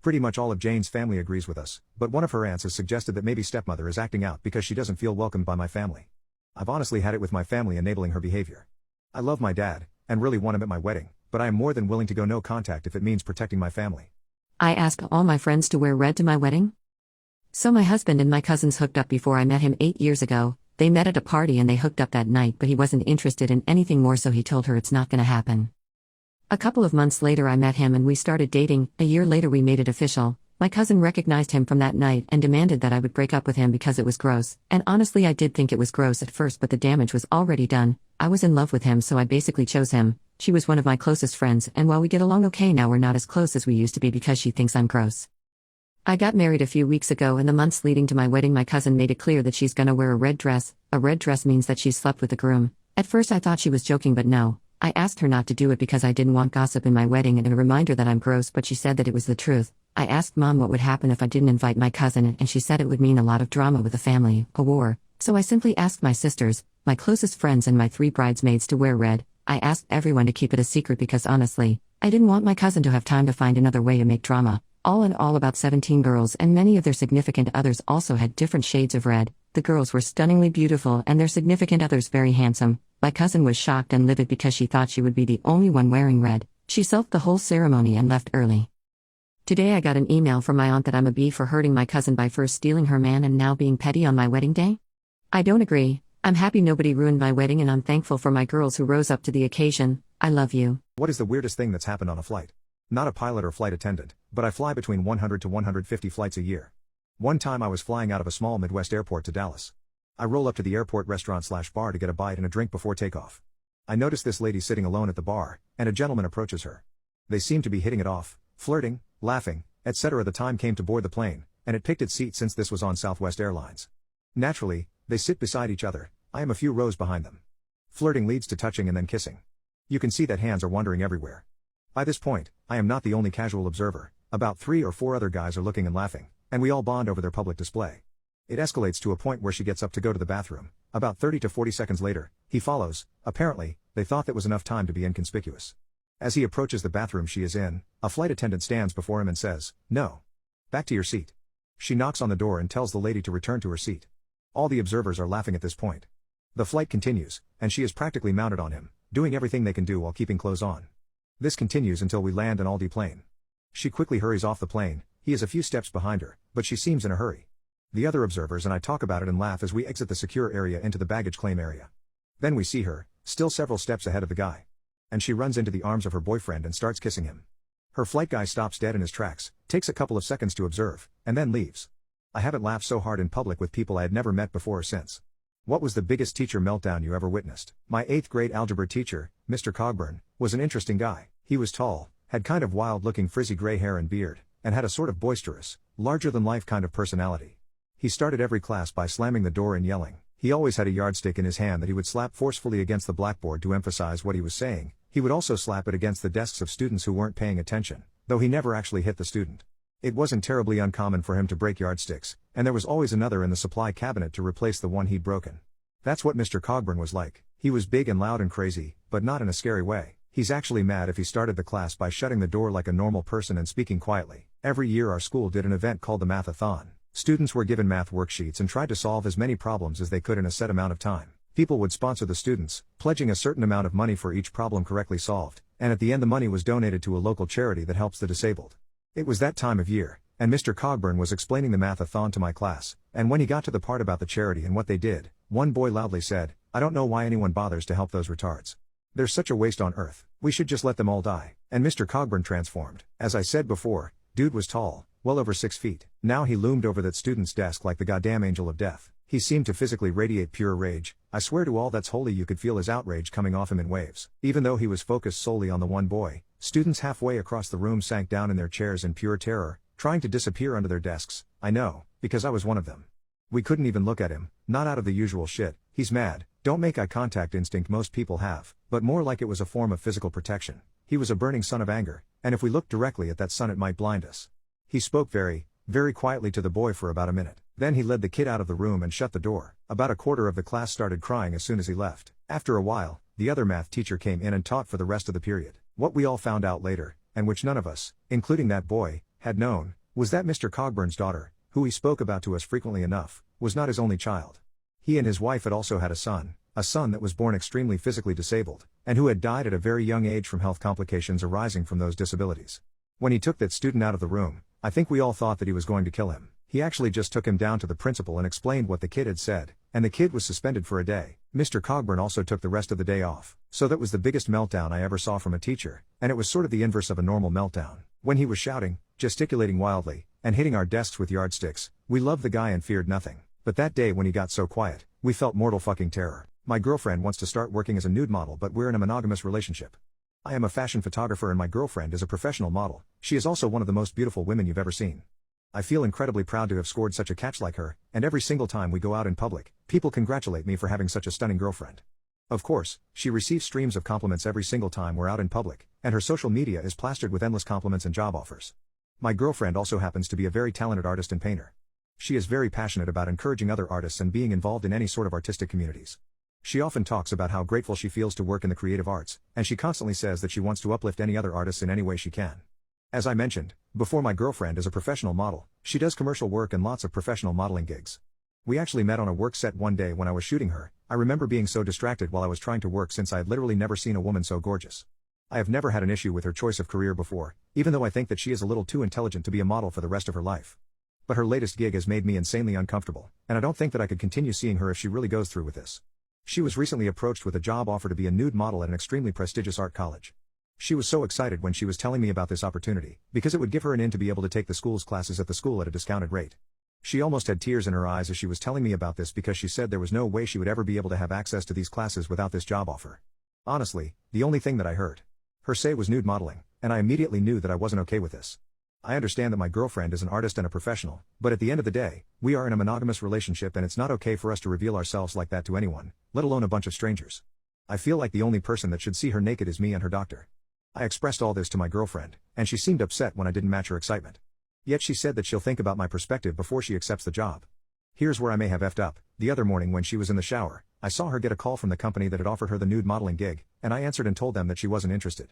Pretty much all of Jane's family agrees with us, but one of her aunts has suggested that maybe stepmother is acting out because she doesn't feel welcomed by my family. I've honestly had it with my family enabling her behavior. I love my dad, and really want him at my wedding, but I am more than willing to go no contact if it means protecting my family. I asked all my friends to wear red to my wedding. So my husband and my cousins hooked up before I met him 8 years ago. They met at a party and they hooked up that night, but he wasn't interested in anything more, so he told her it's not gonna happen. A couple of months later I met him and we started dating. A year later we made it official. My cousin recognized him from that night and demanded that I would break up with him because it was gross, and honestly I did think it was gross at first, but the damage was already done. I was in love with him, so I basically chose him. She was one of my closest friends, and while we get along okay now, we're not as close as we used to be because she thinks I'm gross. I got married a few weeks ago. In the months leading to my wedding, my cousin made it clear that she's gonna wear a red dress. A red dress means that she's slept with the groom. At first I thought she was joking, but no. I asked her not to do it because I didn't want gossip in my wedding and a reminder that I'm gross, but she said that it was the truth. I asked Mom what would happen if I didn't invite my cousin, and she said it would mean a lot of drama with the family, a war. So I simply asked my sisters, my closest friends, and my 3 bridesmaids to wear red. I asked everyone to keep it a secret because honestly, I didn't want my cousin to have time to find another way to make drama. All in all, about 17 girls and many of their significant others also had different shades of red. The girls were stunningly beautiful and their significant others very handsome. My cousin was shocked and livid because she thought she would be the only one wearing red. She sulked the whole ceremony and left early. Today I got an email from my aunt that I'm a B for hurting my cousin by first stealing her man and now being petty on my wedding day. I don't agree. I'm happy nobody ruined my wedding and I'm thankful for my girls who rose up to the occasion. I love you. What is the weirdest thing that's happened on a flight? Not a pilot or flight attendant, but I fly between 100 to 150 flights a year. One time I was flying out of a small Midwest airport to Dallas. I roll up to the airport restaurant/bar to get a bite and a drink before takeoff. I notice this lady sitting alone at the bar, and a gentleman approaches her. They seem to be hitting it off, flirting, laughing, etc. The time came to board the plane, and it picked its seat since this was on Southwest Airlines. Naturally, they sit beside each other. I am a few rows behind them. Flirting leads to touching and then kissing. You can see that hands are wandering everywhere. By this point, I am not the only casual observer. About 3 or 4 other guys are looking and laughing, and we all bond over their public display. It escalates to a point where she gets up to go to the bathroom. About 30 to 40 seconds later, he follows. Apparently, they thought that was enough time to be inconspicuous. As he approaches the bathroom she is in, a flight attendant stands before him and says, "No. Back to your seat." She knocks on the door and tells the lady to return to her seat. All the observers are laughing at this point. The flight continues, and she is practically mounted on him, doing everything they can do while keeping clothes on. This continues until we land and all deplane. She quickly hurries off the plane. He is a few steps behind her, but she seems in a hurry. The other observers and I talk about it and laugh as we exit the secure area into the baggage claim area. Then we see her, still several steps ahead of the guy. And she runs into the arms of her boyfriend and starts kissing him. Her flight guy stops dead in his tracks, takes a couple of seconds to observe, and then leaves. I haven't laughed so hard in public with people I had never met before or since. What was the biggest teacher meltdown you ever witnessed? My 8th grade algebra teacher, Mr. Cogburn, was an interesting guy. He was tall, had kind of wild-looking frizzy gray hair and beard, and had a sort of boisterous, larger-than-life kind of personality. He started every class by slamming the door and yelling. He always had a yardstick in his hand that he would slap forcefully against the blackboard to emphasize what he was saying. He would also slap it against the desks of students who weren't paying attention, though he never actually hit the student. It wasn't terribly uncommon for him to break yardsticks, and there was always another in the supply cabinet to replace the one he'd broken. That's what Mr. Cogburn was like. He was big and loud and crazy, but not in a scary way. He's actually mad if he started the class by shutting the door like a normal person and speaking quietly. Every year our school did an event called the Mathathon. Students were given math worksheets and tried to solve as many problems as they could in a set amount of time. People would sponsor the students, pledging a certain amount of money for each problem correctly solved, and at the end the money was donated to a local charity that helps the disabled. It was that time of year, and Mr. Cogburn was explaining the Mathathon to my class, and when he got to the part about the charity and what they did, one boy loudly said, I don't know why anyone bothers to help those retards. There's such a waste on earth, we should just let them all die. And Mr. Cogburn transformed. As I said before, dude was tall, well over 6 feet. Now he loomed over that student's desk like the goddamn angel of death. He seemed to physically radiate pure rage. I swear to all that's holy you could feel his outrage coming off him in waves. Even though he was focused solely on the one boy, students halfway across the room sank down in their chairs in pure terror, trying to disappear under their desks. I know, because I was one of them. We couldn't even look at him, not out of the usual shit, he's mad, don't make eye contact instinct most people have, but more like it was a form of physical protection. He was a burning sun of anger, and if we looked directly at that sun it might blind us. He spoke very quietly to the boy for about a minute. Then he led the kid out of the room and shut the door. About a quarter of the class started crying as soon as he left. After a while, the other math teacher came in and taught for the rest of the period. What we all found out later, and which none of us, including that boy, had known, was that Mr. Cogburn's daughter, who he spoke about to us frequently enough, was not his only child. He and his wife had also had a son that was born extremely physically disabled, and who had died at a very young age from health complications arising from those disabilities. When he took that student out of the room, I think we all thought that he was going to kill him. He actually just took him down to the principal and explained what the kid had said, and the kid was suspended for a day. Mr. Cogburn also took the rest of the day off. So that was the biggest meltdown I ever saw from a teacher, and it was sort of the inverse of a normal meltdown. When he was shouting, gesticulating wildly, and hitting our desks with yardsticks, we loved the guy and feared nothing. But that day when he got so quiet, we felt mortal fucking terror. My girlfriend wants to start working as a nude model, but we're in a monogamous relationship. I am a fashion photographer and my girlfriend is a professional model. She is also one of the most beautiful women you've ever seen. I feel incredibly proud to have scored such a catch like her, and every single time we go out in public, people congratulate me for having such a stunning girlfriend. Of course, she receives streams of compliments every single time we're out in public, and her social media is plastered with endless compliments and job offers. My girlfriend also happens to be a very talented artist and painter. She is very passionate about encouraging other artists and being involved in any sort of artistic communities. She often talks about how grateful she feels to work in the creative arts, and she constantly says that she wants to uplift any other artists in any way she can. As I mentioned before, my girlfriend is a professional model. She does commercial work and lots of professional modeling gigs. We actually met on a work set one day when I was shooting her. I remember being so distracted while I was trying to work since I had literally never seen a woman so gorgeous. I have never had an issue with her choice of career before, even though I think that she is a little too intelligent to be a model for the rest of her life. But her latest gig has made me insanely uncomfortable, and I don't think that I could continue seeing her if she really goes through with this. She was recently approached with a job offer to be a nude model at an extremely prestigious art college. She was so excited when she was telling me about this opportunity, because it would give her an in to be able to take the school's classes at the school at a discounted rate. She almost had tears in her eyes as she was telling me about this because she said there was no way she would ever be able to have access to these classes without this job offer. Honestly, the only thing that I heard her say was nude modeling, and I immediately knew that I wasn't okay with this. I understand that my girlfriend is an artist and a professional, but at the end of the day, we are in a monogamous relationship and it's not okay for us to reveal ourselves like that to anyone, let alone a bunch of strangers. I feel like the only person that should see her naked is me and her doctor. I expressed all this to my girlfriend, and she seemed upset when I didn't match her excitement. Yet she said that she'll think about my perspective before she accepts the job. Here's where I may have effed up. The other morning when she was in the shower, I saw her get a call from the company that had offered her the nude modeling gig, and I answered and told them that she wasn't interested.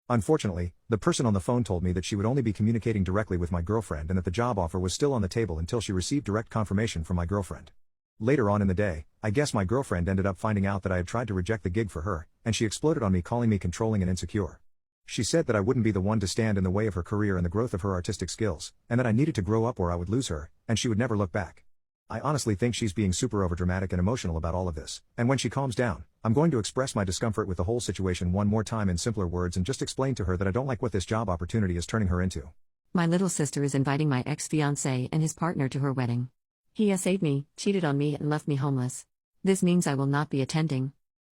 Unfortunately, the person on the phone told me that she would only be communicating directly with my girlfriend and that the job offer was still on the table until she received direct confirmation from my girlfriend. Later on in the day, I guess my girlfriend ended up finding out that I had tried to reject the gig for her, and she exploded on me, calling me controlling and insecure. She said that I wouldn't be the one to stand in the way of her career and the growth of her artistic skills, and that I needed to grow up or I would lose her, and she would never look back. I honestly think she's being super overdramatic and emotional about all of this, and when she calms down, I'm going to express my discomfort with the whole situation one more time in simpler words and just explain to her that I don't like what this job opportunity is turning her into. My little sister is inviting my ex-fiancé and his partner to her wedding. He essayed me, cheated on me and left me homeless. This means I will not be attending.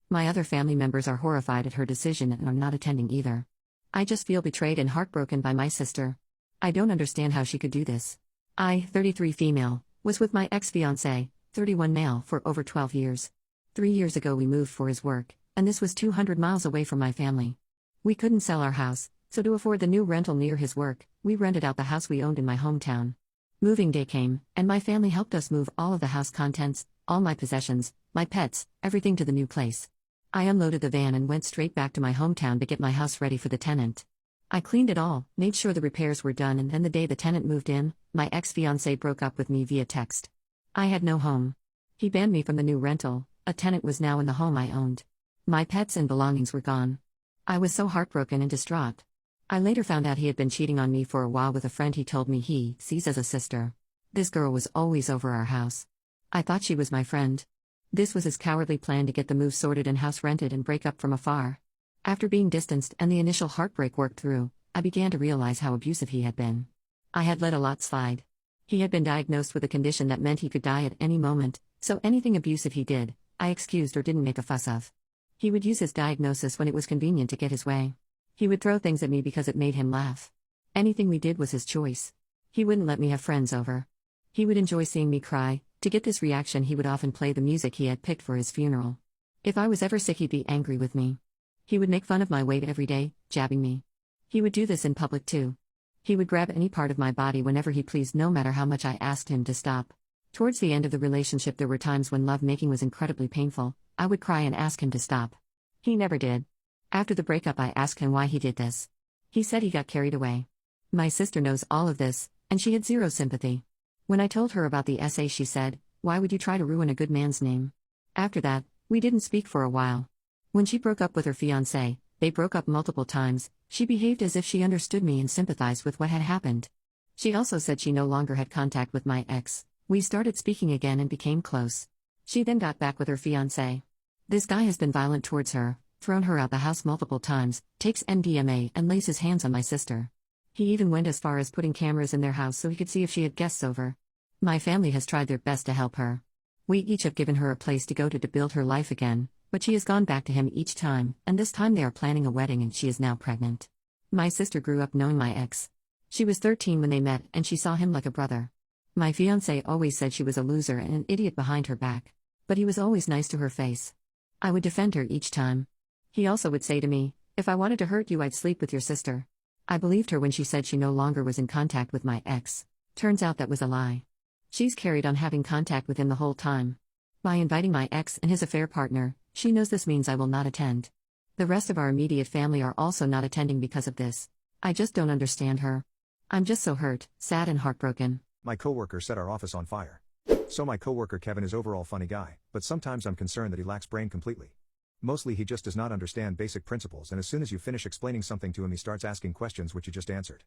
My other family members are horrified at her decision and are not attending either. I just feel betrayed and heartbroken by my sister. I don't understand how she could do this. I, 33 female, was with my ex-fiancé, 31 male, for over 12 years. 3 years ago we moved for his work, and this was 200 miles away from my family. We couldn't sell our house, so to afford the new rental near his work, we rented out the house we owned in my hometown. Moving day came, and my family helped us move all of the house contents, all my possessions, my pets, everything to the new place. I unloaded the van and went straight back to my hometown to get my house ready for the tenant. I cleaned it all, made sure the repairs were done, and then the day the tenant moved in, my ex-fiancé broke up with me via text. I had no home. He banned me from the new rental. A tenant was now in the home I owned. My pets and belongings were gone. I was so heartbroken and distraught. I later found out he had been cheating on me for a while with a friend he told me he sees as a sister. This girl was always over our house. I thought she was my friend. This was his cowardly plan to get the move sorted and house rented and break up from afar. After being distanced and the initial heartbreak worked through, I began to realize how abusive he had been. I had let a lot slide. He had been diagnosed with a condition that meant he could die at any moment, so anything abusive he did, I excused or didn't make a fuss of. He would use his diagnosis when it was convenient to get his way. He would throw things at me because it made him laugh. Anything we did was his choice. He wouldn't let me have friends over. He would enjoy seeing me cry. To get this reaction, he would often play the music he had picked for his funeral. If I was ever sick, he'd be angry with me. He would make fun of my weight every day, jabbing me. He would do this in public too. He would grab any part of my body whenever he pleased, no matter how much I asked him to stop. Towards the end of the relationship, there were times when love making was incredibly painful. I would cry and ask him to stop. He never did. After the breakup, I asked him why he did this. He said he got carried away. My sister knows all of this, and she had zero sympathy. When I told her about the essay, she said, "Why would you try to ruin a good man's name?" After that, we didn't speak for a while. When she broke up with her fiancé, they broke up multiple times, she behaved as if she understood me and sympathized with what had happened. She also said she no longer had contact with my ex. We started speaking again and became close. She then got back with her fiancé. This guy has been violent towards her, thrown her out the house multiple times, takes MDMA and lays his hands on my sister. He even went as far as putting cameras in their house so he could see if she had guests over. My family has tried their best to help her. We each have given her a place to go to build her life again, but she has gone back to him each time, and this time they are planning a wedding and she is now pregnant. My sister grew up knowing my ex. She was 13 when they met and she saw him like a brother. My fiancé always said she was a loser and an idiot behind her back, but he was always nice to her face. I would defend her each time. He also would say to me, "If I wanted to hurt you, I'd sleep with your sister." I believed her when she said she no longer was in contact with my ex. Turns out that was a lie. She's carried on having contact with him the whole time. By inviting my ex and his affair partner, she knows this means I will not attend. The rest of our immediate family are also not attending because of this. I just don't understand her. I'm just so hurt, sad and heartbroken. My coworker set our office on fire. So my coworker Kevin is overall funny guy, but sometimes I'm concerned that he lacks brain completely. Mostly he just does not understand basic principles, and as soon as you finish explaining something to him he starts asking questions which you just answered.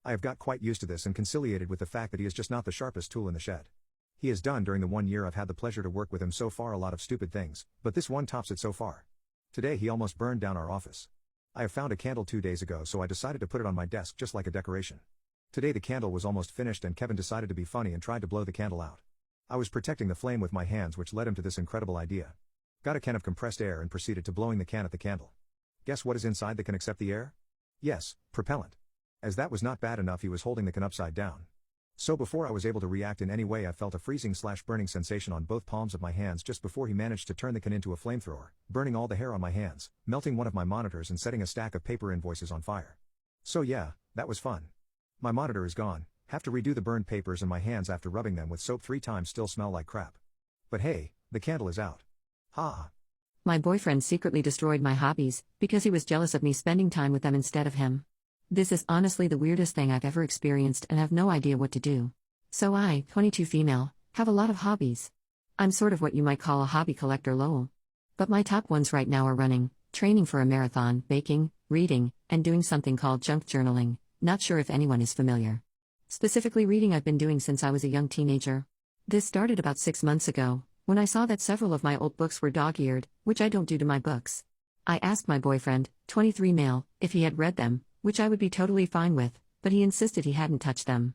I have got quite used to this and conciliated with the fact that he is just not the sharpest tool in the shed. He has done during the 1 year I've had the pleasure to work with him so far a lot of stupid things, but this one tops it so far. Today he almost burned down our office. I have found a candle 2 days ago, so I decided to put it on my desk just like a decoration. Today the candle was almost finished and Kevin decided to be funny and tried to blow the candle out. I was protecting the flame with my hands, which led him to this incredible idea. Got a can of compressed air and proceeded to blowing the can at the candle. Guess what is inside the can except the air? Yes, propellant. As that was not bad enough, he was holding the can upside down. So before I was able to react in any way, I felt a freezing/burning sensation on both palms of my hands just before he managed to turn the can into a flamethrower, burning all the hair on my hands, melting one of my monitors and setting a stack of paper invoices on fire. So yeah, that was fun. My monitor is gone, have to redo the burned papers, and my hands after rubbing them with soap 3 times still smell like crap. But hey, the candle is out. Ha! My boyfriend secretly destroyed my hobbies, because he was jealous of me spending time with them instead of him. This is honestly the weirdest thing I've ever experienced and have no idea what to do. So I, 22 female, have a lot of hobbies. I'm sort of what you might call a hobby collector lol. But my top ones right now are running, training for a marathon, baking, reading, and doing something called junk journaling, not sure if anyone is familiar. Specifically reading I've been doing since I was a young teenager. This started about 6 months ago, when I saw that several of my old books were dog-eared, which I don't do to my books. I asked my boyfriend, 23 male, if he had read them, which I would be totally fine with, but he insisted he hadn't touched them.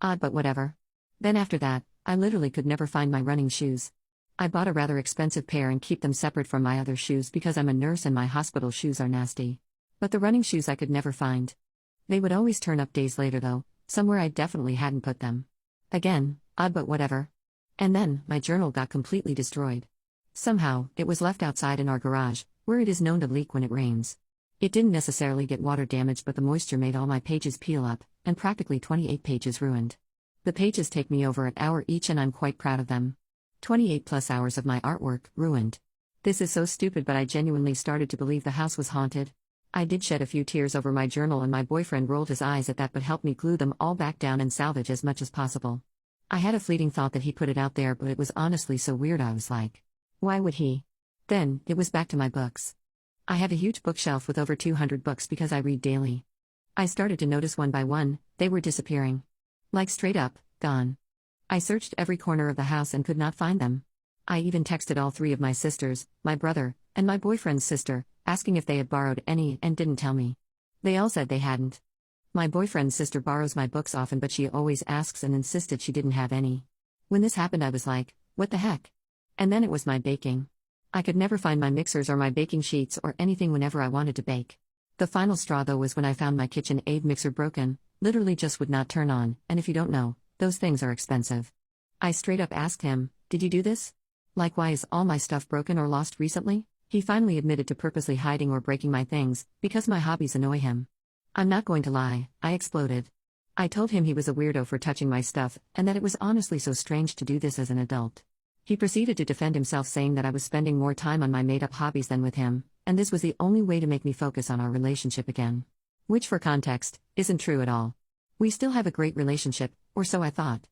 Odd, but whatever. Then after that, I literally could never find my running shoes. I bought a rather expensive pair and keep them separate from my other shoes because I'm a nurse and my hospital shoes are nasty. But the running shoes I could never find. They would always turn up days later though, somewhere I definitely hadn't put them. Again, odd but whatever. And then, my journal got completely destroyed. Somehow, it was left outside in our garage, where it is known to leak when it rains. It didn't necessarily get water damage, but the moisture made all my pages peel up, and practically 28 pages ruined. The pages take me over an hour each and I'm quite proud of them. 28 plus hours of my artwork, ruined. This is so stupid, but I genuinely started to believe the house was haunted. I did shed a few tears over my journal and my boyfriend rolled his eyes at that but helped me glue them all back down and salvage as much as possible. I had a fleeting thought that he put it out there, but it was honestly so weird I was like, why would he? Then, it was back to my books. I have a huge bookshelf with over 200 books because I read daily. I started to notice one by one, they were disappearing. Like straight up, gone. I searched every corner of the house and could not find them. I even texted all three of my sisters, my brother, and my boyfriend's sister, asking if they had borrowed any and didn't tell me. They all said they hadn't. My boyfriend's sister borrows my books often, but she always asks and insisted she didn't have any. When this happened, I was like, what the heck? And then it was my baking. I could never find my mixers or my baking sheets or anything whenever I wanted to bake. The final straw though was when I found my KitchenAid mixer broken, literally just would not turn on, and if you don't know, those things are expensive. I straight up asked him, did you do this? Like, why is all my stuff broken or lost recently? He finally admitted to purposely hiding or breaking my things, because my hobbies annoy him. I'm not going to lie, I exploded. I told him he was a weirdo for touching my stuff, and that it was honestly so strange to do this as an adult. He proceeded to defend himself, saying that I was spending more time on my made-up hobbies than with him, and this was the only way to make me focus on our relationship again. Which, for context, isn't true at all. We still have a great relationship, or so I thought.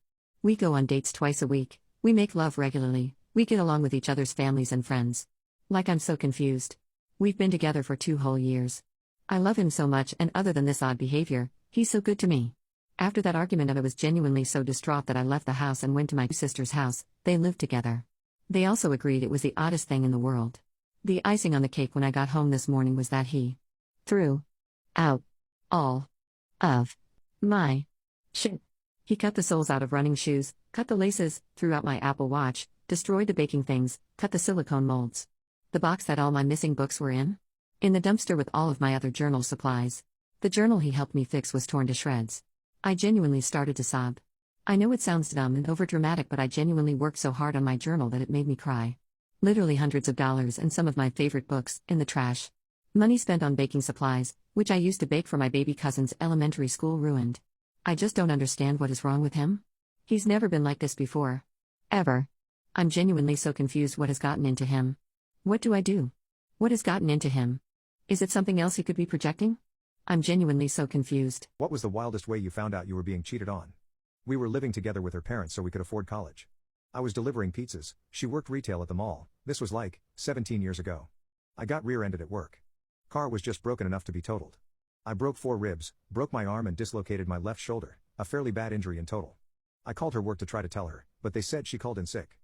We go on dates twice a week, we make love regularly, we get along with each other's families and friends. Like, I'm so confused. We've been together for 2 whole years. I love him so much, and other than this odd behavior, he's so good to me. After that argument, I was genuinely so distraught that I left the house and went to my sister's house. They lived together. They also agreed it was the oddest thing in the world. The icing on the cake when I got home this morning was that he threw out all of my shit. He cut the soles out of running shoes, cut the laces, threw out my Apple Watch, destroyed the baking things, cut the silicone molds. The box that all my missing books were in the dumpster with all of my other journal supplies. The journal he helped me fix was torn to shreds. I genuinely started to sob. I know it sounds dumb and overdramatic, but I genuinely worked so hard on my journal that it made me cry. Literally hundreds of dollars and some of my favorite books in the trash. Money spent on baking supplies, which I used to bake for my baby cousin's elementary school, ruined. I just don't understand what is wrong with him. He's never been like this before. Ever. I'm genuinely so confused. What has gotten into him? What do I do? What has gotten into him? Is it something else he could be projecting? I'm genuinely so confused. What was the wildest way you found out you were being cheated on? We were living together with her parents so we could afford college. I was delivering pizzas, she worked retail at the mall. This was like 17 years ago. I got rear-ended at work. Car was just broken enough to be totaled. I broke 4 ribs, broke my arm and dislocated my left shoulder, a fairly bad injury in total. I called her work to try to tell her, but they said she called in sick.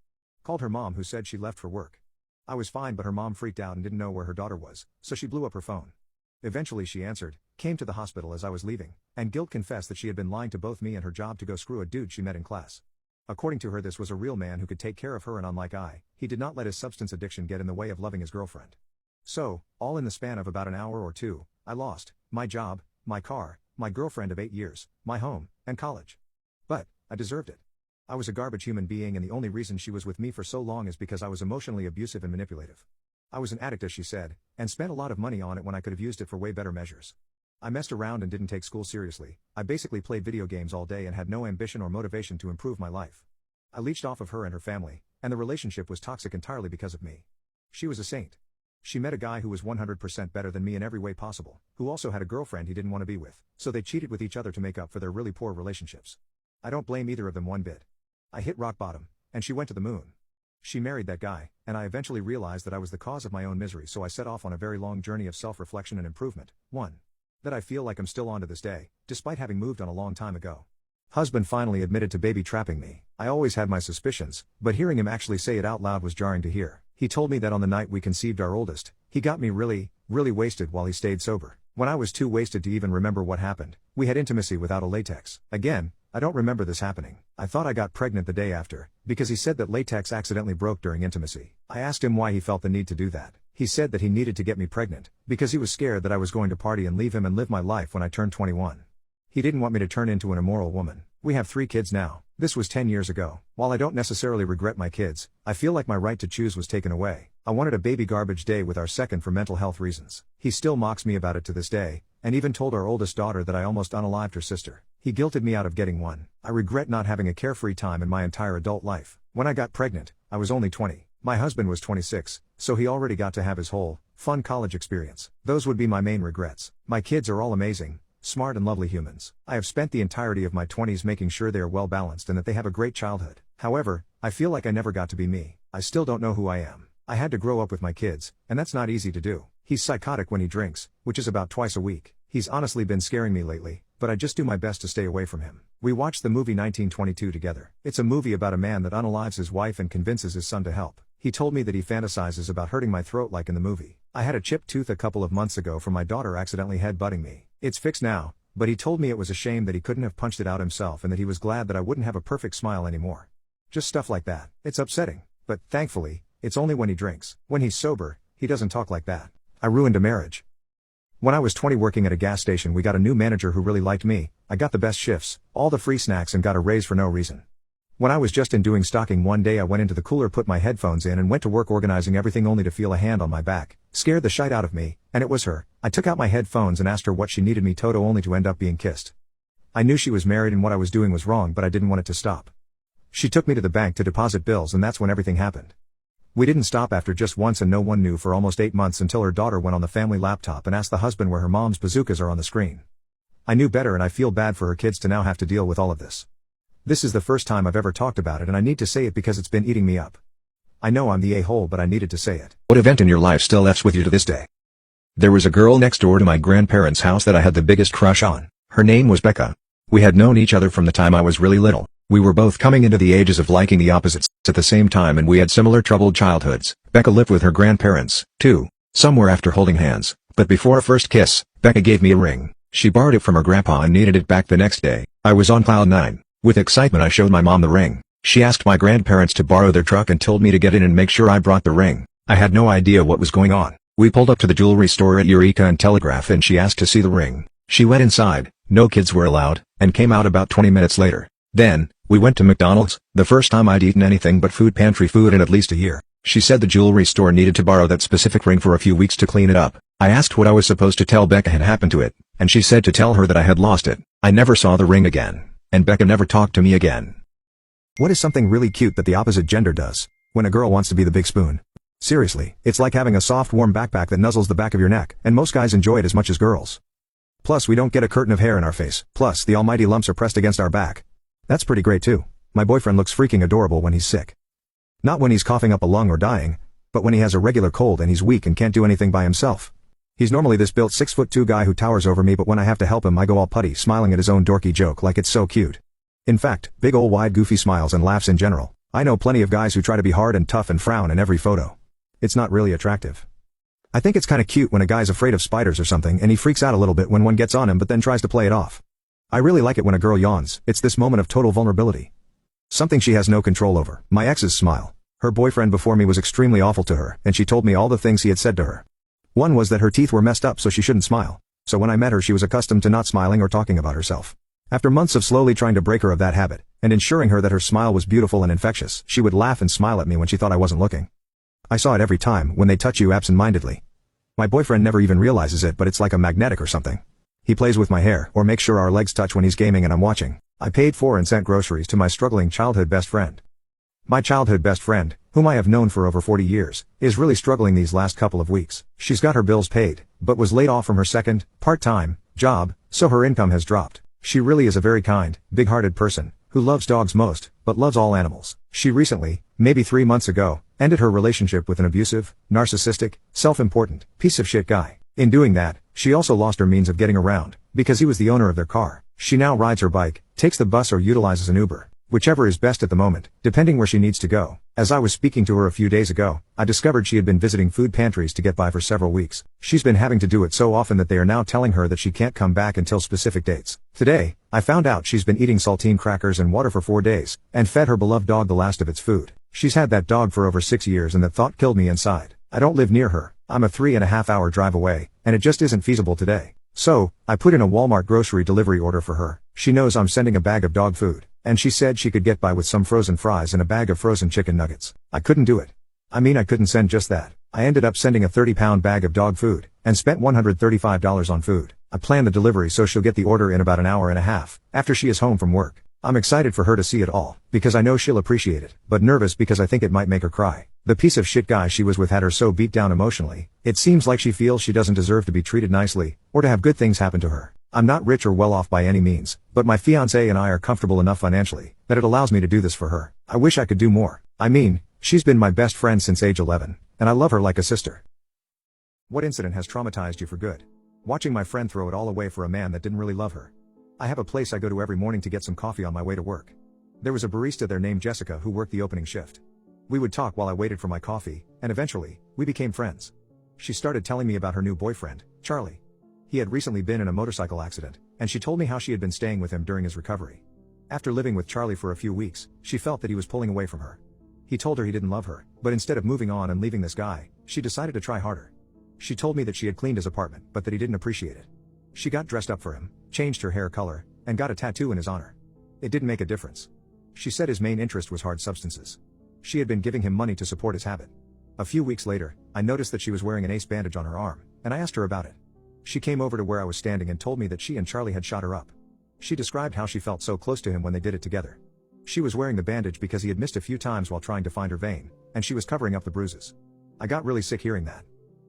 Called her mom, who said she left for work. I was fine, but her mom freaked out and didn't know where her daughter was, so she blew up her phone. Eventually she answered, came to the hospital as I was leaving, and guilt confessed that she had been lying to both me and her job to go screw a dude she met in class. According to her, this was a real man who could take care of her, and unlike he did not let his substance addiction get in the way of loving his girlfriend. So, all in the span of about an hour or two, I lost my job, my car, my girlfriend of 8 years, my home, and college. But I deserved it. I was a garbage human being, and the only reason she was with me for so long is because I was emotionally abusive and manipulative. I was an addict, as she said, and spent a lot of money on it when I could have used it for way better measures. I messed around and didn't take school seriously. I basically played video games all day and had no ambition or motivation to improve my life. I leached off of her and her family, and the relationship was toxic entirely because of me. She was a saint. She met a guy who was 100% better than me in every way possible, who also had a girlfriend he didn't want to be with, so they cheated with each other to make up for their really poor relationships. I don't blame either of them one bit. I hit rock bottom, and she went to the moon. She married that guy, and I eventually realized that I was the cause of my own misery, so I set off on a very long journey of self-reflection and improvement, one that I feel like I'm still on to this day, despite having moved on a long time ago. Husband finally admitted to baby trapping me. I always had my suspicions, but hearing him actually say it out loud was jarring to hear. He told me that on the night we conceived our oldest, he got me really wasted while he stayed sober. When I was too wasted to even remember what happened, we had intimacy without a latex. Again, I don't remember this happening. I thought I got pregnant the day after, because he said that latex accidentally broke during intimacy. I asked him why he felt the need to do that. He said that he needed to get me pregnant, because he was scared that I was going to party and leave him and live my life when I turned 21. He didn't want me to turn into an immoral woman. We have 3 kids now. This was 10 years ago. While I don't necessarily regret my kids, I feel like my right to choose was taken away. I wanted a baby garbage day with our second for mental health reasons. He still mocks me about it to this day, and even told our oldest daughter that I almost unalived her sister. He guilted me out of getting one. I regret not having a carefree time in my entire adult life. When I got pregnant, I was only 20. My husband was 26, so he already got to have his whole, fun college experience. Those would be my main regrets. My kids are all amazing, smart and lovely humans. I have spent the entirety of my 20s making sure they are well balanced and that they have a great childhood. However, I feel like I never got to be me. I still don't know who I am. I had to grow up with my kids, and that's not easy to do. He's psychotic when he drinks, which is about twice a week. He's honestly been scaring me lately, but I just do my best to stay away from him. We watched the movie 1922 together. It's a movie about a man that unalives his wife and convinces his son to help. He told me that he fantasizes about hurting my throat like in the movie. I had a chipped tooth a couple of months ago from my daughter accidentally headbutting me. It's fixed now, but he told me it was a shame that he couldn't have punched it out himself and that he was glad that I wouldn't have a perfect smile anymore. Just stuff like that. It's upsetting, but thankfully, it's only when he drinks. When he's sober, he doesn't talk like that. I ruined a marriage. When I was 20 working at a gas station, we got a new manager who really liked me. I got the best shifts, all the free snacks, and got a raise for no reason. When I was just in doing stocking one day, I went into the cooler, put my headphones in, and went to work organizing everything, only to feel a hand on my back. Scared the shite out of me, and it was her. I took out my headphones and asked her what she needed me to, only to end up being kissed. I knew she was married and what I was doing was wrong, but I didn't want it to stop. She took me to the bank to deposit bills, and that's when everything happened. We didn't stop after just once, and no one knew for almost 8 months, until her daughter went on the family laptop and asked the husband where her mom's bazookas are on the screen. I knew better, and I feel bad for her kids to now have to deal with all of this. This is the first time I've ever talked about it, and I need to say it because it's been eating me up. I know I'm the a-hole, but I needed to say it. What event in your life still F's with you to this day? There was a girl next door to my grandparents' house that I had the biggest crush on. Her name was Becca. We had known each other from the time I was really little. We were both coming into the ages of liking the opposites at the same time, and we had similar troubled childhoods. Becca lived with her grandparents, too, somewhere after holding hands. But before our first kiss, Becca gave me a ring. She borrowed it from her grandpa and needed it back the next day. I was on cloud 9. With excitement, I showed my mom the ring. She asked my grandparents to borrow their truck and told me to get in and make sure I brought the ring. I had no idea what was going on. We pulled up to the jewelry store at Eureka and Telegraph, and she asked to see the ring. She went inside, no kids were allowed, and came out about 20 minutes later. Then, we went to McDonald's, the first time I'd eaten anything but food pantry food in at least a year. She said the jewelry store needed to borrow that specific ring for a few weeks to clean it up. I asked what I was supposed to tell Becca had happened to it, and she said to tell her that I had lost it. I never saw the ring again, and Becca never talked to me again. What is something really cute that the opposite gender does? When a girl wants to be the big spoon. Seriously, it's like having a soft warm backpack that nuzzles the back of your neck, and most guys enjoy it as much as girls. Plus, we don't get a curtain of hair in our face. Plus, the almighty lumps are pressed against our back. That's pretty great too. My boyfriend looks freaking adorable when he's sick. Not when he's coughing up a lung or dying, but when he has a regular cold and he's weak and can't do anything by himself. He's normally this built 6'2" guy who towers over me, but when I have to help him, I go all putty, smiling at his own dorky joke like it's so cute. In fact, big ol' wide goofy smiles and laughs in general. I know plenty of guys who try to be hard and tough and frown in every photo. It's not really attractive. I think it's kinda cute when a guy's afraid of spiders or something and he freaks out a little bit when one gets on him but then tries to play it off. I really like it when a girl yawns. It's this moment of total vulnerability. Something she has no control over. My ex's smile. Her boyfriend before me was extremely awful to her, and she told me all the things he had said to her. One was that her teeth were messed up so she shouldn't smile. So when I met her, she was accustomed to not smiling or talking about herself. After months of slowly trying to break her of that habit, and ensuring her that her smile was beautiful and infectious, she would laugh and smile at me when she thought I wasn't looking. I saw it every time when they touch you absent-mindedly. My boyfriend never even realizes it, but it's like a magnetic or something. He plays with my hair, or makes sure our legs touch when he's gaming and I'm watching. I paid for and sent groceries to my struggling childhood best friend. My childhood best friend, whom I have known for over 40 years, is really struggling these last couple of weeks. She's got her bills paid, but was laid off from her second, part-time, job, so her income has dropped. She really is a very kind, big-hearted person, who loves dogs most, but loves all animals. She recently, maybe 3 months ago, ended her relationship with an abusive, narcissistic, self-important, piece of shit guy. In doing that, she also lost her means of getting around, because he was the owner of their car. She now rides her bike, takes the bus or utilizes an Uber, whichever is best at the moment, depending where she needs to go. As I was speaking to her a few days ago, I discovered she had been visiting food pantries to get by for several weeks. She's been having to do it so often that they are now telling her that she can't come back until specific dates. Today, I found out she's been eating saltine crackers and water for 4 days, and fed her beloved dog the last of its food. She's had that dog for over 6 years, and that thought killed me inside. I don't live near her. I'm a 3.5 hour drive away, and it just isn't feasible today. So, I put in a Walmart grocery delivery order for her. She knows I'm sending a bag of dog food, and she said she could get by with some frozen fries and a bag of frozen chicken nuggets. I couldn't do it. I couldn't send just that. I ended up sending a 30-pound bag of dog food, and spent $135 on food. I planned the delivery so she'll get the order in about an hour and a half, after she is home from work. I'm excited for her to see it all, because I know she'll appreciate it, but nervous because I think it might make her cry. The piece of shit guy she was with had her so beat down emotionally, it seems like she feels she doesn't deserve to be treated nicely, or to have good things happen to her. I'm not rich or well off by any means, but my fiancé and I are comfortable enough financially, that it allows me to do this for her. I wish I could do more. She's been my best friend since age 11, and I love her like a sister. What incident has traumatized you for good? Watching my friend throw it all away for a man that didn't really love her. I have a place I go to every morning to get some coffee on my way to work. There was a barista there named Jessica who worked the opening shift. We would talk while I waited for my coffee, and eventually, we became friends. She started telling me about her new boyfriend, Charlie. He had recently been in a motorcycle accident, and she told me how she had been staying with him during his recovery. After living with Charlie for a few weeks, she felt that he was pulling away from her. He told her he didn't love her, but instead of moving on and leaving this guy, she decided to try harder. She told me that she had cleaned his apartment, but that he didn't appreciate it. She got dressed up for him, changed her hair color, and got a tattoo in his honor. It didn't make a difference. She said his main interest was hard substances. She had been giving him money to support his habit. A few weeks later, I noticed that she was wearing an ace bandage on her arm, and I asked her about it. She came over to where I was standing and told me that she and Charlie had shot her up. She described how she felt so close to him when they did it together. She was wearing the bandage because he had missed a few times while trying to find her vein, and she was covering up the bruises. I got really sick hearing that.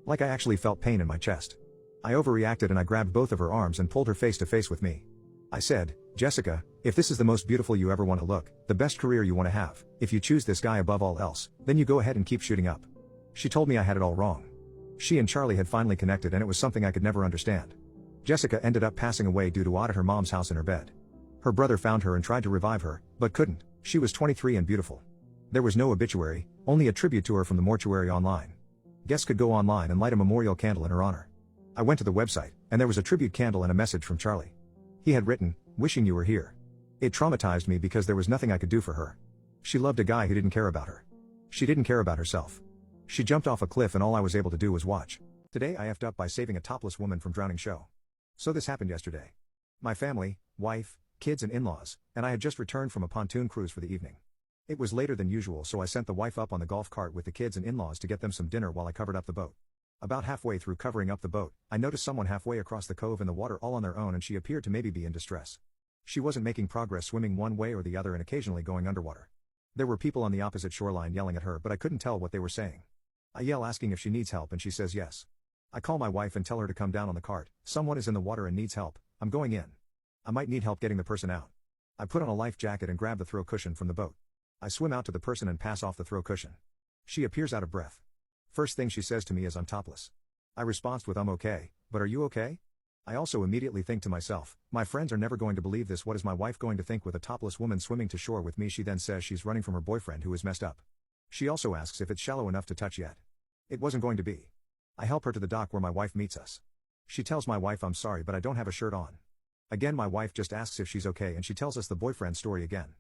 Like I actually felt pain in my chest. I overreacted and I grabbed both of her arms and pulled her face to face with me. I said, "Jessica, if this is the most beautiful you ever want to look, the best career you want to have, if you choose this guy above all else, then you go ahead and keep shooting up." She told me I had it all wrong. She and Charlie had finally connected and it was something I could never understand. Jessica ended up passing away due to odd at her mom's house in her bed. Her brother found her and tried to revive her, but couldn't. She was 23 and beautiful. There was no obituary, only a tribute to her from the mortuary online. Guests could go online and light a memorial candle in her honor. I went to the website, and there was a tribute candle and a message from Charlie. He had written, "Wishing you were here." It traumatized me because there was nothing I could do for her. She loved a guy who didn't care about her. She didn't care about herself. She jumped off a cliff and all I was able to do was watch. Today I effed up by saving a topless woman from drowning. So this happened yesterday. My family, wife, kids and in-laws, and I had just returned from a pontoon cruise for the evening. It was later than usual, so I sent the wife up on the golf cart with the kids and in-laws to get them some dinner while I covered up the boat. About halfway through covering up the boat, I noticed someone halfway across the cove in the water all on their own and she appeared to maybe be in distress. She wasn't making progress swimming one way or the other and occasionally going underwater. There were people on the opposite shoreline yelling at her, but I couldn't tell what they were saying. I yell asking if she needs help and she says yes. I call my wife and tell her to come down on the cart. "Someone is in the water and needs help. I'm going in. I might need help getting the person out." I put on a life jacket and grab the throw cushion from the boat. I swim out to the person and pass off the throw cushion. She appears out of breath. First thing she says to me is I'm topless. I respond with "I'm okay, but are you okay?" I also immediately think to myself, my friends are never going to believe this. What is my wife going to think with a topless woman swimming to shore with me? She then says she's running from her boyfriend who is messed up. She also asks if it's shallow enough to touch yet. It wasn't going to be. I help her to the dock where my wife meets us. She tells my wife I'm sorry but I don't have a shirt on. Again my wife just asks if she's okay and she tells us the boyfriend story again.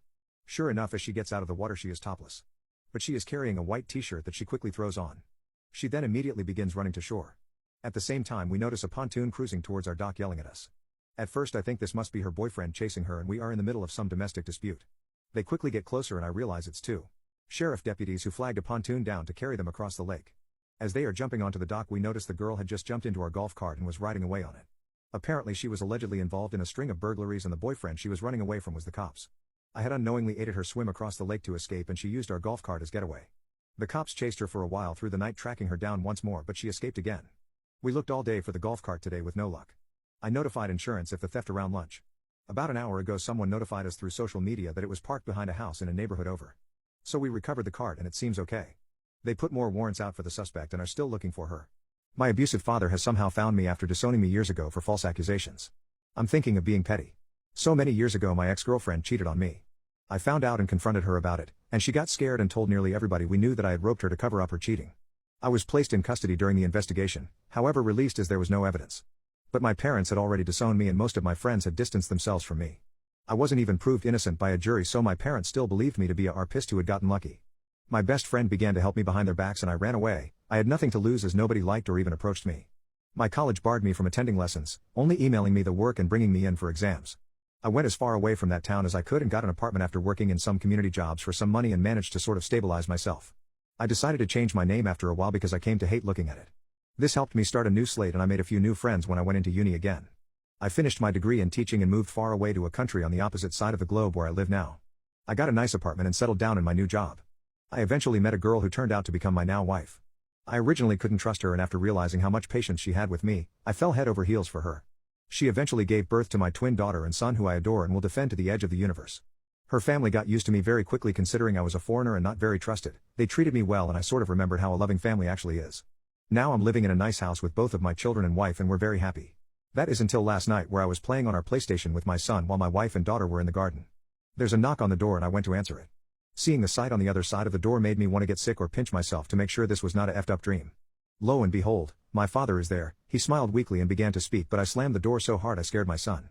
Sure enough, as she gets out of the water she is topless. But she is carrying a white t-shirt that she quickly throws on. She then immediately begins running to shore. At the same time we notice a pontoon cruising towards our dock yelling at us. At first I think this must be her boyfriend chasing her and we are in the middle of some domestic dispute. They quickly get closer and I realize it's two sheriff deputies who flagged a pontoon down to carry them across the lake. As they are jumping onto the dock we notice the girl had just jumped into our golf cart and was riding away on it. Apparently she was allegedly involved in a string of burglaries and the boyfriend she was running away from was the cops. I had unknowingly aided her swim across the lake to escape and she used our golf cart as getaway. The cops chased her for a while through the night tracking her down once more but she escaped again. We looked all day for the golf cart today with no luck. I notified insurance if the theft around lunch. About an hour ago someone notified us through social media that it was parked behind a house in a neighborhood over. So we recovered the cart and it seems okay. They put more warrants out for the suspect and are still looking for her. My abusive father has somehow found me after disowning me years ago for false accusations. I'm thinking of being petty. So many years ago my ex-girlfriend cheated on me. I found out and confronted her about it, and she got scared and told nearly everybody we knew that I had roped her to cover up her cheating. I was placed in custody during the investigation, however released as there was no evidence. But my parents had already disowned me and most of my friends had distanced themselves from me. I wasn't even proved innocent by a jury so my parents still believed me to be a rapist who had gotten lucky. My best friend began to help me behind their backs and I ran away. I had nothing to lose as nobody liked or even approached me. My college barred me from attending lessons, only emailing me the work and bringing me in for exams. I went as far away from that town as I could and got an apartment after working in some community jobs for some money and managed to sort of stabilize myself. I decided to change my name after a while because I came to hate looking at it. This helped me start a new slate and I made a few new friends when I went into uni again. I finished my degree in teaching and moved far away to a country on the opposite side of the globe where I live now. I got a nice apartment and settled down in my new job. I eventually met a girl who turned out to become my now wife. I originally couldn't trust her and after realizing how much patience she had with me, I fell head over heels for her. She eventually gave birth to my twin daughter and son who I adore and will defend to the edge of the universe. Her family got used to me very quickly considering I was a foreigner and not very trusted. They treated me well and I sort of remembered how a loving family actually is. Now I'm living in a nice house with both of my children and wife and we're very happy. That is until last night, where I was playing on our PlayStation with my son while my wife and daughter were in the garden. There's a knock on the door and I went to answer it. Seeing the sight on the other side of the door made me want to get sick or pinch myself to make sure this was not a effed up dream. Lo and behold, my father is there. He smiled weakly and began to speak, but I slammed the door so hard I scared my son.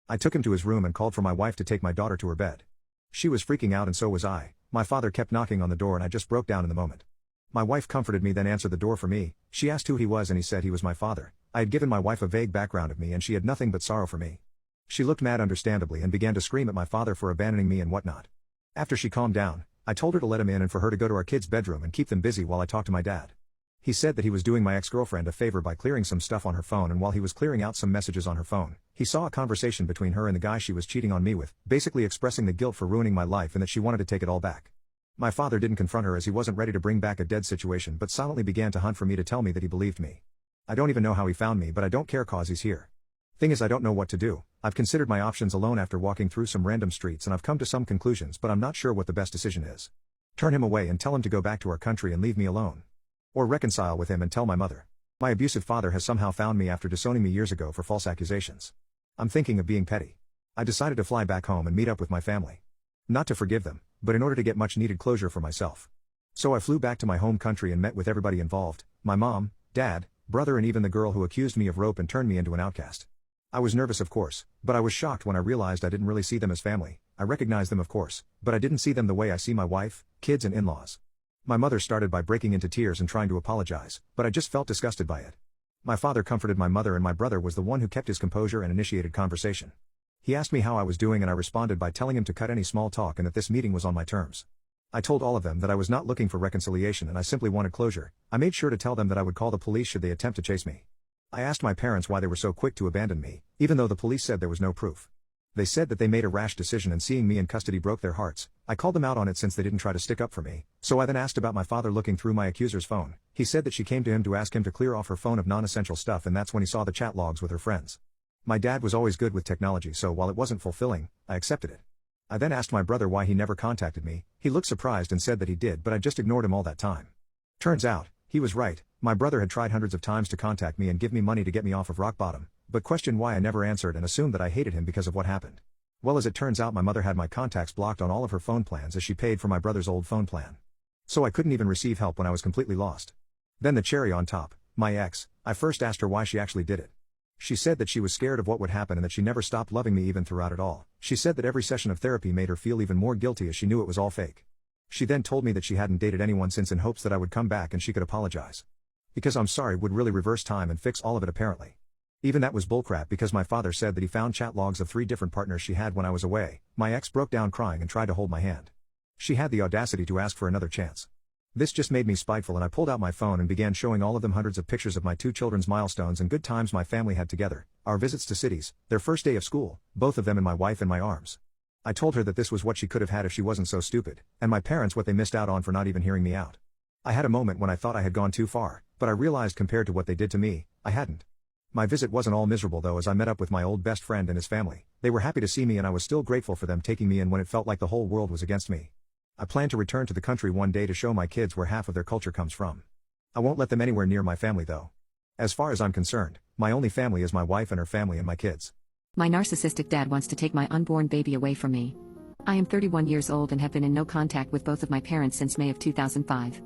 I took him to his room and called for my wife to take my daughter to her bed. She was freaking out and so was I. My father kept knocking on the door and I just broke down in the moment. My wife comforted me, then answered the door for me. She asked who he was and he said he was my father. I had given my wife a vague background of me and she had nothing but sorrow for me. She looked mad understandably and began to scream at my father for abandoning me and whatnot. After she calmed down, I told her to let him in and for her to go to our kids' bedroom and keep them busy while I talked to my dad. He said that he was doing my ex-girlfriend a favor by clearing some stuff on her phone, and while he was clearing out some messages on her phone, he saw a conversation between her and the guy she was cheating on me with, basically expressing the guilt for ruining my life and that she wanted to take it all back. My father didn't confront her as he wasn't ready to bring back a dead situation, but silently began to hunt for me to tell me that he believed me. I don't even know how he found me, but I don't care cause he's here. Thing is, I don't know what to do. I've considered my options alone after walking through some random streets and I've come to some conclusions, but I'm not sure what the best decision is. Turn him away and tell him to go back to our country and leave me alone. Or reconcile with him and tell my mother. My abusive father has somehow found me after disowning me years ago for false accusations. I'm thinking of being petty. I decided to fly back home and meet up with my family. Not to forgive them, but in order to get much needed closure for myself. So I flew back to my home country and met with everybody involved, my mom, dad, brother and even the girl who accused me of rape and turned me into an outcast. I was nervous of course, but I was shocked when I realized I didn't really see them as family. I recognized them of course, but I didn't see them the way I see my wife, kids and in-laws. My mother started by breaking into tears and trying to apologize, but I just felt disgusted by it. My father comforted my mother and my brother was the one who kept his composure and initiated conversation. He asked me how I was doing and I responded by telling him to cut any small talk and that this meeting was on my terms. I told all of them that I was not looking for reconciliation and I simply wanted closure. I made sure to tell them that I would call the police should they attempt to chase me. I asked my parents why they were so quick to abandon me, even though the police said there was no proof. They said that they made a rash decision and seeing me in custody broke their hearts. I called them out on it since they didn't try to stick up for me, so I then asked about my father looking through my accuser's phone. He said that she came to him to ask him to clear off her phone of non-essential stuff and that's when he saw the chat logs with her friends. My dad was always good with technology, so while it wasn't fulfilling, I accepted it. I then asked my brother why he never contacted me. He looked surprised and said that he did, but I just ignored him all that time. Turns out, he was right. My brother had tried hundreds of times to contact me and give me money to get me off of rock bottom, but questioned why I never answered and assumed that I hated him because of what happened. Well, as it turns out, my mother had my contacts blocked on all of her phone plans as she paid for my brother's old phone plan. So I couldn't even receive help when I was completely lost. Then the cherry on top, my ex, I first asked her why she actually did it. She said that she was scared of what would happen and that she never stopped loving me even throughout it all. She said that every session of therapy made her feel even more guilty as she knew it was all fake. She then told me that she hadn't dated anyone since in hopes that I would come back and she could apologize. Because I'm sorry would really reverse time and fix all of it apparently. Even that was bullcrap because my father said that he found chat logs of 3 different partners she had when I was away. My ex broke down crying and tried to hold my hand. She had the audacity to ask for another chance. This just made me spiteful and I pulled out my phone and began showing all of them hundreds of pictures of my 2 children's milestones and good times my family had together, our visits to cities, their first day of school, both of them and my wife in my arms. I told her that this was what she could have had if she wasn't so stupid, and my parents what they missed out on for not even hearing me out. I had a moment when I thought I had gone too far, but I realized compared to what they did to me, I hadn't. My visit wasn't all miserable though, as I met up with my old best friend and his family. They were happy to see me and I was still grateful for them taking me in when it felt like the whole world was against me. I plan to return to the country one day to show my kids where half of their culture comes from. I won't let them anywhere near my family though. As far as I'm concerned, my only family is my wife and her family and my kids. My narcissistic dad wants to take my unborn baby away from me. I am 31 years old and have been in no contact with both of my parents since May of 2005.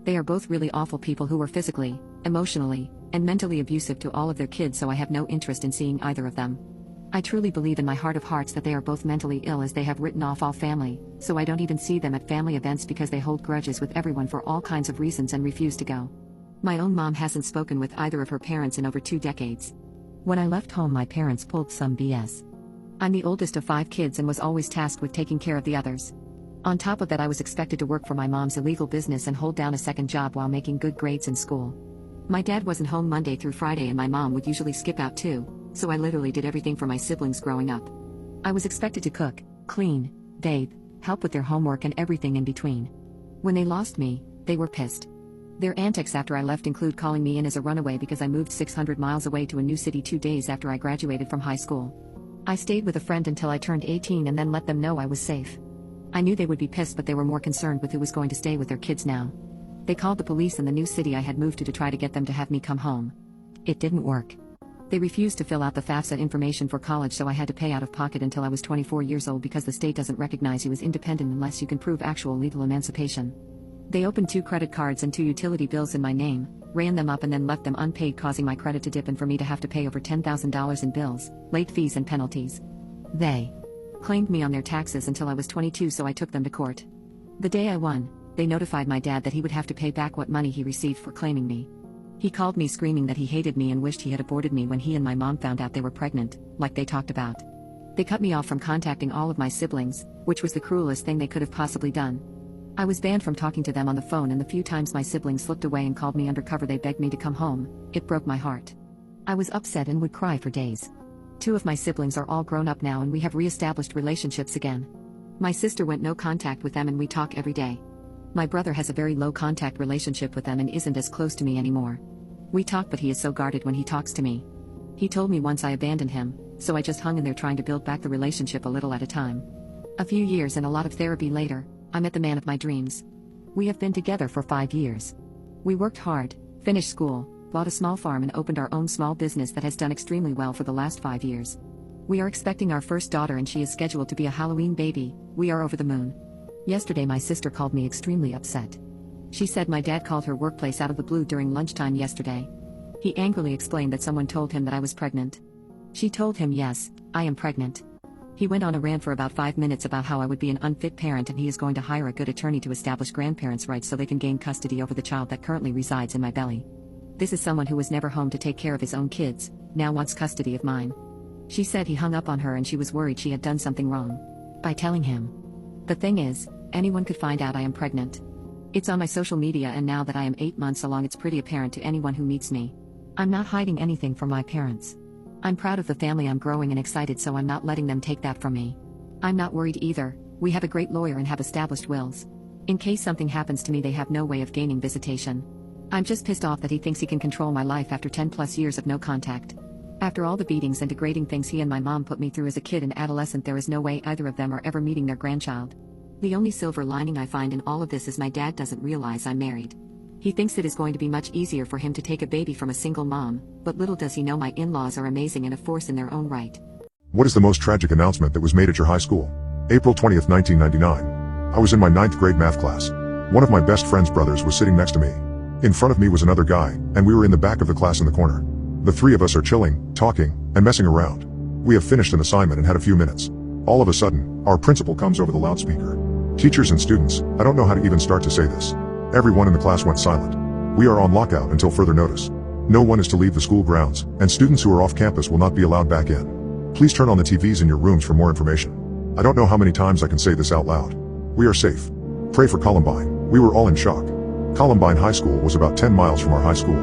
They are both really awful people who were physically, emotionally, and mentally abusive to all of their kids, so I have no interest in seeing either of them. I truly believe in my heart of hearts that they are both mentally ill, as they have written off all family, so I don't even see them at family events because they hold grudges with everyone for all kinds of reasons and refuse to go. My own mom hasn't spoken with either of her parents in over 2 decades. When I left home, my parents pulled some BS. I'm the oldest of 5 kids and was always tasked with taking care of the others. On top of that, I was expected to work for my mom's illegal business and hold down a second job while making good grades in school. My dad wasn't home Monday through Friday and my mom would usually skip out too, so I literally did everything for my siblings growing up. I was expected to cook, clean, bathe, help with their homework and everything in between. When they lost me, they were pissed. Their antics after I left include calling me in as a runaway because I moved 600 miles away to a new city 2 days after I graduated from high school. I stayed with a friend until I turned 18 and then let them know I was safe. I knew they would be pissed, but they were more concerned with who was going to stay with their kids now. They called the police in the new city I had moved to try to get them to have me come home. It didn't work. They refused to fill out the FAFSA information for college, so I had to pay out of pocket until I was 24 years old because the state doesn't recognize you as independent unless you can prove actual legal emancipation. They opened 2 credit cards and 2 utility bills in my name, ran them up and then left them unpaid, causing my credit to dip and for me to have to pay over $10,000 in bills, late fees and penalties. They claimed me on their taxes until I was 22, so I took them to court. The day I won, they notified my dad that he would have to pay back what money he received for claiming me. He called me screaming that he hated me and wished he had aborted me when he and my mom found out they were pregnant, like they talked about. They cut me off from contacting all of my siblings, which was the cruelest thing they could have possibly done. I was banned from talking to them on the phone, and the few times my siblings slipped away and called me undercover, they begged me to come home. It broke my heart. I was upset and would cry for days. 2 of my siblings are all grown up now and we have re-established relationships again. My sister went no contact with them and we talk every day. My brother has a very low contact relationship with them and isn't as close to me anymore. We talk, but he is so guarded when he talks to me. He told me once I abandoned him, so I just hung in there trying to build back the relationship a little at a time. A few years and a lot of therapy later, I met the man of my dreams. We have been together for 5 years. We worked hard, finished school, bought a small farm and opened our own small business that has done extremely well for the last 5 years. We are expecting our first daughter and she is scheduled to be a Halloween baby. We are over the moon. Yesterday my sister called me extremely upset. She said my dad called her workplace out of the blue during lunchtime yesterday. He angrily explained that someone told him that I was pregnant. She told him, yes, I am pregnant. He went on a rant for about 5 minutes about how I would be an unfit parent and he is going to hire a good attorney to establish grandparents' rights so they can gain custody over the child that currently resides in my belly. This is someone who was never home to take care of his own kids, now wants custody of mine. She said he hung up on her and she was worried she had done something wrong by telling him. The thing is, anyone could find out I am pregnant. It's on my social media, and now that I am 8 months along, it's pretty apparent to anyone who meets me. I'm not hiding anything from my parents. I'm proud of the family I'm growing and excited, so I'm not letting them take that from me. I'm not worried either. We have a great lawyer and have established wills. In case something happens to me, they have no way of gaining visitation. I'm just pissed off that he thinks he can control my life after 10 plus years of no contact. After all the beatings and degrading things he and my mom put me through as a kid and adolescent, there is no way either of them are ever meeting their grandchild. The only silver lining I find in all of this is my dad doesn't realize I'm married. He thinks it is going to be much easier for him to take a baby from a single mom, but little does he know my in-laws are amazing and a force in their own right. What is the most tragic announcement that was made at your high school? April 20th, 1999. I was in my 9th grade math class. One of my best friend's brothers was sitting next to me. In front of me was another guy, and we were in the back of the class in the corner. The 3 of us are chilling, talking, and messing around. We have finished an assignment and had a few minutes. All of a sudden, our principal comes over the loudspeaker. Teachers and students, I don't know how to even start to say this. Everyone in the class went silent. We are on lockout until further notice. No one is to leave the school grounds, and students who are off campus will not be allowed back in. Please turn on the TVs in your rooms for more information. I don't know how many times I can say this out loud. We are safe. Pray for Columbine. We were all in shock. Columbine High School was about 10 miles from our high school.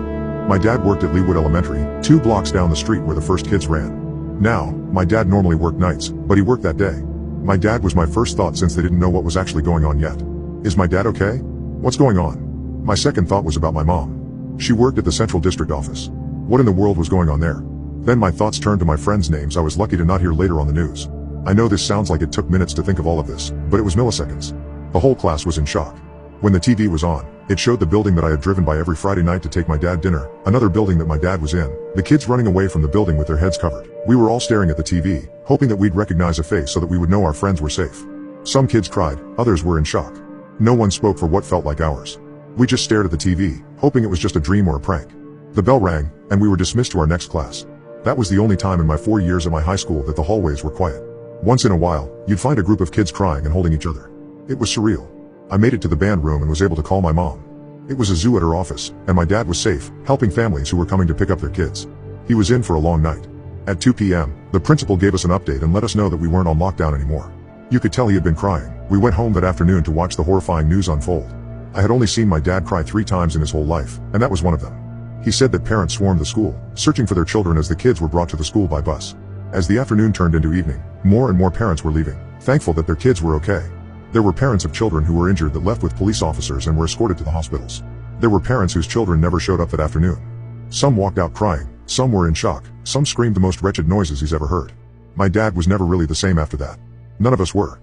My dad worked at Leewood Elementary, 2 blocks down the street where the first kids ran. Now, my dad normally worked nights, but he worked that day. My dad was my first thought since they didn't know what was actually going on yet. Is my dad okay? What's going on? My second thought was about my mom. She worked at the Central District office. What in the world was going on there? Then my thoughts turned to my friends' names I was lucky to not hear later on the news. I know this sounds like it took minutes to think of all of this, but it was milliseconds. The whole class was in shock. When the TV was on, it showed the building that I had driven by every Friday night to take my dad dinner, another building that my dad was in, the kids running away from the building with their heads covered. We were all staring at the TV, hoping that we'd recognize a face so that we would know our friends were safe. Some kids cried, others were in shock. No one spoke for what felt like hours. We just stared at the TV, hoping it was just a dream or a prank. The bell rang, and we were dismissed to our next class. That was the only time in my 4 years at my high school that the hallways were quiet. Once in a while, you'd find a group of kids crying and holding each other. It was surreal. I made it to the band room and was able to call my mom. It was a zoo at her office, and my dad was safe, helping families who were coming to pick up their kids. He was in for a long night. At 2 p.m., the principal gave us an update and let us know that we weren't on lockdown anymore. You could tell he had been crying. We went home that afternoon to watch the horrifying news unfold. I had only seen my dad cry 3 times in his whole life, and that was one of them. He said that parents swarmed the school, searching for their children as the kids were brought to the school by bus. As the afternoon turned into evening, more and more parents were leaving, thankful that their kids were okay. There were parents of children who were injured that left with police officers and were escorted to the hospitals. There were parents whose children never showed up that afternoon. Some walked out crying, some were in shock, some screamed the most wretched noises he's ever heard. My dad was never really the same after that. None of us were.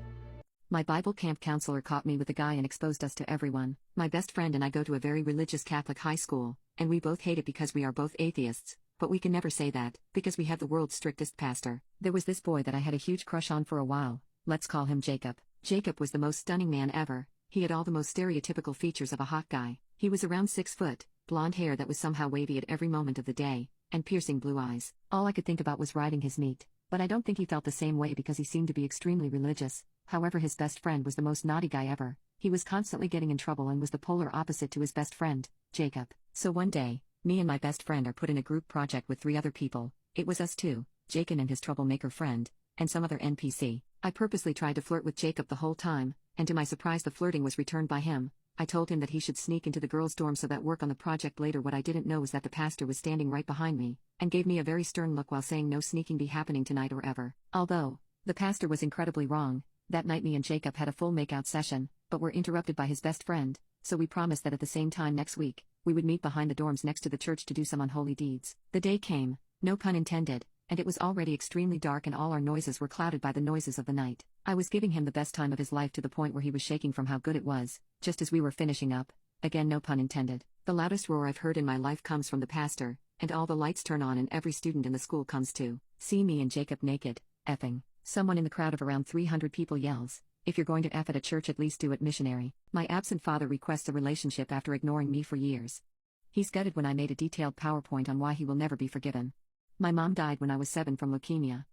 My Bible camp counselor caught me with a guy and exposed us to everyone. My best friend and I go to a very religious Catholic high school, and we both hate it because we are both atheists. but we can never say that, because we have the world's strictest pastor. There was this boy that I had a huge crush on for a while. Let's call him Jacob. Jacob was the most stunning man ever. He had all the most stereotypical features of a hot guy. He was around 6 foot, blonde hair that was somehow wavy at every moment of the day, and piercing blue eyes. All I could think about was riding his meat. But I don't think he felt the same way because he seemed to be extremely religious. However, his best friend was the most naughty guy ever. He was constantly getting in trouble and was the polar opposite to his best friend, Jacob. So one day, me and my best friend are put in a group project with 3 other people. It was us two, Jacob and his troublemaker friend, and some other NPC. I purposely tried to flirt with Jacob the whole time, and to my surprise the flirting was returned by him. I told him that he should sneak into the girls' dorm so that work on the project later. What I didn't know was that the pastor was standing right behind me, and gave me a very stern look while saying no sneaking be happening tonight or ever. Although, the pastor was incredibly wrong. That night me and Jacob had a full makeout session, but were interrupted by his best friend, so we promised that at the same time next week, we would meet behind the dorms next to the church to do some unholy deeds. The day came, no pun intended, and it was already extremely dark and all our noises were clouded by the noises of the night. I was giving him the best time of his life to the point where he was shaking from how good it was. Just as we were finishing up, again no pun intended, the loudest roar I've heard in my life comes from the pastor, and all the lights turn on and every student in the school comes to see me and Jacob naked, effing. Someone in the crowd of around 300 people yells, "If you're going to F at a church, at least do it missionary." My absent father requests a relationship after ignoring me for years. He's gutted when I made a detailed PowerPoint on why he will never be forgiven. My mom died when I was 7 from leukemia.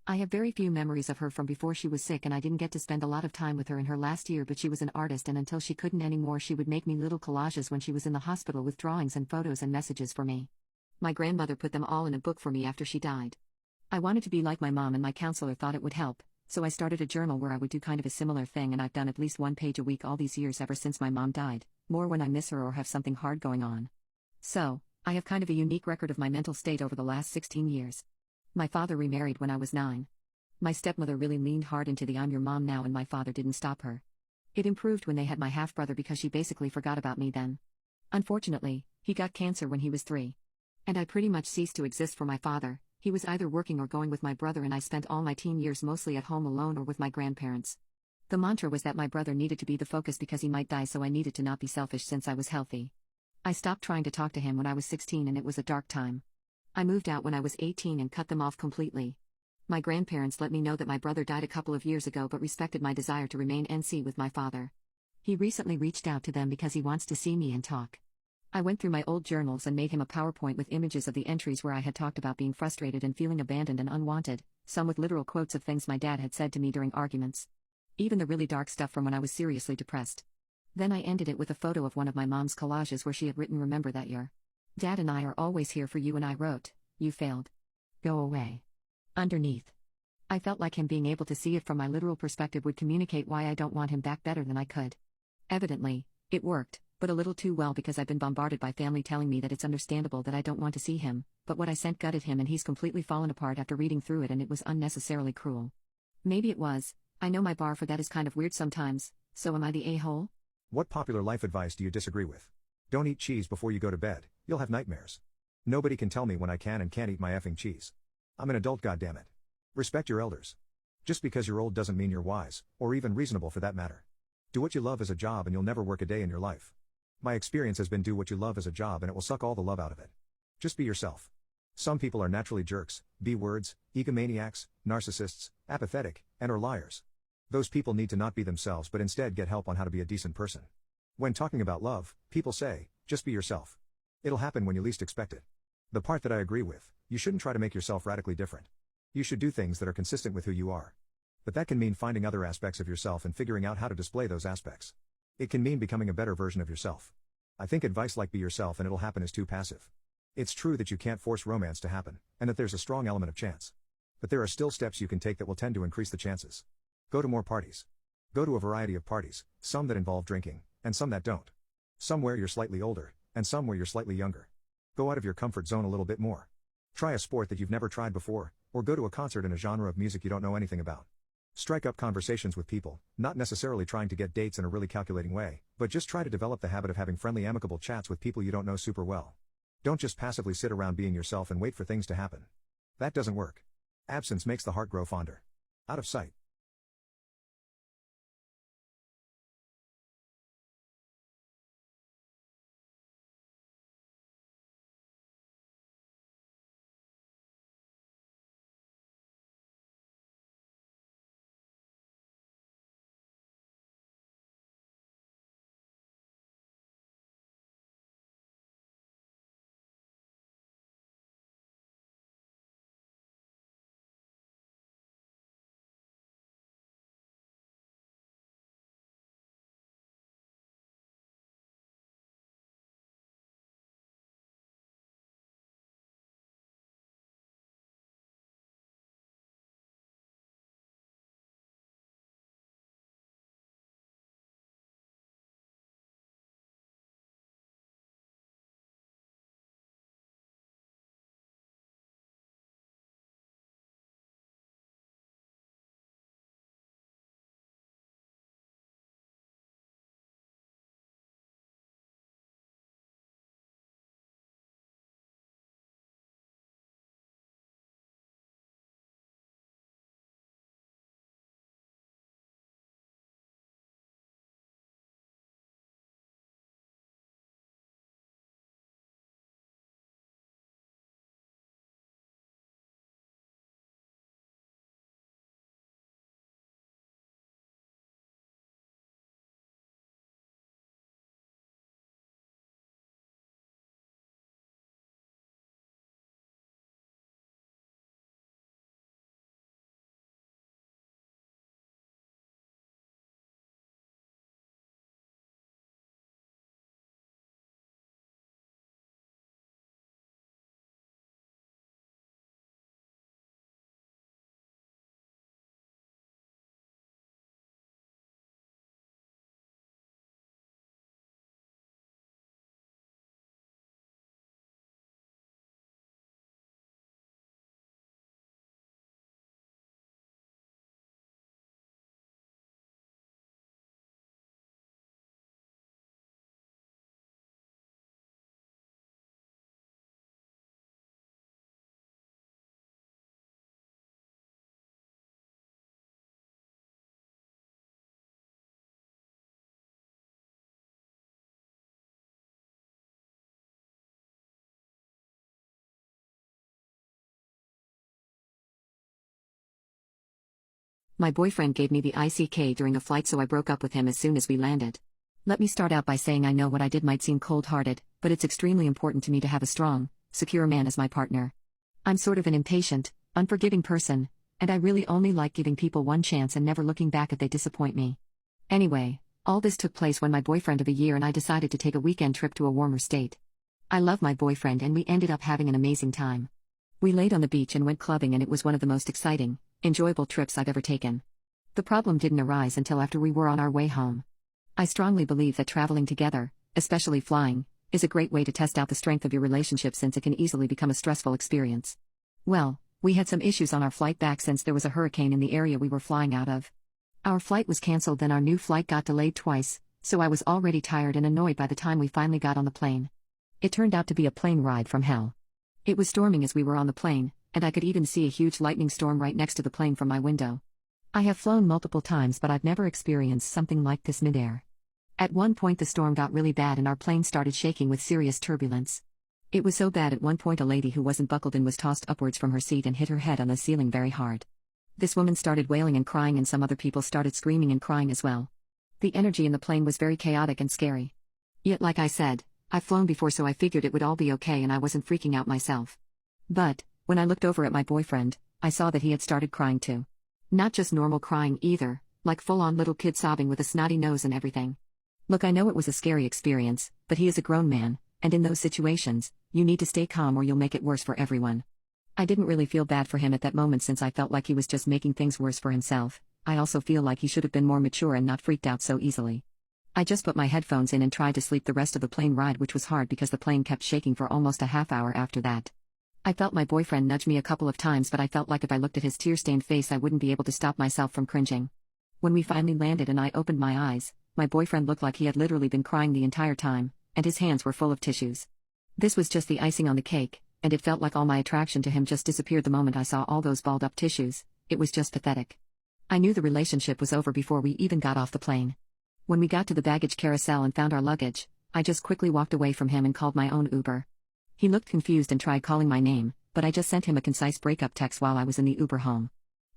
I have very few memories of her from before she was sick, and I didn't get to spend a lot of time with her in her last year, but she was an artist, and until she couldn't anymore she would make me little collages when she was in the hospital with drawings and photos and messages for me. My grandmother put them all in a book for me after she died. I wanted to be like my mom, and my counselor thought it would help, so I started a journal where I would do kind of a similar thing, and I've done at least 1 page a week all these years ever since my mom died, more when I miss her or have something hard going on. So, I have kind of a unique record of my mental state over the last 16 years. My father remarried when I was 9. My stepmother really leaned hard into the "I'm your mom now," and my father didn't stop her. It improved when they had my half-brother because she basically forgot about me then. Unfortunately, he got cancer when he was 3. And I pretty much ceased to exist for my father. He was either working or going with my brother, and I spent all my teen years mostly at home alone or with my grandparents. The mantra was that my brother needed to be the focus because he might die, so I needed to not be selfish since I was healthy. I stopped trying to talk to him when I was 16, and it was a dark time. I moved out when I was 18 and cut them off completely. My grandparents let me know that my brother died a couple of years ago but respected my desire to remain NC with my father. He recently reached out to them because he wants to see me and talk. I went through my old journals and made him a PowerPoint with images of the entries where I had talked about being frustrated and feeling abandoned and unwanted, some with literal quotes of things my dad had said to me during arguments. Even the really dark stuff from when I was seriously depressed. Then I ended it with a photo of one of my mom's collages where she had written, "Remember that you're Dad and I are always here for you," and I wrote, "You failed. Go away." Underneath. I felt like him being able to see it from my literal perspective would communicate why I don't want him back better than I could. Evidently, it worked, but a little too well because I've been bombarded by family telling me that it's understandable that I don't want to see him, but what I sent gutted him and he's completely fallen apart after reading through it, and it was unnecessarily cruel. Maybe it was. I know my bar for that is kind of weird sometimes, so am I the a-hole? What popular life advice do you disagree with? Don't eat cheese before you go to bed, you'll have nightmares. Nobody can tell me when I can and can't eat my effing cheese. I'm an adult, goddammit. Respect your elders. Just because you're old doesn't mean you're wise, or even reasonable for that matter. Do what you love as a job and you'll never work a day in your life. My experience has been do what you love as a job and it will suck all the love out of it. Just be yourself. Some people are naturally jerks, B-words, egomaniacs, narcissists, apathetic, and/or liars. Those people need to not be themselves but instead get help on how to be a decent person. When talking about love, people say, just be yourself. It'll happen when you least expect it. The part that I agree with, you shouldn't try to make yourself radically different. You should do things that are consistent with who you are. But that can mean finding other aspects of yourself and figuring out how to display those aspects. It can mean becoming a better version of yourself. I think advice like "be yourself and it'll happen" is too passive. It's true that you can't force romance to happen, and that there's a strong element of chance. But there are still steps you can take that will tend to increase the chances. Go to more parties. Go to a variety of parties, some that involve drinking, and some that don't. Some where you're slightly older, and some where you're slightly younger. Go out of your comfort zone a little bit more. Try a sport that you've never tried before, or go to a concert in a genre of music you don't know anything about. Strike up conversations with people, not necessarily trying to get dates in a really calculating way, but just try to develop the habit of having friendly, amicable chats with people you don't know super well. Don't just passively sit around being yourself and wait for things to happen. That doesn't work. Absence makes the heart grow fonder. Out of sight. My boyfriend gave me the ICK during a flight, so I broke up with him as soon as we landed. Let me start out by saying I know what I did might seem cold-hearted, but it's extremely important to me to have a strong, secure man as my partner. I'm sort of an impatient, unforgiving person, and I really only like giving people one chance and never looking back if they disappoint me. Anyway, all this took place when my boyfriend of a year and I decided to take a weekend trip to a warmer state. I love my boyfriend and we ended up having an amazing time. We laid on the beach and went clubbing, and it was one of the most exciting, enjoyable trips I've ever taken. The problem didn't arise until after we were on our way home. I strongly believe that traveling together, especially flying, is a great way to test out the strength of your relationship, since it can easily become a stressful experience. Well, we had some issues on our flight back since there was a hurricane in the area we were flying out of. Our flight was cancelled, then our new flight got delayed twice, so I was already tired and annoyed by the time we finally got on the plane. It turned out to be a plane ride from hell. It was storming as we were on the plane, and I could even see a huge lightning storm right next to the plane from my window. I have flown multiple times, but I've never experienced something like this midair. At one point the storm got really bad and our plane started shaking with serious turbulence. It was so bad at one point a lady who wasn't buckled in was tossed upwards from her seat and hit her head on the ceiling very hard. This woman started wailing and crying, and some other people started screaming and crying as well. The energy in the plane was very chaotic and scary. Yet like I said, I've flown before, so I figured it would all be okay and I wasn't freaking out myself. But, when I looked over at my boyfriend, I saw that he had started crying too. Not just normal crying either, like full-on little kid sobbing with a snotty nose and everything. Look, I know it was a scary experience, but he is a grown man, and in those situations, you need to stay calm or you'll make it worse for everyone. I didn't really feel bad for him at that moment since I felt like he was just making things worse for himself. I also feel like he should have been more mature and not freaked out so easily. I just put my headphones in and tried to sleep the rest of the plane ride, which was hard because the plane kept shaking for almost a half hour after that. I felt my boyfriend nudge me a couple of times, but I felt like if I looked at his tear-stained face I wouldn't be able to stop myself from cringing. When we finally landed and I opened my eyes, my boyfriend looked like he had literally been crying the entire time, and his hands were full of tissues. This was just the icing on the cake, and it felt like all my attraction to him just disappeared the moment I saw all those balled up tissues. It was just pathetic. I knew the relationship was over before we even got off the plane. When we got to the baggage carousel and found our luggage, I just quickly walked away from him and called my own Uber. He looked confused and tried calling my name, but I just sent him a concise breakup text while I was in the Uber home.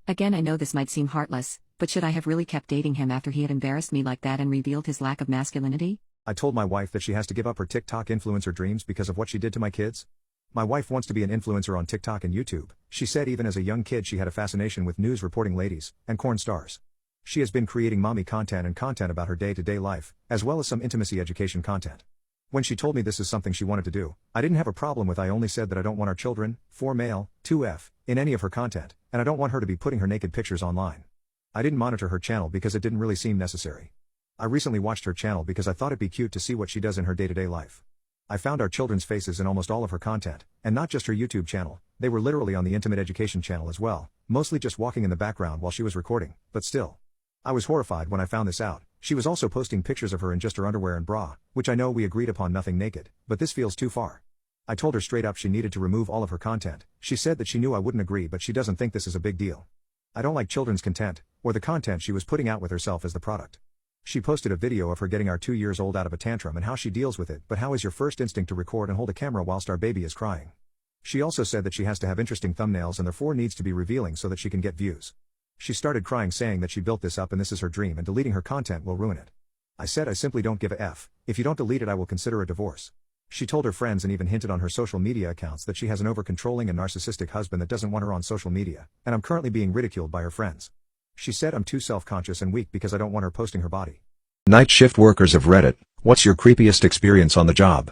Again, I know this might seem heartless, but should I have really kept dating him after he had embarrassed me like that and revealed his lack of masculinity? I told my wife that she has to give up her TikTok influencer dreams because of what she did to my kids. My wife wants to be an influencer on TikTok and YouTube. She said even as a young kid she had a fascination with news reporting ladies and porn stars. She has been creating mommy content and content about her day-to-day life, as well as some intimacy education content. When she told me this is something she wanted to do, I didn't have a problem with. I only said that I don't want our children, 4 male, 2F, in any of her content, and I don't want her to be putting her naked pictures online. I didn't monitor her channel because it didn't really seem necessary. I recently watched her channel because I thought it'd be cute to see what she does in her day-to-day life. I found our children's faces in almost all of her content, and not just her YouTube channel, they were literally on the Intimate Education channel as well, mostly just walking in the background while she was recording, but still. I was horrified when I found this out. She was also posting pictures of her in just her underwear and bra, which I know we agreed upon nothing naked, but this feels too far. I told her straight up she needed to remove all of her content. She said that she knew I wouldn't agree, but she doesn't think this is a big deal. I don't like children's content, or the content she was putting out with herself as the product. She posted a video of her getting our 2-year-old out of a tantrum and how she deals with it, but how is your first instinct to record and hold a camera whilst our baby is crying? She also said that she has to have interesting thumbnails and therefore needs to be revealing so that she can get views. She started crying saying that she built this up and this is her dream and deleting her content will ruin it. I said I simply don't give a F. If you don't delete it I will consider a divorce. She told her friends and even hinted on her social media accounts that she has an over-controlling and narcissistic husband that doesn't want her on social media, and I'm currently being ridiculed by her friends. She said I'm too self-conscious and weak because I don't want her posting her body. Night shift workers of Reddit, what's your creepiest experience on the job?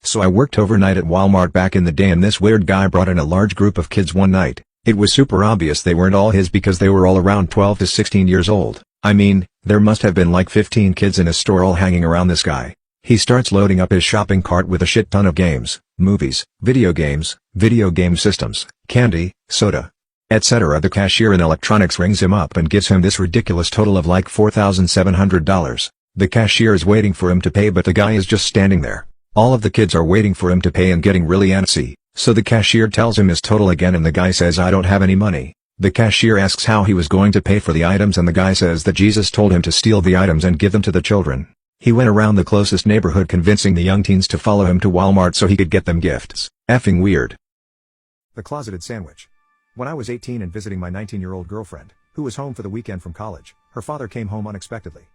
So I worked overnight at Walmart back in the day and this weird guy brought in a large group of kids one night. It was super obvious they weren't all his because they were all around 12 to 16 years old. I mean, there must have been like 15 kids in a store all hanging around this guy. He starts loading up his shopping cart with a shit ton of games, movies, video game systems, candy, soda, etc. The cashier in electronics rings him up and gives him this ridiculous total of like $4,700. The cashier is waiting for him to pay but the guy is just standing there. All of the kids are waiting for him to pay and getting really antsy. So the cashier tells him his total again and the guy says I don't have any money. The cashier asks how he was going to pay for the items and the guy says that Jesus told him to steal the items and give them to the children. He went around the closest neighborhood convincing the young teens to follow him to Walmart so he could get them gifts. Effing weird. The closeted sandwich. When I was 18 and visiting my 19-year-old girlfriend, who was home for the weekend from college, her father came home unexpectedly.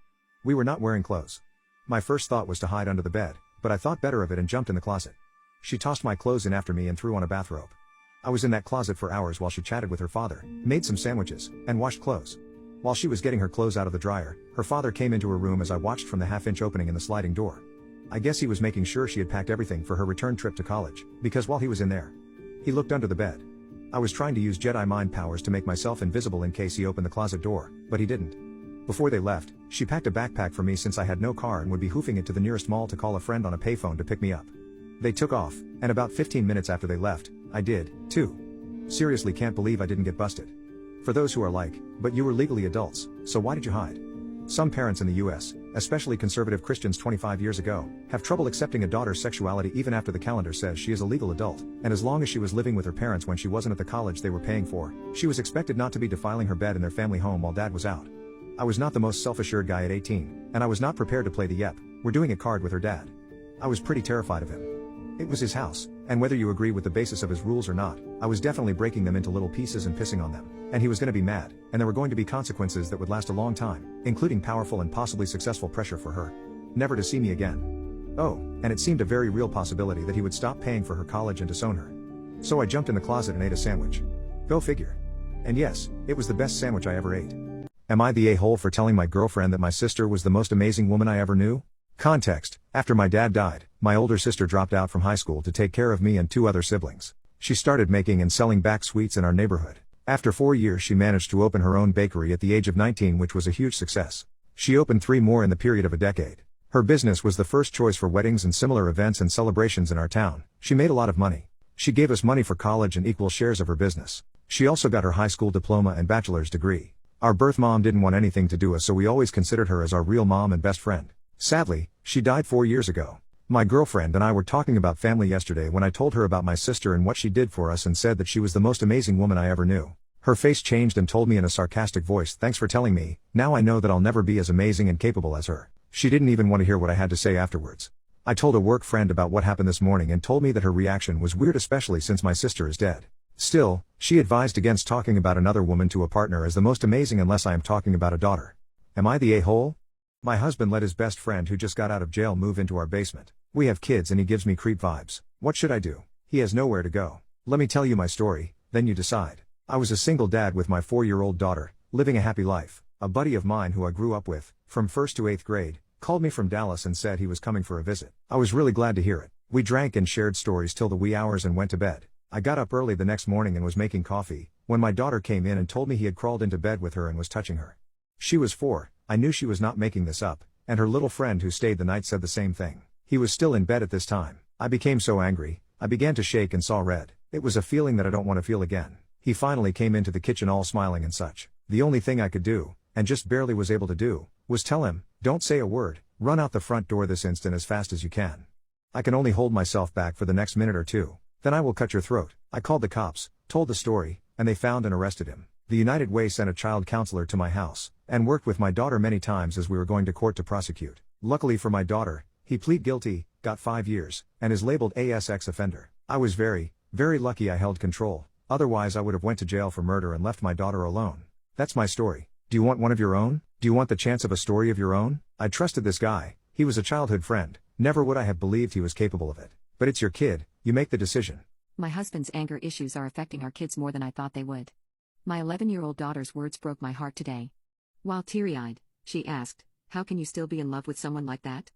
We were not wearing clothes. My first thought was to hide under the bed, but I thought better of it and jumped in the closet. She tossed my clothes in after me and threw on a bathrobe. I was in that closet for hours while she chatted with her father, made some sandwiches, and washed clothes. While she was getting her clothes out of the dryer, her father came into her room as I watched from the half-inch opening in the sliding door. I guess he was making sure she had packed everything for her return trip to college, because while he was in there, he looked under the bed. I was trying to use Jedi mind powers to make myself invisible in case he opened the closet door, but he didn't. Before they left, she packed a backpack for me since I had no car and would be hoofing it to the nearest mall to call a friend on a payphone to pick me up. They took off, and about 15 minutes after they left, I did, too. Seriously can't believe I didn't get busted. For those who are like, but you were legally adults, so why did you hide? Some parents in the US, especially conservative Christians 25 years ago, have trouble accepting a daughter's sexuality even after the calendar says she is a legal adult, and as long as she was living with her parents when she wasn't at the college they were paying for, she was expected not to be defiling her bed in their family home while dad was out. I was not the most self-assured guy at 18, and I was not prepared to play the "yep, we're doing it" card with her dad. I was pretty terrified of him. It was his house, and whether you agree with the basis of his rules or not, I was definitely breaking them into little pieces and pissing on them, and he was going to be mad, and there were going to be consequences that would last a long time, including powerful and possibly successful pressure for her never to see me again. Oh, and it seemed a very real possibility that he would stop paying for her college and disown her. So I jumped in the closet and ate a sandwich. Go figure. And yes, it was the best sandwich I ever ate. Am I the a-hole for telling my girlfriend that my sister was the most amazing woman I ever knew? Context: after my dad died, my older sister dropped out from high school to take care of me and two other siblings. She started making and selling back sweets in our neighborhood. After 4 years she managed to open her own bakery at the age of 19, which was a huge success. She opened 3 more in the period of a decade. Her business was the first choice for weddings and similar events and celebrations in our town. She made a lot of money. She gave us money for college and equal shares of her business. She also got her high school diploma and bachelor's degree. Our birth mom didn't want anything to do with us, so we always considered her as our real mom and best friend. Sadly, she died 4 years ago. My girlfriend and I were talking about family yesterday when I told her about my sister and what she did for us and said that she was the most amazing woman I ever knew. Her face changed and told me in a sarcastic voice, "Thanks for telling me, now I know that I'll never be as amazing and capable as her." She didn't even want to hear what I had to say afterwards. I told a work friend about what happened this morning and told me that her reaction was weird, especially since my sister is dead. Still, she advised against talking about another woman to a partner as the most amazing unless I am talking about a daughter. Am I the a-hole? My husband let his best friend who just got out of jail move into our basement. We have kids and he gives me creep vibes. What should I do? He has nowhere to go. Let me tell you my story, then you decide. I was a single dad with my 4-year-old daughter, living a happy life. A buddy of mine who I grew up with, from 1st to 8th grade, called me from Dallas and said he was coming for a visit. I was really glad to hear it. We drank and shared stories till the wee hours and went to bed. I got up early the next morning and was making coffee, when my daughter came in and told me he had crawled into bed with her and was touching her. She was 4, I knew she was not making this up, and her little friend who stayed the night said the same thing. He was still in bed at this time. I became so angry, I began to shake and saw red. It was a feeling that I don't want to feel again. He finally came into the kitchen all smiling and such. The only thing I could do, and just barely was able to do, was tell him, "Don't say a word, run out the front door this instant as fast as you can. I can only hold myself back for the next minute or two, then I will cut your throat." I called the cops, told the story, and they found and arrested him. The United Way sent a child counselor to my house, and worked with my daughter many times as we were going to court to prosecute. Luckily for my daughter, he plead guilty, got 5 years, and is labeled ASX offender. I was very, very lucky I held control, otherwise I would have went to jail for murder and left my daughter alone. That's my story. Do you want one of your own? Do you want the chance of a story of your own? I trusted this guy, he was a childhood friend, never would I have believed he was capable of it. But it's your kid, you make the decision. My husband's anger issues are affecting our kids more than I thought they would. My 11-year-old daughter's words broke my heart today. While teary-eyed, she asked, "How can you still be in love with someone like that?"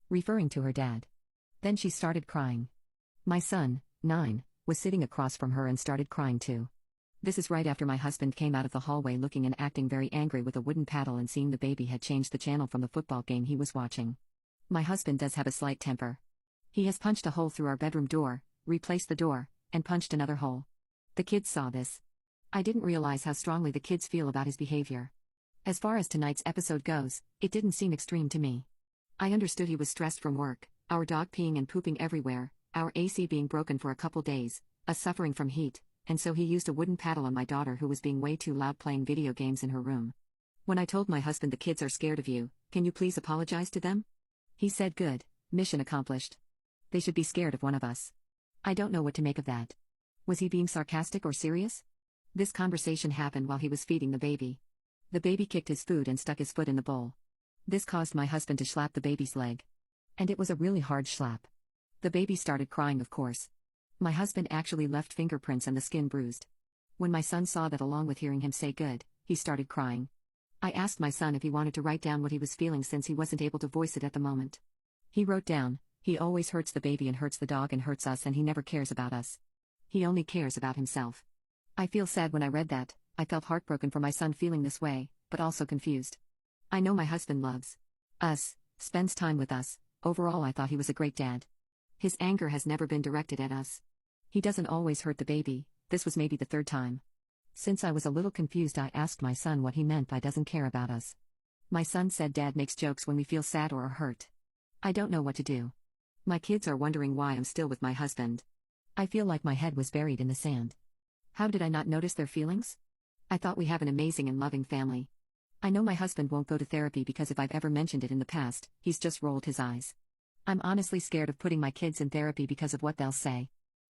Referring to her dad. Then she started crying. My son, 9, was sitting across from her and started crying too. This is right after my husband came out of the hallway looking and acting very angry with a wooden paddle and seeing the baby had changed the channel from the football game he was watching. My husband does have a slight temper. He has punched a hole through our bedroom door, replaced the door, and punched another hole. The kids saw this. I didn't realize how strongly the kids feel about his behavior. As far as tonight's episode goes, it didn't seem extreme to me. I understood he was stressed from work, our dog peeing and pooping everywhere, our AC being broken for a couple days, us suffering from heat, and so he used a wooden paddle on my daughter who was being way too loud playing video games in her room. When I told my husband the kids are scared of you, can you please apologize to them? He said good, mission accomplished. They should be scared of one of us. I don't know what to make of that. Was he being sarcastic or serious? This conversation happened while he was feeding the baby. The baby kicked his food and stuck his foot in the bowl. This caused my husband to slap the baby's leg. And it was a really hard slap. The baby started crying, of course. My husband actually left fingerprints and the skin bruised. When my son saw that, along with hearing him say good, he started crying. I asked my son if he wanted to write down what he was feeling since he wasn't able to voice it at the moment. He wrote down, "He always hurts the baby and hurts the dog and hurts us, and he never cares about us. He only cares about himself." I feel sad when I read that. I felt heartbroken for my son feeling this way, but also confused. I know my husband loves us, spends time with us. Overall, I thought he was a great dad. His anger has never been directed at us. He doesn't always hurt the baby. This was maybe the third time. Since I was a little confused, I asked my son what he meant by doesn't care about us. My son said Dad makes jokes when we feel sad or are hurt. I don't know what to do. My kids are wondering why I'm still with my husband. I feel like my head was buried in the sand. How did I not notice their feelings? I thought we have an amazing and loving family. I know my husband won't go to therapy because if I've ever mentioned it in the past, he's just rolled his eyes. I'm honestly scared of putting my kids in therapy because of what they'll say.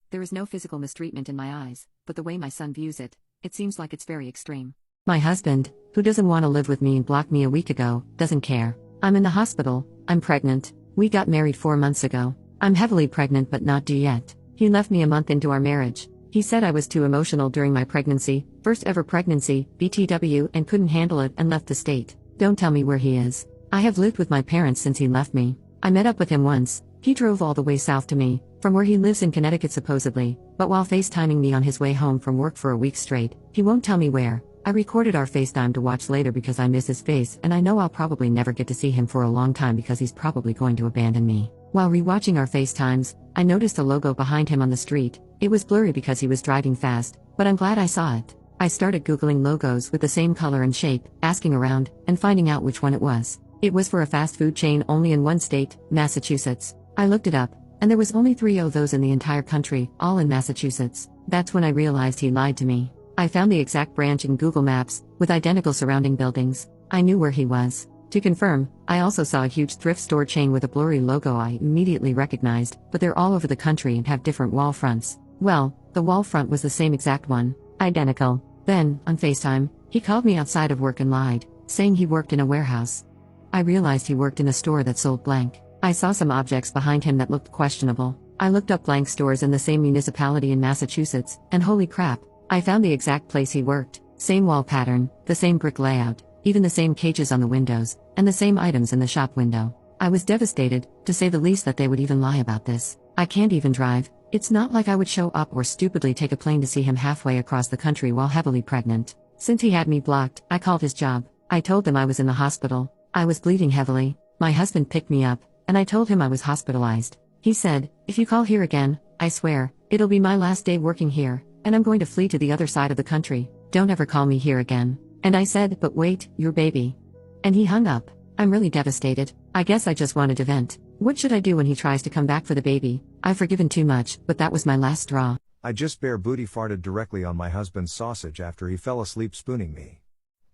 There is no physical mistreatment in my eyes, but the way my son views it, it seems like it's very extreme. My husband, who doesn't want to live with me and blocked me a week ago, doesn't care. I'm in the hospital, I'm pregnant. We got married 4 months ago. I'm heavily pregnant but not due yet. He left me a month into our marriage. He said I was too emotional during my pregnancy, first ever pregnancy, BTW, and couldn't handle it and left the state. Don't tell me where he is. I have lived with my parents since he left me. I met up with him once. He drove all the way south to me, from where he lives in Connecticut supposedly, but while FaceTiming me on his way home from work for a week straight, he won't tell me where. I recorded our FaceTime to watch later because I miss his face and I know I'll probably never get to see him for a long time because he's probably going to abandon me. While rewatching our FaceTimes, I noticed a logo behind him on the street. It was blurry because he was driving fast, but I'm glad I saw it. I started Googling logos with the same color and shape, asking around, and finding out which one it was. It was for a fast food chain only in one state, Massachusetts. I looked it up, and there was only 3 of those in the entire country, all in Massachusetts. That's when I realized he lied to me. I found the exact branch in Google Maps, with identical surrounding buildings. I knew where he was. To confirm, I also saw a huge thrift store chain with a blurry logo I immediately recognized, but they're all over the country and have different wall fronts. Well, the wall front was the same exact one. Identical. Then, on FaceTime, he called me outside of work and lied, saying he worked in a warehouse. I realized he worked in a store that sold blank. I saw some objects behind him that looked questionable. I looked up blank stores in the same municipality in Massachusetts, and holy crap, I found the exact place he worked. Same wall pattern, the same brick layout, even the same cages on the windows, and the same items in the shop window. I was devastated, to say the least, that they would even lie about this. I can't even drive. It's not like I would show up or stupidly take a plane to see him halfway across the country while heavily pregnant. Since he had me blocked, I called his job. I told them I was in the hospital. I was bleeding heavily. My husband picked me up, and I told him I was hospitalized. He said, "If you call here again, I swear, it'll be my last day working here, and I'm going to flee to the other side of the country. Don't ever call me here again." And I said, "But wait, your baby." And he hung up. I'm really devastated. I guess I just wanted to vent. What should I do when he tries to come back for the baby? I've forgiven too much, but that was my last straw. I just bare booty farted directly on my husband's sausage after he fell asleep spooning me.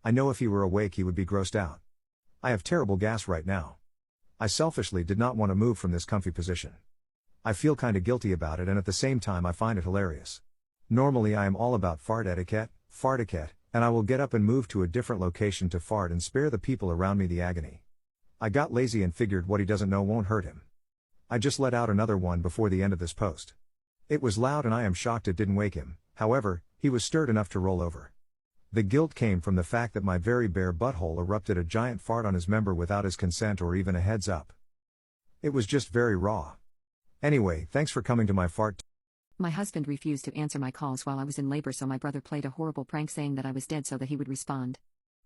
I know if he were awake he would be grossed out. I have terrible gas right now. I selfishly did not want to move from this comfy position. I feel kinda guilty about it and at the same time I find it hilarious. Normally I am all about fartiquette, and I will get up and move to a different location to fart and spare the people around me the agony. I got lazy and figured what he doesn't know won't hurt him. I just let out another one before the end of this post. It was loud and I am shocked it didn't wake him. However, he was stirred enough to roll over. The guilt came from the fact that my very bare butthole erupted a giant fart on his member without his consent or even a heads up. It was just very raw. Anyway, thanks for coming to my fart. My husband refused to answer my calls while I was in labor, so my brother played a horrible prank saying that I was dead so that he would respond.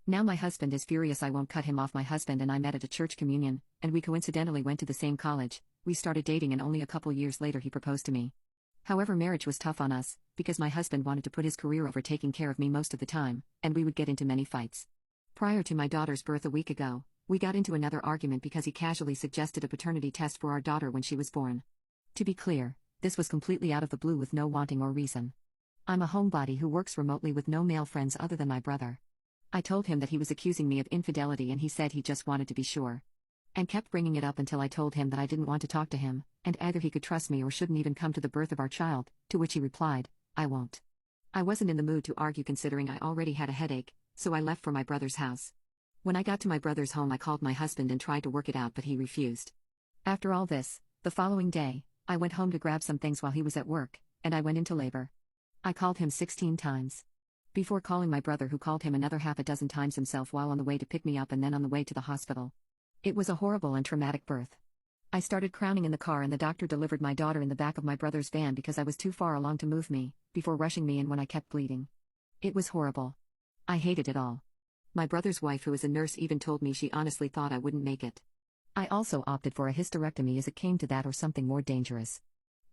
Now my husband is furious I won't cut him off. My husband and I met at a church communion, and we coincidentally went to the same college. We started dating and only a couple years later he proposed to me. However, marriage was tough on us, because my husband wanted to put his career over taking care of me most of the time, and we would get into many fights. Prior to my daughter's birth a week ago, we got into another argument because he casually suggested a paternity test for our daughter when she was born. To be clear, this was completely out of the blue with no wanting or reason. I'm a homebody who works remotely with no male friends other than my brother. I told him that he was accusing me of infidelity and he said he just wanted to be sure. And kept bringing it up until I told him that I didn't want to talk to him, and either he could trust me or shouldn't even come to the birth of our child, to which he replied, "I won't." I wasn't in the mood to argue considering I already had a headache, so I left for my brother's house. When I got to my brother's home, I called my husband and tried to work it out, but he refused. After all this, the following day, I went home to grab some things while he was at work, and I went into labor. I called him 16 times. Before calling my brother, who called him another half a dozen times himself while on the way to pick me up and then on the way to the hospital. It was a horrible and traumatic birth. I started crowning in the car and the doctor delivered my daughter in the back of my brother's van because I was too far along to move me, before rushing me in when I kept bleeding. It was horrible. I hated it all. My brother's wife, who is a nurse, even told me she honestly thought I wouldn't make it. I also opted for a hysterectomy as it came to that, or something more dangerous.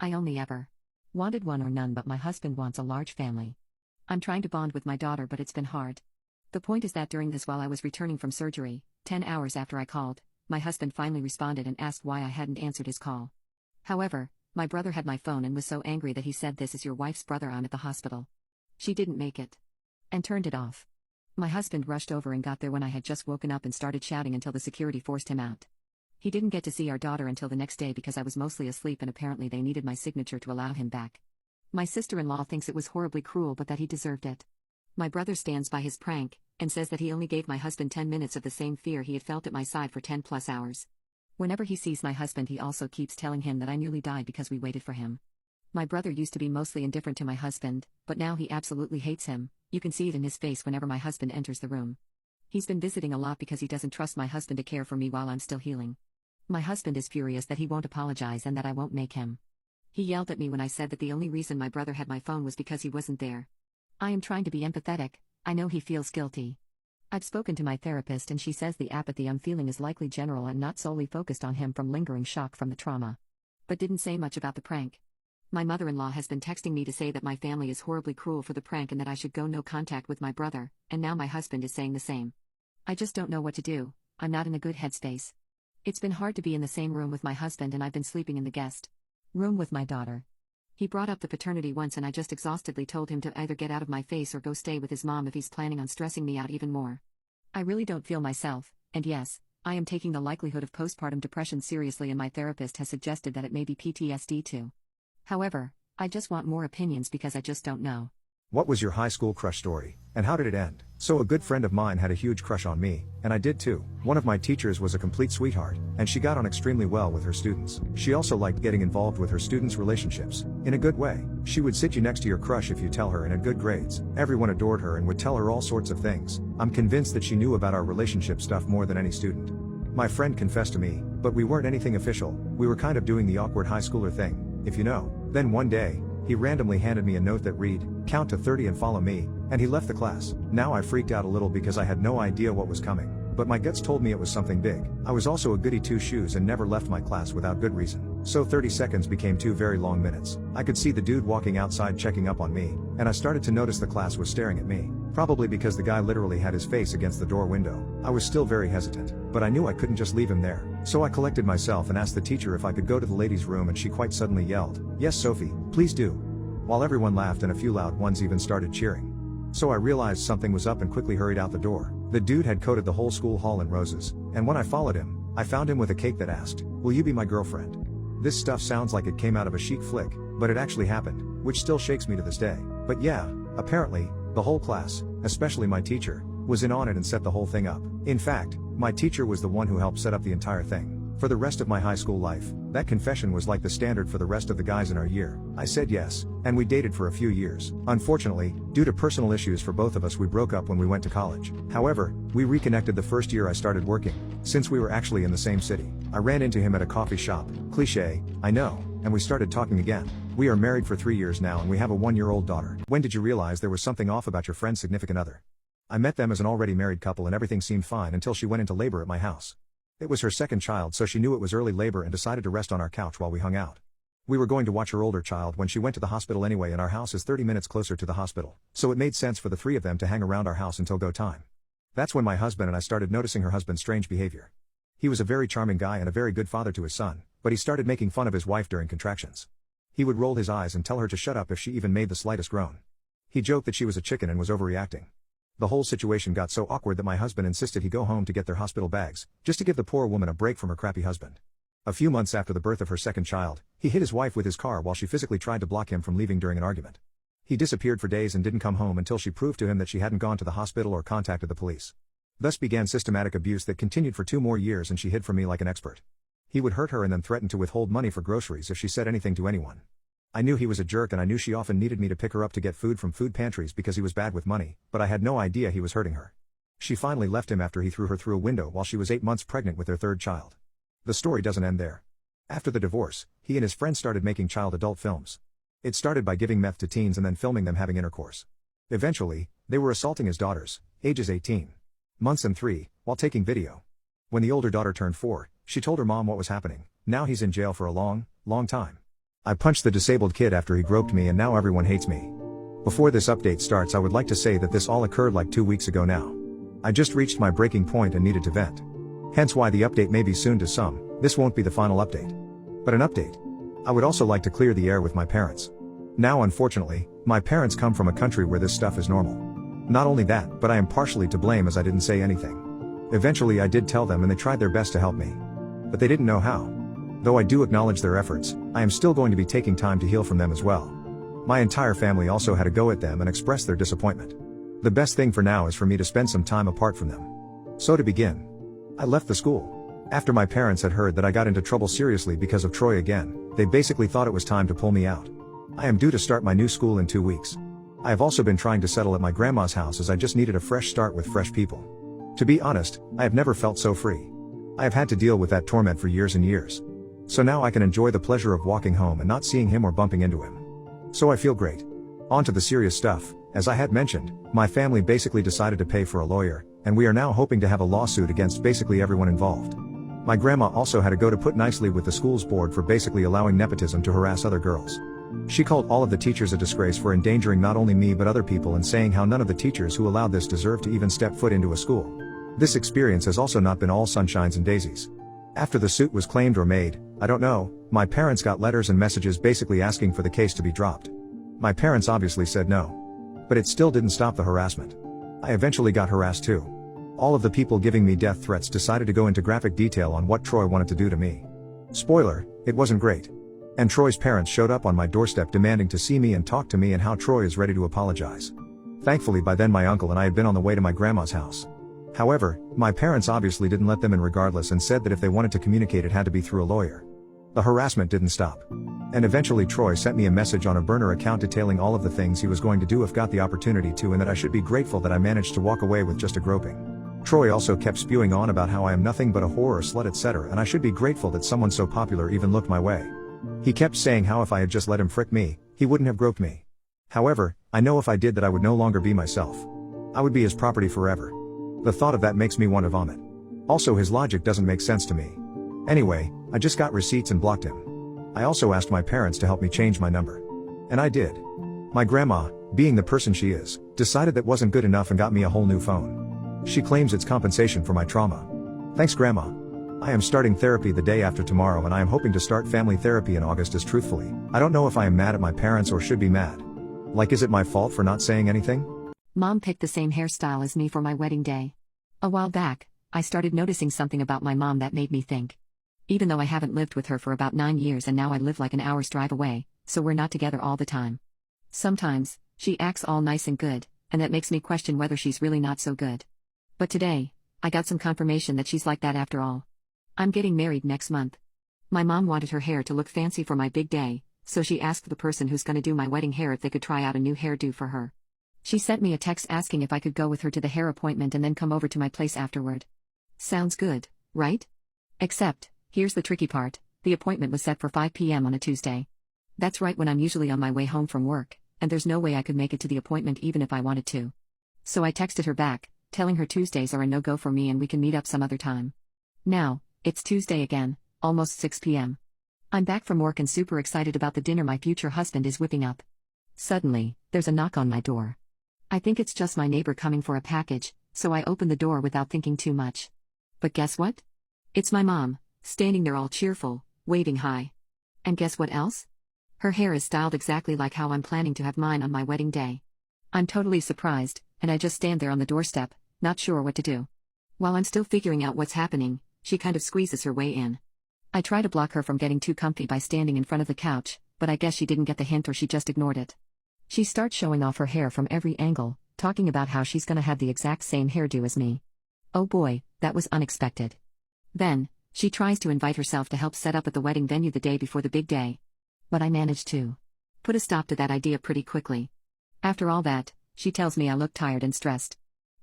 I only ever wanted one or none, but my husband wants a large family. I'm trying to bond with my daughter, but it's been hard. The point is that during this, while I was returning from surgery, 10 hours after I called, my husband finally responded and asked why I hadn't answered his call. However, my brother had my phone and was so angry that he said, "This is your wife's brother, I'm at the hospital. She didn't make it." And turned it off. My husband rushed over and got there when I had just woken up and started shouting until the security forced him out. He didn't get to see our daughter until the next day because I was mostly asleep, and apparently they needed my signature to allow him back. My sister-in-law thinks it was horribly cruel, but that he deserved it. My brother stands by his prank, and says that he only gave my husband 10 minutes of the same fear he had felt at my side for 10 plus hours. Whenever he sees my husband, he also keeps telling him that I nearly died because we waited for him. My brother used to be mostly indifferent to my husband, but now he absolutely hates him. You can see it in his face whenever my husband enters the room. He's been visiting a lot because he doesn't trust my husband to care for me while I'm still healing. My husband is furious that he won't apologize and that I won't make him. He yelled at me when I said that the only reason my brother had my phone was because he wasn't there. I am trying to be empathetic. I know he feels guilty. I've spoken to my therapist and she says the apathy I'm feeling is likely general and not solely focused on him from lingering shock from the trauma. But didn't say much about the prank. My mother-in-law has been texting me to say that my family is horribly cruel for the prank and that I should go no contact with my brother, and now my husband is saying the same. I just don't know what to do. I'm not in a good headspace. It's been hard to be in the same room with my husband, and I've been sleeping in the guest room with my daughter. He brought up the paternity once and I just exhaustedly told him to either get out of my face or go stay with his mom if he's planning on stressing me out even more. I really don't feel myself, and yes, I am taking the likelihood of postpartum depression seriously, and my therapist has suggested that it may be PTSD too. However, I just want more opinions because I just don't know. What was your high school crush story, and how did it end? So a good friend of mine had a huge crush on me, and I did too. One of my teachers was a complete sweetheart, and she got on extremely well with her students. She also liked getting involved with her students' relationships, in a good way. She would sit you next to your crush if you tell her and had good grades. Everyone adored her and would tell her all sorts of things. I'm convinced that she knew about our relationship stuff more than any student. My friend confessed to me, but we weren't anything official. We were kind of doing the awkward high schooler thing, if you know. Then one day, he randomly handed me a note that read, "Count to 30 and follow me," and he left the class. Now I freaked out a little because I had no idea what was coming, but my guts told me it was something big. I was also a goody two-shoes and never left my class without good reason. So 30 seconds became 2 very long minutes. I could see the dude walking outside checking up on me, and I started to notice the class was staring at me. Probably because the guy literally had his face against the door window. I was still very hesitant, but I knew I couldn't just leave him there. So I collected myself and asked the teacher if I could go to the ladies' room, and she quite suddenly yelled, "Yes, Sophie, please do." While everyone laughed and a few loud ones even started cheering. So I realized something was up and quickly hurried out the door. The dude had coated the whole school hall in roses, and when I followed him, I found him with a cake that asked, "Will you be my girlfriend?" This stuff sounds like it came out of a chic flick, but it actually happened, which still shakes me to this day. But yeah, apparently, the whole class, especially my teacher, was in on it and set the whole thing up. In fact, my teacher was the one who helped set up the entire thing. For the rest of my high school life, that confession was like the standard for the rest of the guys in our year. I said yes, and we dated for a few years. Unfortunately, due to personal issues for both of us, we broke up when we went to college. However, we reconnected the first year I started working, since we were actually in the same city. I ran into him at a coffee shop. Cliché, I know, and we started talking again. We are married for 3 years now and we have a 1-year-old daughter. When did you realize there was something off about your friend's significant other? I met them as an already married couple and everything seemed fine until she went into labor at my house. It was her second child, so she knew it was early labor and decided to rest on our couch while we hung out. We were going to watch her older child when she went to the hospital anyway, and our house is 30 minutes closer to the hospital, so it made sense for the 3 of them to hang around our house until go time. That's when my husband and I started noticing her husband's strange behavior. He was a very charming guy and a very good father to his son, but he started making fun of his wife during contractions. He would roll his eyes and tell her to shut up if she even made the slightest groan. He joked that she was a chicken and was overreacting. The whole situation got so awkward that my husband insisted he go home to get their hospital bags, just to give the poor woman a break from her crappy husband. A few months after the birth of her second child, he hit his wife with his car while she physically tried to block him from leaving during an argument. He disappeared for days and didn't come home until she proved to him that she hadn't gone to the hospital or contacted the police. Thus began systematic abuse that continued for 2 more years, and she hid from me like an expert. He would hurt her and then threaten to withhold money for groceries if she said anything to anyone. I knew he was a jerk, and I knew she often needed me to pick her up to get food from food pantries because he was bad with money, but I had no idea he was hurting her. She finally left him after he threw her through a window while she was 8 months pregnant with their 3rd child. The story doesn't end there. After the divorce, he and his friends started making child-adult films. It started by giving meth to teens and then filming them having intercourse. Eventually, they were assaulting his daughters, ages 18 months and 3, while taking video. When the older daughter turned 4, she told her mom what was happening. Now he's in jail for a long, long time. I punched the disabled kid after he groped me, and now everyone hates me. Before this update starts, I would like to say that this all occurred like 2 weeks ago now. I just reached my breaking point and needed to vent. Hence why the update may be soon to some. This won't be the final update, but an update. I would also like to clear the air with my parents. Now unfortunately, my parents come from a country where this stuff is normal. Not only that, but I am partially to blame as I didn't say anything. Eventually I did tell them, and they tried their best to help me. But they didn't know how. Though I do acknowledge their efforts, I am still going to be taking time to heal from them as well. My entire family also had a go at them and expressed their disappointment. The best thing for now is for me to spend some time apart from them. So to begin, I left the school. After my parents had heard that I got into trouble seriously because of Troy again, they basically thought it was time to pull me out. I am due to start my new school in 2 weeks. I have also been trying to settle at my grandma's house as I just needed a fresh start with fresh people. To be honest, I have never felt so free. I have had to deal with that torment for years and years. So now I can enjoy the pleasure of walking home and not seeing him or bumping into him. So I feel great. On to the serious stuff. As I had mentioned, my family basically decided to pay for a lawyer, and we are now hoping to have a lawsuit against basically everyone involved. My grandma also had to go to put nicely with the school's board for basically allowing nepotism to harass other girls. She called all of the teachers a disgrace for endangering not only me but other people, and saying how none of the teachers who allowed this deserve to even step foot into a school. This experience has also not been all sunshines and daisies. After the suit was claimed or made, I don't know, my parents got letters and messages basically asking for the case to be dropped. My parents obviously said no. But it still didn't stop the harassment. I eventually got harassed too. All of the people giving me death threats decided to go into graphic detail on what Troy wanted to do to me. Spoiler, it wasn't great. And Troy's parents showed up on my doorstep demanding to see me and talk to me, and how Troy is ready to apologize. Thankfully by then my uncle and I had been on the way to my grandma's house. However, my parents obviously didn't let them in regardless, and said that if they wanted to communicate it had to be through a lawyer. The harassment didn't stop. And eventually Troy sent me a message on a burner account detailing all of the things he was going to do if got the opportunity to, and that I should be grateful that I managed to walk away with just a groping. Troy also kept spewing on about how I am nothing but a whore or slut, etc., and I should be grateful that someone so popular even looked my way. He kept saying how if I had just let him frick me, he wouldn't have groped me. However, I know if I did that I would no longer be myself. I would be his property forever. The thought of that makes me want to vomit. Also, his logic doesn't make sense to me. Anyway, I just got receipts and blocked him. I also asked my parents to help me change my number. And I did. My grandma, being the person she is, decided that wasn't good enough and got me a whole new phone. She claims it's compensation for my trauma. Thanks, Grandma. I am starting therapy the day after tomorrow, and I am hoping to start family therapy in August. As truthfully, I don't know if I am mad at my parents or should be mad. Like, is it my fault for not saying anything? Mom picked the same hairstyle as me for my wedding day. A while back, I started noticing something about my mom that made me think. Even though I haven't lived with her for about 9 years and now I live like an hour's drive away, so we're not together all the time. Sometimes, she acts all nice and good, and that makes me question whether she's really not so good. But today, I got some confirmation that she's like that after all. I'm getting married next month. My mom wanted her hair to look fancy for my big day, so she asked the person who's gonna do my wedding hair if they could try out a new hairdo for her. She sent me a text asking if I could go with her to the hair appointment and then come over to my place afterward. Sounds good, right? Except, here's the tricky part, the appointment was set for 5 p.m. on a Tuesday. That's right when I'm usually on my way home from work, and there's no way I could make it to the appointment even if I wanted to. So I texted her back, telling her Tuesdays are a no-go for me and we can meet up some other time. Now, it's Tuesday again, almost 6 p.m. I'm back from work and super excited about the dinner my future husband is whipping up. Suddenly, there's a knock on my door. I think it's just my neighbor coming for a package, so I open the door without thinking too much. But guess what? It's my mom, standing there all cheerful, waving hi. And guess what else? Her hair is styled exactly like how I'm planning to have mine on my wedding day. I'm totally surprised, and I just stand there on the doorstep, not sure what to do. While I'm still figuring out what's happening, she kind of squeezes her way in. I try to block her from getting too comfy by standing in front of the couch, but I guess she didn't get the hint or she just ignored it. She starts showing off her hair from every angle, talking about how she's gonna have the exact same hairdo as me. Oh boy, that was unexpected. Then, she tries to invite herself to help set up at the wedding venue the day before the big day. But I managed to put a stop to that idea pretty quickly. After all that, she tells me I look tired and stressed.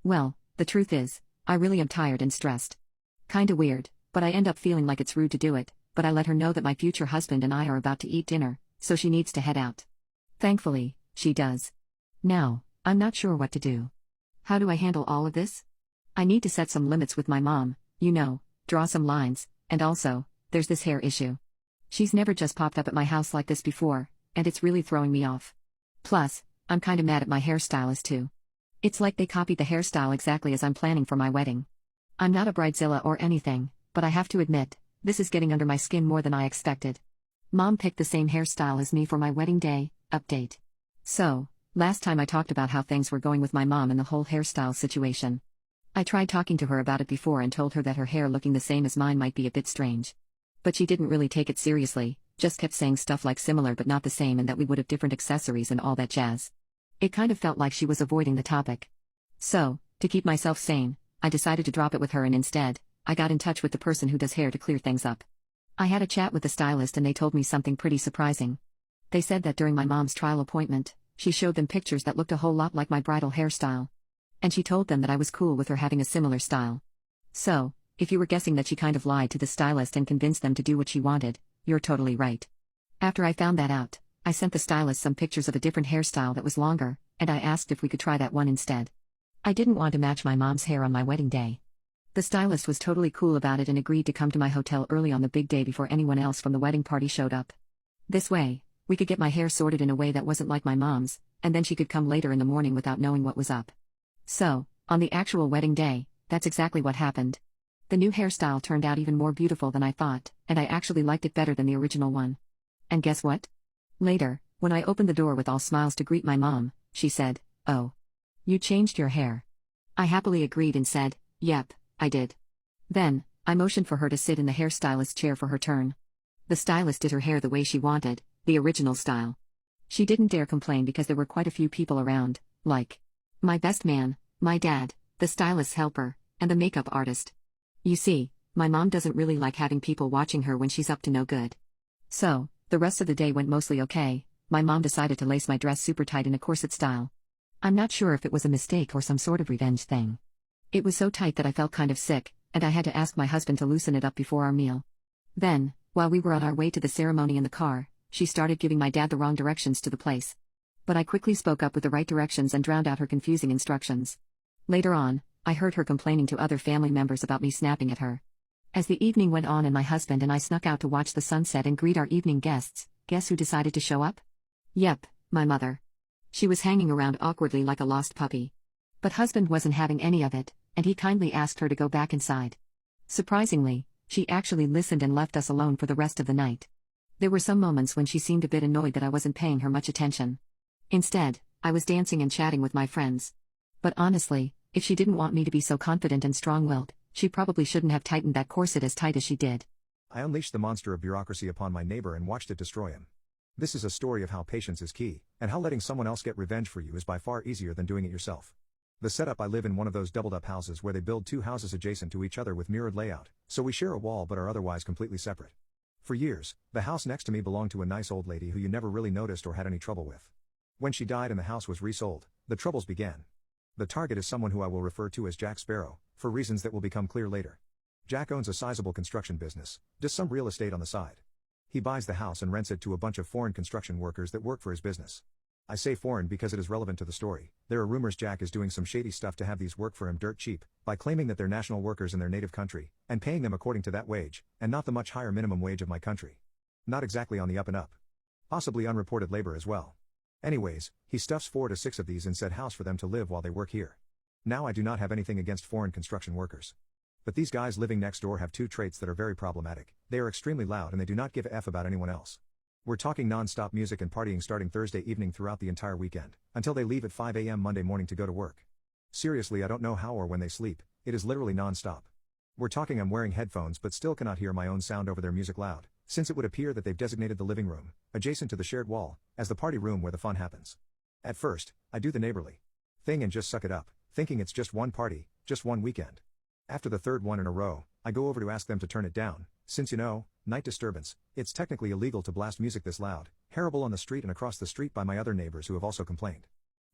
Well, the truth is, I really am tired and stressed. Kinda weird, but I end up feeling like it's rude to do it, but I let her know that my future husband and I are about to eat dinner, so she needs to head out. Thankfully, she does. Now, I'm not sure what to do. How do I handle all of this? I need to set some limits with my mom, draw some lines, and also, there's this hair issue. She's never just popped up at my house like this before, and it's really throwing me off. Plus, I'm kinda mad at my hairstylist too. It's like they copied the hairstyle exactly as I'm planning for my wedding. I'm not a bridezilla or anything, but I have to admit, this is getting under my skin more than I expected. Mom picked the same hairstyle as me for my wedding day. Update. So, last time I talked about how things were going with my mom and the whole hairstyle situation. I tried talking to her about it before and told her that her hair looking the same as mine might be a bit strange. But she didn't really take it seriously, just kept saying stuff like similar but not the same and that we would have different accessories and all that jazz. It kind of felt like she was avoiding the topic. So, to keep myself sane, I decided to drop it with her and instead, I got in touch with the person who does hair to clear things up. I had a chat with the stylist and they told me something pretty surprising. They said that during my mom's trial appointment, she showed them pictures that looked a whole lot like my bridal hairstyle. And she told them that I was cool with her having a similar style. So, if you were guessing that she kind of lied to the stylist and convinced them to do what she wanted, you're totally right. After I found that out, I sent the stylist some pictures of a different hairstyle that was longer, and I asked if we could try that one instead. I didn't want to match my mom's hair on my wedding day. The stylist was totally cool about it and agreed to come to my hotel early on the big day before anyone else from the wedding party showed up. This way, we could get my hair sorted in a way that wasn't like my mom's, and then she could come later in the morning without knowing what was up. So, on the actual wedding day, that's exactly what happened. The new hairstyle turned out even more beautiful than I thought, and I actually liked it better than the original one. And guess what? Later, when I opened the door with all smiles to greet my mom, she said, "Oh. You changed your hair." I happily agreed and said, "Yep, I did." Then, I motioned for her to sit in the hairstylist's chair for her turn. The stylist did her hair the way she wanted, the original style. She didn't dare complain because there were quite a few people around, like my best man, my dad, the stylist's helper, and the makeup artist. You see, my mom doesn't really like having people watching her when she's up to no good. So, the rest of the day went mostly okay. My mom decided to lace my dress super tight in a corset style. I'm not sure if it was a mistake or some sort of revenge thing. It was so tight that I felt kind of sick, and I had to ask my husband to loosen it up before our meal. Then, while we were on our way to the ceremony in the car, she started giving my dad the wrong directions to the place. But I quickly spoke up with the right directions and drowned out her confusing instructions. Later on, I heard her complaining to other family members about me snapping at her. As the evening went on and my husband and I snuck out to watch the sunset and greet our evening guests, guess who decided to show up? Yep, my mother. She was hanging around awkwardly like a lost puppy. But husband wasn't having any of it, and he kindly asked her to go back inside. Surprisingly, she actually listened and left us alone for the rest of the night. There were some moments when she seemed a bit annoyed that I wasn't paying her much attention. Instead, I was dancing and chatting with my friends. But honestly, if she didn't want me to be so confident and strong-willed, she probably shouldn't have tightened that corset as tight as she did. I unleashed the monster of bureaucracy upon my neighbor and watched it destroy him. This is a story of how patience is key, and how letting someone else get revenge for you is by far easier than doing it yourself. The setup: I live in one of those doubled-up houses where they build two houses adjacent to each other with mirrored layout, so we share a wall but are otherwise completely separate. For years, the house next to me belonged to a nice old lady who you never really noticed or had any trouble with. When she died and the house was resold, the troubles began. The target is someone who I will refer to as Jack Sparrow, for reasons that will become clear later. Jack owns a sizable construction business, does some real estate on the side. He buys the house and rents it to a bunch of foreign construction workers that work for his business. I say foreign because it is relevant to the story. There are rumors Jack is doing some shady stuff to have these work for him dirt cheap, by claiming that they're national workers in their native country, and paying them according to that wage, and not the much higher minimum wage of my country. Not exactly on the up and up. Possibly unreported labor as well. Anyways, he stuffs 4 to 6 of these in said house for them to live while they work here. Now I do not have anything against foreign construction workers. But these guys living next door have 2 traits that are very problematic. They are extremely loud and they do not give a F about anyone else. We're talking non-stop music and partying starting Thursday evening throughout the entire weekend, until they leave at 5 a.m. Monday morning to go to work. Seriously, I don't know how or when they sleep, it is literally non-stop. We're talking I'm wearing headphones but still cannot hear my own sound over their music loud, since it would appear that they've designated the living room, adjacent to the shared wall, as the party room where the fun happens. At first, I do the neighborly thing and just suck it up, thinking it's just one party, just one weekend. After the third one in a row, I go over to ask them to turn it down, since night disturbance, it's technically illegal to blast music this loud, terrible on the street and across the street by my other neighbors who have also complained.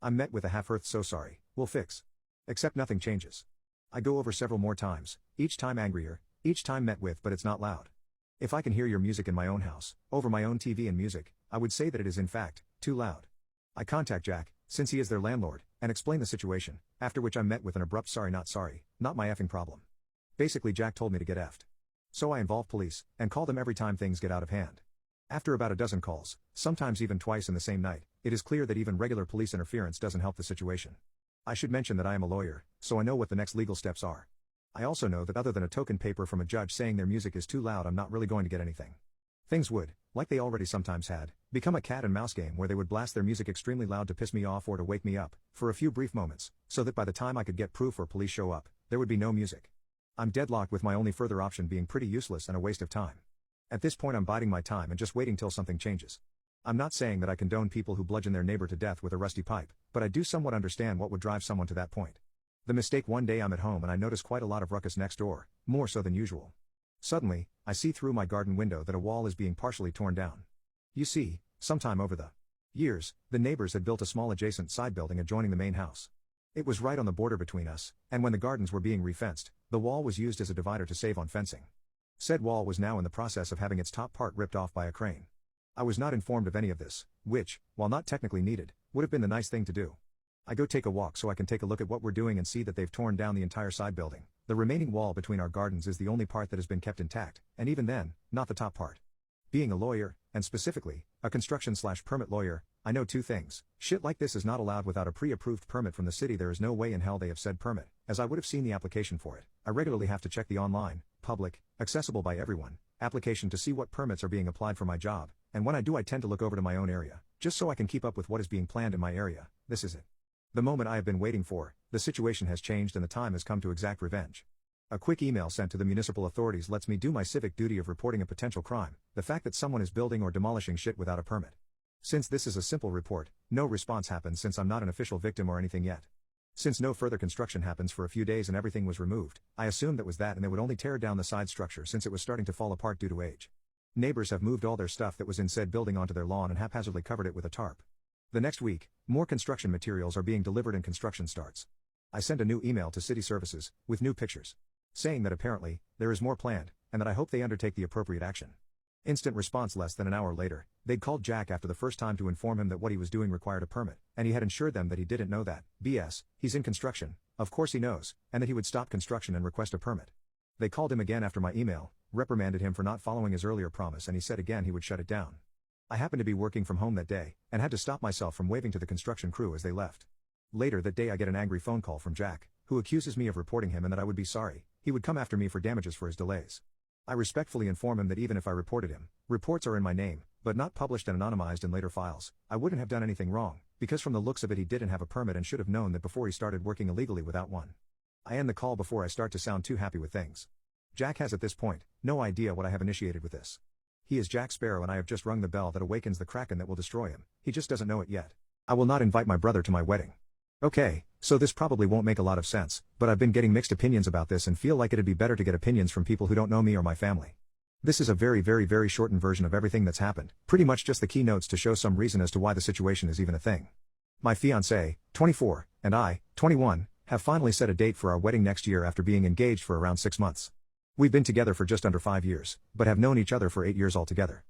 I'm met with a half-earthed "so sorry, we'll fix." Except nothing changes. I go over several more times, each time angrier, each time met with "but it's not loud. If I can hear your music in my own house, over my own TV and music, I would say that it is in fact, too loud. I contact Jack, since he is their landlord, and explain the situation, after which I'm met with an abrupt sorry, not my effing problem. Basically Jack told me to get effed. So I involve police, and call them every time things get out of hand. After about a dozen calls, sometimes even twice in the same night, it is clear that even regular police interference doesn't help the situation. I should mention that I am a lawyer, so I know what the next legal steps are. I also know that other than a token paper from a judge saying their music is too loud, I'm not really going to get anything. Things would, like they already sometimes had, become a cat and mouse game where they would blast their music extremely loud to piss me off or to wake me up, for a few brief moments, so that by the time I could get proof or police show up, there would be no music. I'm deadlocked with my only further option being pretty useless and a waste of time. At this point I'm biding my time and just waiting till something changes. I'm not saying that I condone people who bludgeon their neighbor to death with a rusty pipe, but I do somewhat understand what would drive someone to that point. The mistake: one day I'm at home and I notice quite a lot of ruckus next door, more so than usual. Suddenly, I see through my garden window that a wall is being partially torn down. You see, sometime over the years, the neighbors had built a small adjacent side building adjoining the main house. It was right on the border between us, and when the gardens were being refenced, the wall was used as a divider to save on fencing. Said wall was now in the process of having its top part ripped off by a crane. I was not informed of any of this, which, while not technically needed, would have been the nice thing to do. I go take a walk so I can take a look at what we're doing and see that they've torn down the entire side building. The remaining wall between our gardens is the only part that has been kept intact, and even then, not the top part. Being a lawyer, and specifically, a construction/permit lawyer, I know two things: shit like this is not allowed without a pre-approved permit from the city. There is no way in hell they have said permit, as I would have seen the application for it. I regularly have to check the online, public, accessible by everyone, application to see what permits are being applied for my job, and when I do I tend to look over to my own area, just so I can keep up with what is being planned in my area. This is it. The moment I have been waiting for, the situation has changed and the time has come to exact revenge. A quick email sent to the municipal authorities lets me do my civic duty of reporting a potential crime, the fact that someone is building or demolishing shit without a permit. Since this is a simple report, no response happens since I'm not an official victim or anything yet. Since no further construction happens for a few days and everything was removed, I assumed that was that and they would only tear down the side structure since it was starting to fall apart due to age. Neighbors have moved all their stuff that was in said building onto their lawn and haphazardly covered it with a tarp. The next week, more construction materials are being delivered and construction starts. I sent a new email to City Services, with new pictures, saying that apparently, there is more planned, and that I hope they undertake the appropriate action. Instant response: less than an hour later, they'd called Jack after the first time to inform him that what he was doing required a permit, and he had assured them that he didn't know that. BS, he's in construction, of course he knows, and that he would stop construction and request a permit. They called him again after my email, reprimanded him for not following his earlier promise, and he said again he would shut it down. I happened to be working from home that day, and had to stop myself from waving to the construction crew as they left. Later that day I get an angry phone call from Jack, who accuses me of reporting him and that I would be sorry, he would come after me for damages for his delays. I respectfully inform him that even if I reported him, reports are in my name, but not published and anonymized in later files, I wouldn't have done anything wrong, because from the looks of it he didn't have a permit and should have known that before he started working illegally without one. I end the call before I start to sound too happy with things. Jack has at this point, no idea what I have initiated with this. He is Jack Sparrow and I have just rung the bell that awakens the kraken that will destroy him, he just doesn't know it yet. I will not invite my brother to my wedding. Okay, so this probably won't make a lot of sense, but I've been getting mixed opinions about this and feel like it'd be better to get opinions from people who don't know me or my family. This is a very shortened version of everything that's happened, pretty much just the keynotes to show some reason as to why the situation is even a thing. My fiancé, 24, and I, 21, have finally set a date for our wedding next year after being engaged for around 6 months. We've been together for just under 5 years, but have known each other for 8 years altogether.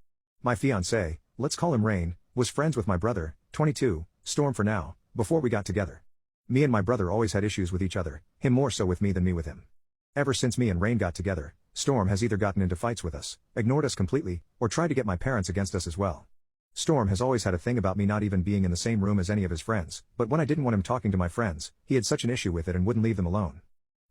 My fiancé, let's call him Rain, was friends with my brother, 22, Storm for now, before we got together. Me and my brother always had issues with each other, him more so with me than me with him. Ever since me and Rain got together, Storm has either gotten into fights with us, ignored us completely, or tried to get my parents against us as well. Storm has always had a thing about me not even being in the same room as any of his friends, but when I didn't want him talking to my friends, he had such an issue with it and wouldn't leave them alone.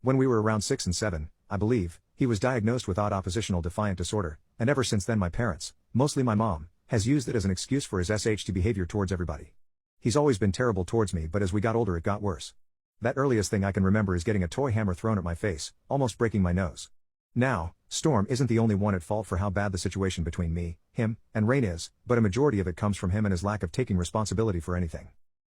When we were around 6 and 7, I believe, he was diagnosed with odd oppositional defiant disorder, and ever since then my parents, mostly my mom, has used it as an excuse for his SHT behavior towards everybody. He's always been terrible towards me, but as we got older it got worse. That earliest thing I can remember is getting a toy hammer thrown at my face, almost breaking my nose. Now, Storm isn't the only one at fault for how bad the situation between me, him, and Rain is, but a majority of it comes from him and his lack of taking responsibility for anything.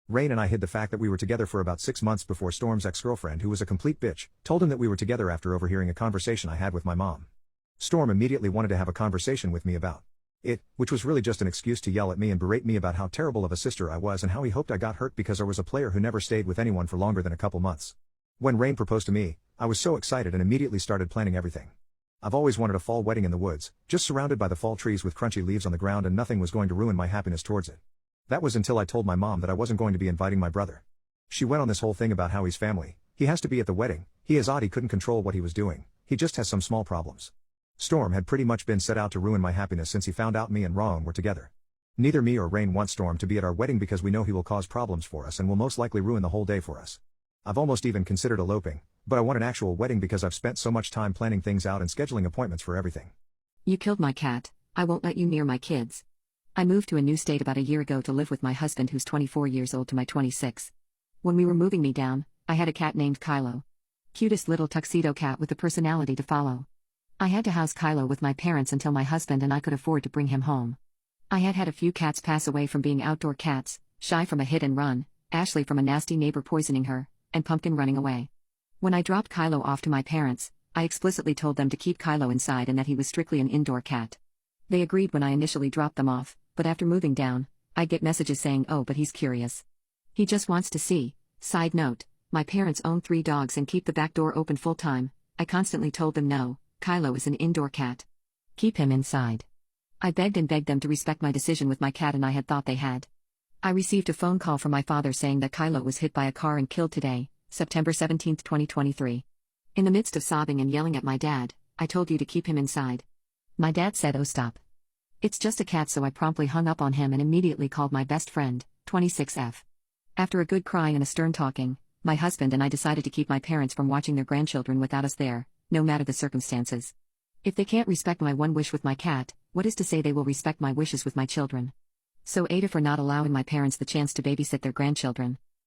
Rain and I hid the fact that we were together for about 6 months before Storm's ex-girlfriend, who was a complete bitch, told him that we were together after overhearing a conversation I had with my mom. Storm immediately wanted to have a conversation with me about it, which was really just an excuse to yell at me and berate me about how terrible of a sister I was and how he hoped I got hurt because I was a player who never stayed with anyone for longer than a couple months. When Rain proposed to me, I was so excited and immediately started planning everything. I've always wanted a fall wedding in the woods, just surrounded by the fall trees with crunchy leaves on the ground, and nothing was going to ruin my happiness towards it. That was until I told my mom that I wasn't going to be inviting my brother. She went on this whole thing about how he's family, he has to be at the wedding, he is odd, he couldn't control what he was doing, he just has some small problems. Storm had pretty much been set out to ruin my happiness since he found out me and Ron were together. Neither me or Rain want Storm to be at our wedding because we know he will cause problems for us and will most likely ruin the whole day for us. I've almost even considered eloping, but I want an actual wedding because I've spent so much time planning things out and scheduling appointments for everything. You killed my cat, I won't let you near my kids. I moved to a new state about a year ago to live with my husband, who's 24 years old to my 26. When we were moving me down, I had a cat named Kylo. Cutest little tuxedo cat with a personality to follow. I had to house Kylo with my parents until my husband and I could afford to bring him home. I had a few cats pass away from being outdoor cats, Shy from a hit and run, Ashley from a nasty neighbor poisoning her, and Pumpkin running away. When I dropped Kylo off to my parents, I explicitly told them to keep Kylo inside and that he was strictly an indoor cat. They agreed when I initially dropped them off, but after moving down, I'd get messages saying, "Oh, but he's curious. He just wants to see." Side note, my parents own 3 dogs and keep the back door open full time. I constantly told them no, Kylo is an indoor cat. Keep him inside. I begged and begged them to respect my decision with my cat, and I had thought they had. I received a phone call from my father saying that Kylo was hit by a car and killed today, September 17, 2023. In the midst of sobbing and yelling at my dad, "I told you to keep him inside." My dad said, "Oh, stop. It's just a cat," so I promptly hung up on him and immediately called my best friend, 26F. After a good crying and a stern talking, my husband and I decided to keep my parents from watching their grandchildren without us there, no matter the circumstances. If they can't respect my one wish with my cat, what is to say they will respect my wishes with my children? So Ada for not allowing my parents the chance to babysit their grandchildren.